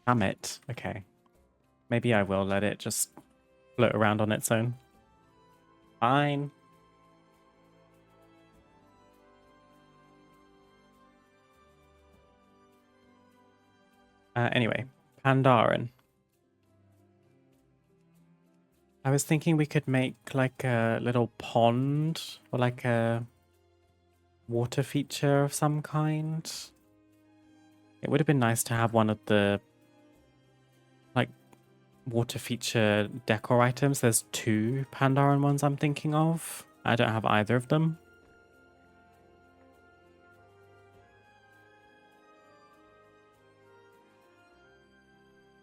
Damn it. Okay. Maybe I will let it just float around on its own. Fine. Anyway, Pandaren. I was thinking we could make like a little pond or like a water feature of some kind. It would have been nice to have one of the like water feature decor items. There's 2 Pandaren ones I'm thinking of. I don't have either of them.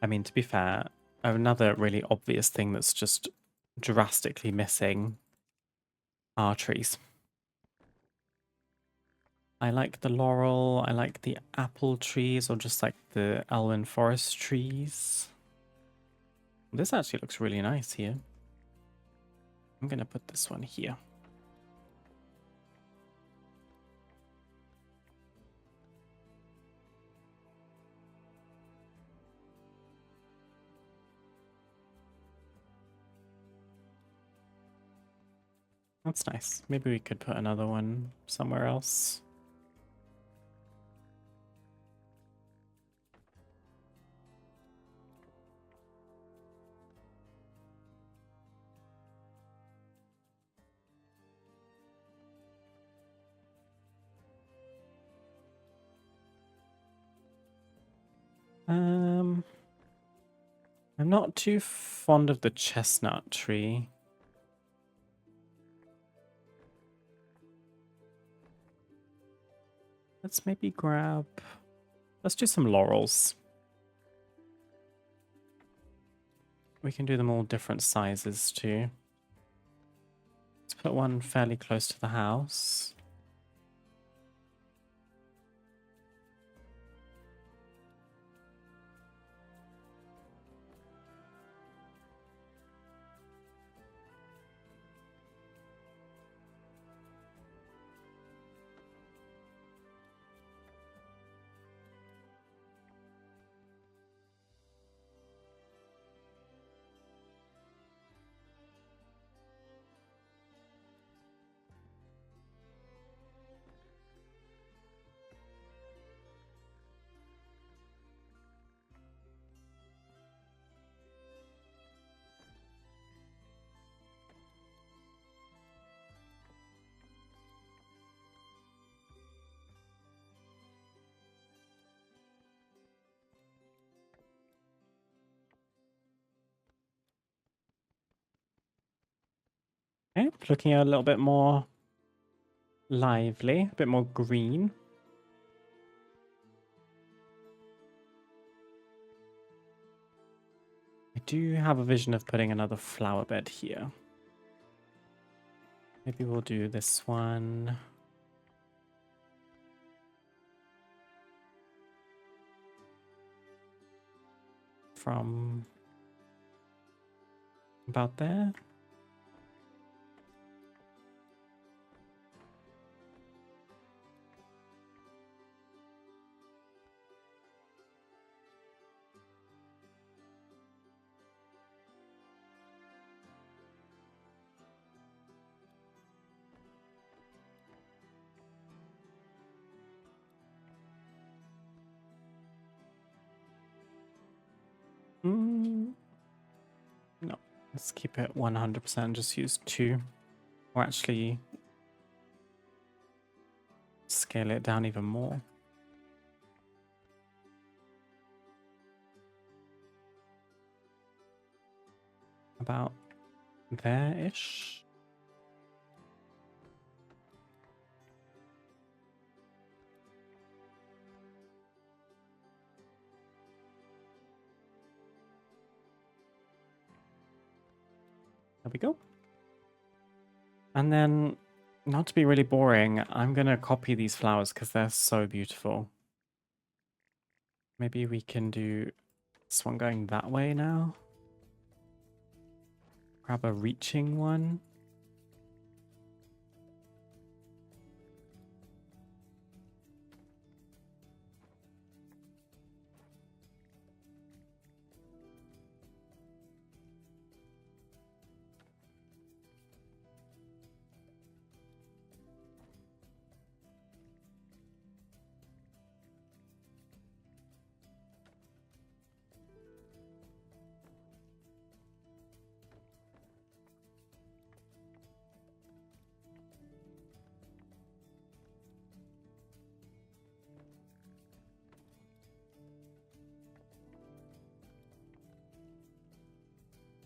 I mean, to be fair, another really obvious thing that's just drastically missing are trees. I like the laurel, I like the apple trees, or just like the elven forest trees. This actually looks really nice here. I'm gonna put this one here. That's nice. Maybe we could put another one somewhere else. I'm not too fond of the chestnut tree. Let's maybe grab... Let's do some laurels. We can do them all different sizes too. Let's put one fairly close to the house. Okay, looking a little bit more lively, a bit more green. I do have a vision of putting another flower bed here. Maybe we'll do this one. From about there. No, let's keep it 100%. Just use 2. Or actually scale it down even more. About there-ish. There we go. And then, not to be really boring, I'm going to copy these flowers because they're so beautiful. Maybe we can do this one going that way now. Grab a reaching one.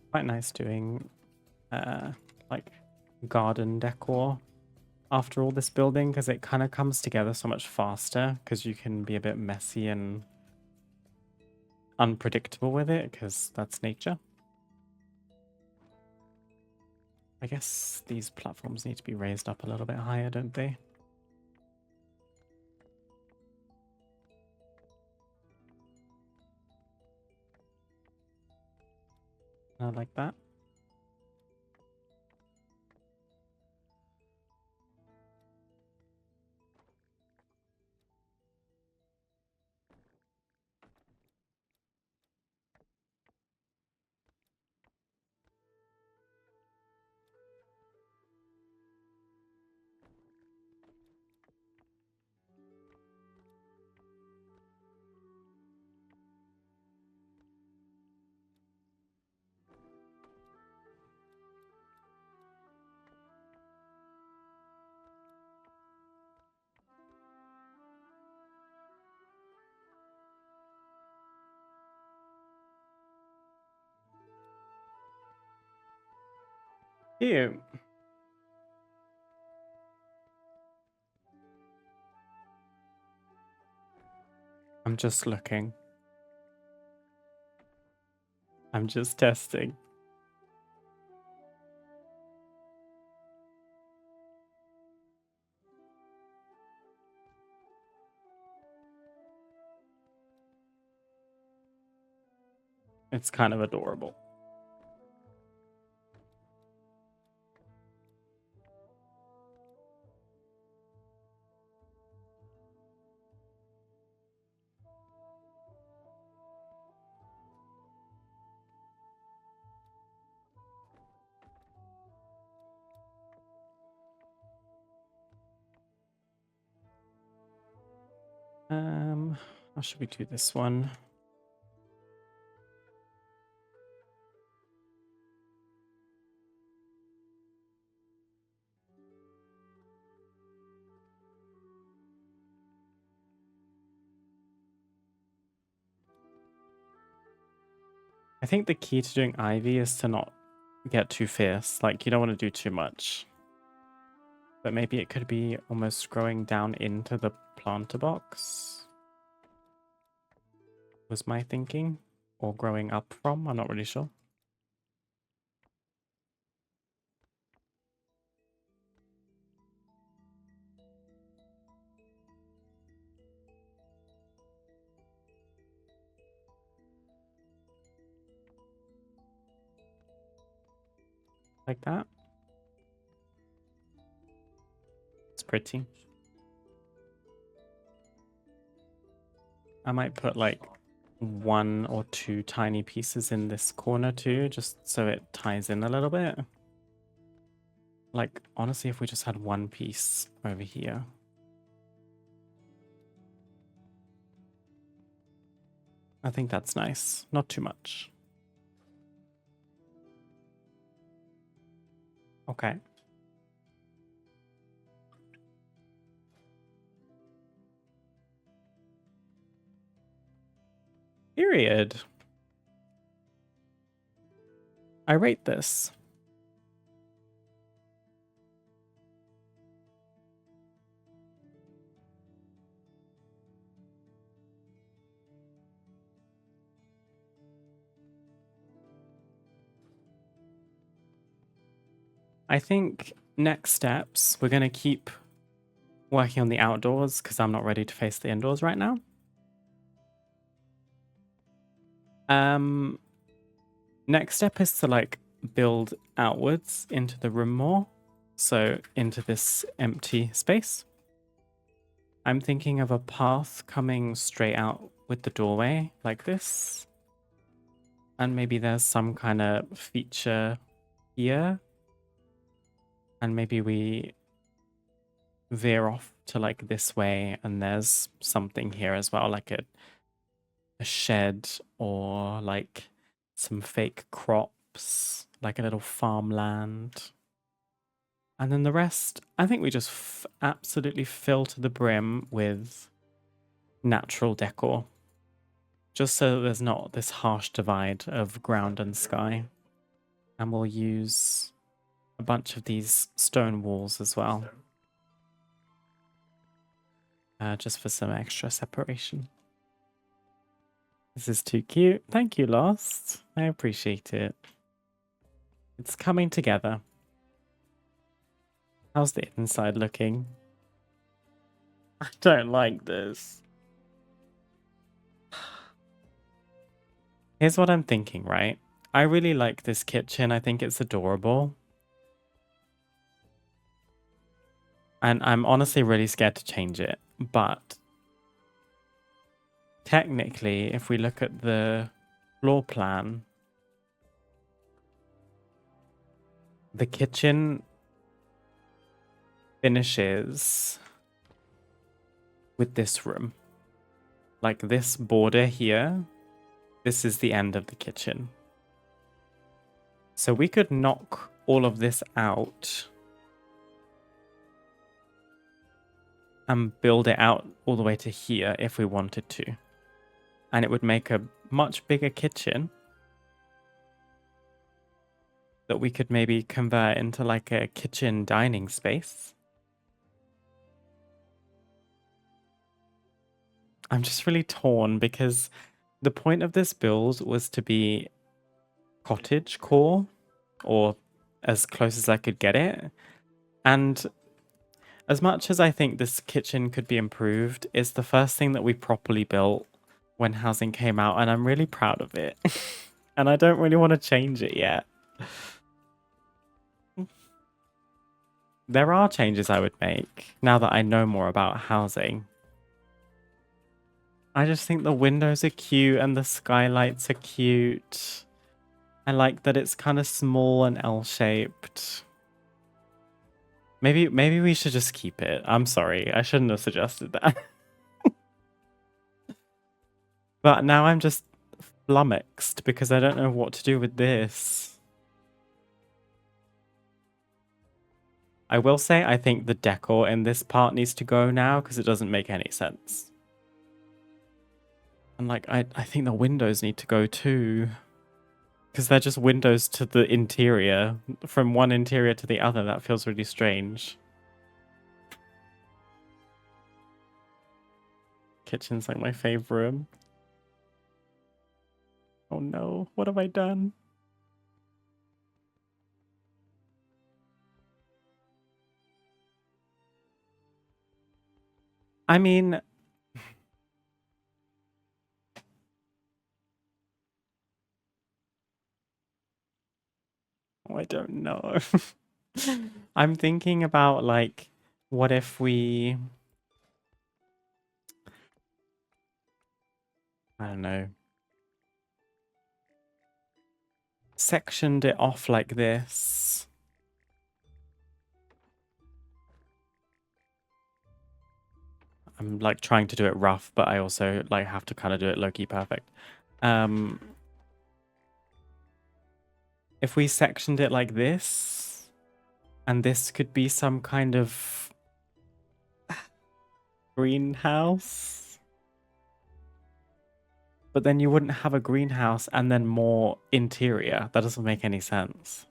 Quite nice doing like garden decor after all this building because it kind of comes together so much faster because you can be a bit messy and unpredictable with it because that's nature. I guess these platforms need to be raised up a little bit higher, don't they? Like that. Ew. I'm just looking. I'm just testing. It's kind of adorable. How should we do this one? I think the key to doing ivy is to not get too fierce. Like, you don't want to do too much. But maybe it could be almost growing down into the planter box. Was my thinking. Or growing up from, I'm not really sure. Like that. It's pretty. I might put like 1 or 2 tiny pieces in this corner too, just so it ties in a little bit. Like, honestly, if we just had 1 piece over here. I think that's nice. Not too much. Okay. Period. I rate this. I think next steps, we're going to keep working on the outdoors because I'm not ready to face the indoors right now. Next step is to like build outwards into the room more. So into this empty space. I'm thinking of a path coming straight out with the doorway like this. And maybe there's some kind of feature here. And maybe we veer off to like this way and there's something here as well, like a shed or like some fake crops, like a little farmland. And then the rest, I think we just absolutely fill to the brim with natural decor. Just so that there's not this harsh divide of ground and sky. And we'll use a bunch of these stone walls as well. Just for some extra separation. This is too cute. Thank you, Lost. I appreciate it. It's coming together. How's the inside looking? I don't like this. Here's what I'm thinking, right? I really like this kitchen. I think it's adorable. And I'm honestly really scared to change it. But technically, if we look at the floor plan, the kitchen finishes with this room. Like this border here, this is the end of the kitchen. So we could knock all of this out and build it out all the way to here if we wanted to. And it would make a much bigger kitchen that we could maybe convert into like a kitchen dining space. I'm just really torn because the point of this build was to be cottage core, or as close as I could get it. And as much as I think this kitchen could be improved, it's the first thing that we properly built when housing came out, and I'm really proud of it. And I don't really want to change it yet. There are changes I would make now that I know more about housing. I just think the windows are cute and the skylights are cute. I like that it's kind of small and L-shaped. Maybe we should just keep it. I'm sorry. I shouldn't have suggested that. But now I'm just flummoxed because I don't know what to do with this. I will say I think the decor in this part needs to go now because it doesn't make any sense. And like, I think the windows need to go too. Because they're just windows to the interior. From one interior to the other, that feels really strange. Kitchen's like my favorite room. Oh no, what have I done? I mean... Oh, I don't know. I'm thinking about like, what if we... I don't know. Sectioned it off like this. I'm like trying to do it rough, but I also like have to kind of do it low-key perfect. If we sectioned it like this, and this could be some kind of greenhouse, but then you wouldn't have a greenhouse and then more interior. That doesn't make any sense.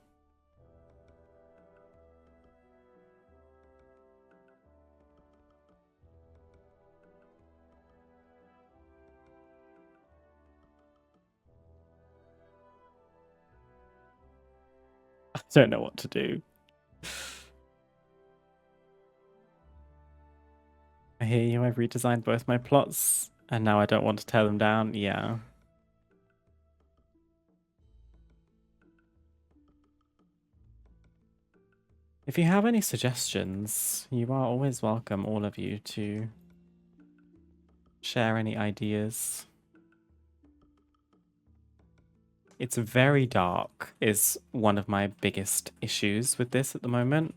I don't know what to do. hear you. I've redesigned both my plots, and now I don't want to tear them down. Yeah. If you have any suggestions, you are always welcome, all of you, to share any ideas. It's very dark is one of my biggest issues with this at the moment.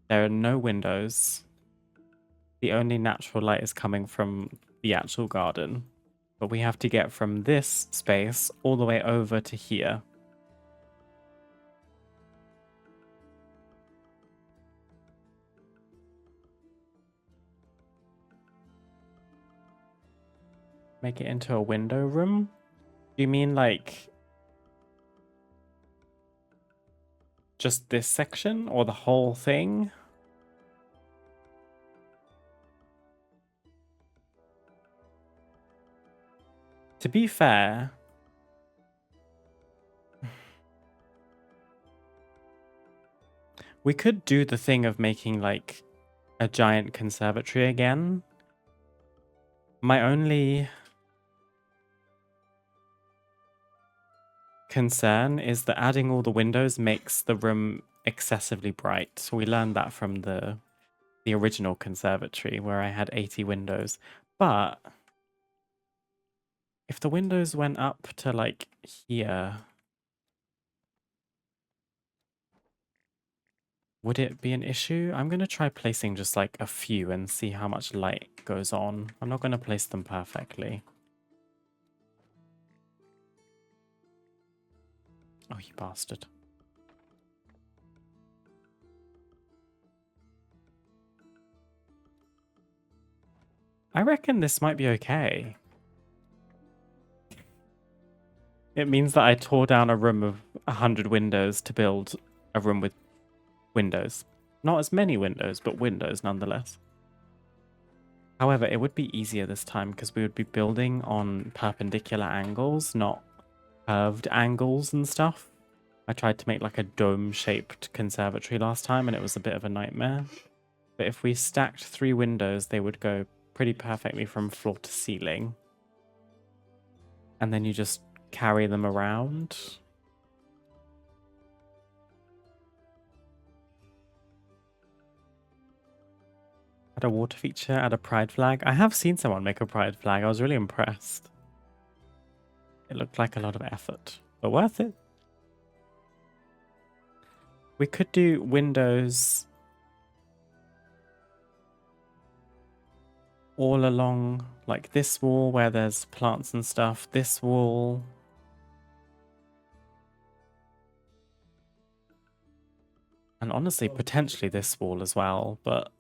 There are no windows. The only natural light is coming from the actual garden. But we have to get from this space all the way over to here. Make it into a window room? Do you mean like just this section or the whole thing? To be fair, we could do the thing of making like a giant conservatory again. My only concern is that adding all the windows makes the room excessively bright. So we learned that from the original conservatory where I had 80 windows. But if the windows went up to like here, would it be an issue? I'm going to try placing just like a few and see how much light goes on. I'm not going to place them perfectly. Oh, you bastard. I reckon this might be okay. It means that I tore down a room of 100 windows to build a room with windows. Not as many windows, but windows nonetheless. However, it would be easier this time because we would be building on perpendicular angles, not curved angles and stuff. I tried to make like a dome-shaped conservatory last time and it was a bit of a nightmare. But if we stacked 3 windows, they would go pretty perfectly from floor to ceiling. And then you just carry them around. Add a water feature, add a pride flag. I have seen someone make a pride flag. I was really impressed. It looked like a lot of effort, but worth it. We could do windows all along, like this wall where there's plants and stuff, this wall. And honestly, potentially this wall as well, but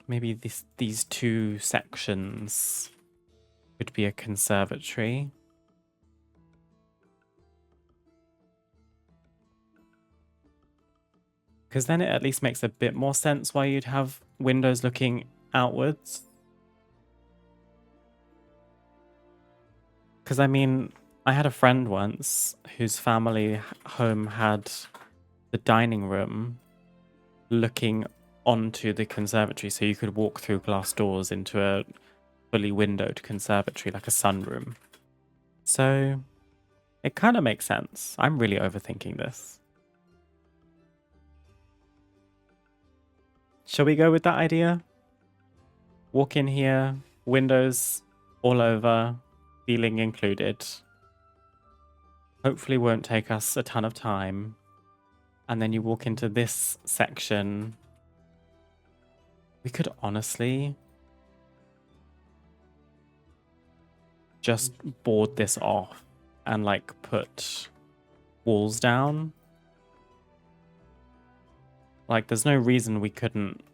maybe these 2 sections could be a conservatory. Because then it at least makes a bit more sense why you'd have windows looking outwards. Because I mean, I had a friend once whose family home had the dining room looking onto the conservatory, so you could walk through glass doors into a fully windowed conservatory, like a sunroom. So it kind of makes sense. I'm really overthinking this. Shall we go with that idea? Walk in here, windows all over, ceiling included. Hopefully won't take us a ton of time. And then you walk into this section. We could honestly just board this off and like put walls down. Like there's no reason we couldn't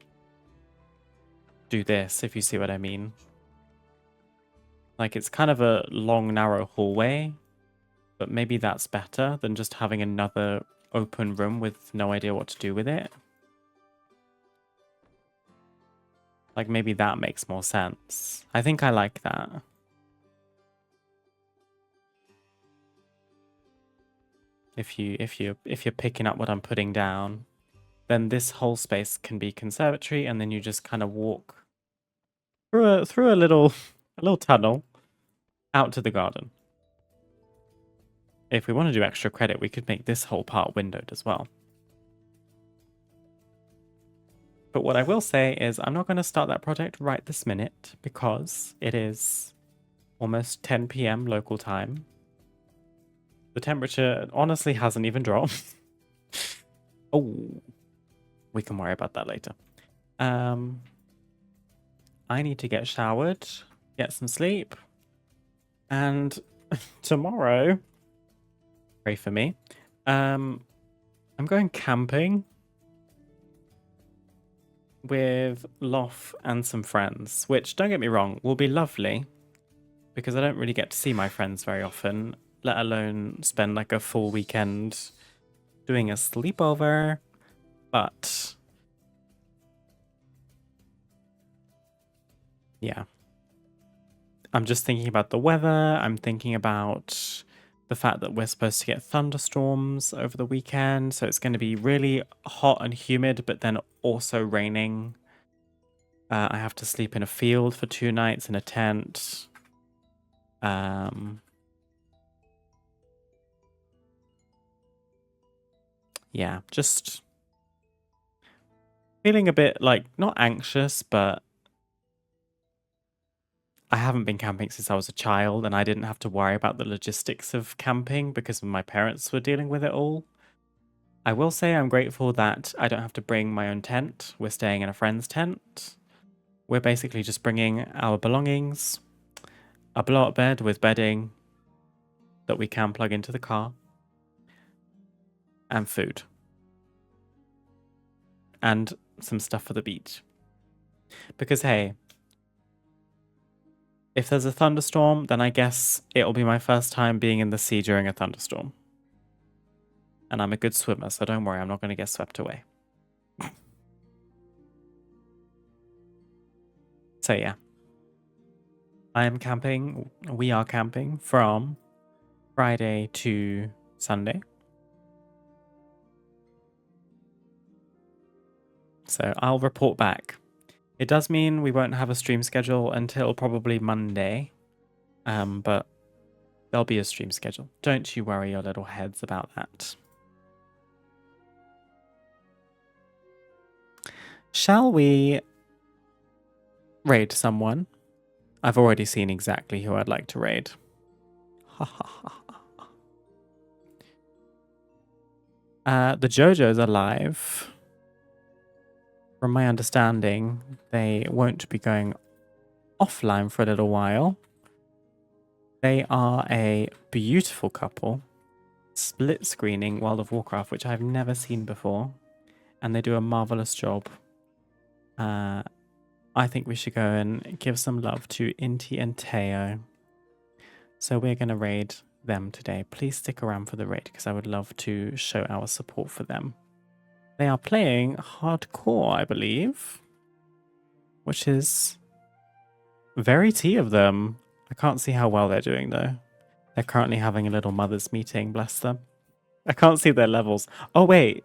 do this, if you see what I mean. Like it's kind of a long, narrow hallway, but maybe that's better than just having another open room with no idea what to do with it. Like maybe that makes more sense. I think I like that. If you're picking up what I'm putting down. then this whole space can be conservatory, and then you just kind of walk through a little tunnel out to the garden. If we want to do extra credit, we could make this whole part windowed as well. But what I will say is I'm not going to start that project right this minute because it is almost 10 p.m. local time. The temperature honestly hasn't even dropped. Oh, we can worry about that later. I need to get showered, get some sleep, and tomorrow, pray for me, I'm going camping with Loth and some friends, which, don't get me wrong, will be lovely because I don't really get to see my friends very often, let alone spend like a full weekend doing a sleepover. But yeah, I'm just thinking about the weather. I'm thinking about the fact that we're supposed to get thunderstorms over the weekend. So it's going to be really hot and humid, but then also raining. I have to sleep in a field for 2 nights in a tent. Yeah, just feeling a bit like not anxious, but I haven't been camping since I was a child, and I didn't have to worry about the logistics of camping because my parents were dealing with it all. I will say I'm grateful that I don't have to bring my own tent. We're staying in a friend's tent. We're basically just bringing our belongings, a blow-up bed with bedding that we can plug into the car, and food. And some stuff for the beach. Because hey, if there's a thunderstorm, then I guess it'll be my first time being in the sea during a thunderstorm. And I'm a good swimmer, so don't worry, I'm not going to get swept away. So yeah. I am camping, we are camping from Friday to Sunday. So I'll report back. It does mean we won't have a stream schedule until probably Monday. But there'll be a stream schedule. Don't you worry your little heads about that. Shall we raid someone? I've already seen exactly who I'd like to raid. The JoJo's are live. From my understanding, they won't be going offline for a little while. They are a beautiful couple, split screening World of Warcraft, which I've never seen before, and they do a marvelous job. I think we should go and give some love to Inti and Teo. So we're going to raid them today. Please stick around for the raid because I would love to show our support for them. They are playing hardcore, I believe, which is very tea of them. I can't see how well they're doing though. They're currently having a little mothers meeting, bless them. I can't see their levels. Oh wait.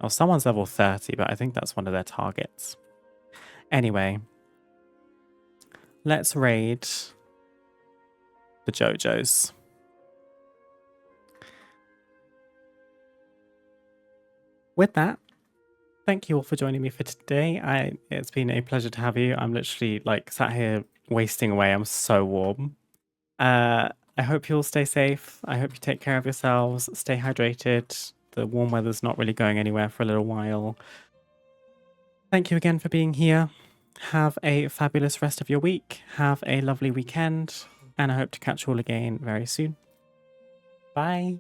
Oh, someone's level 30, but I think that's one of their targets. Anyway, let's raid the JoJo's. With that, thank you all for joining me for today. It's been a pleasure to have you. I'm literally like sat here wasting away. I'm so warm. I hope you all stay safe. I hope you take care of yourselves. Stay hydrated. The warm weather's not really going anywhere for a little while. Thank you again for being here. Have a fabulous rest of your week. Have a lovely weekend. And I hope to catch you all again very soon. Bye.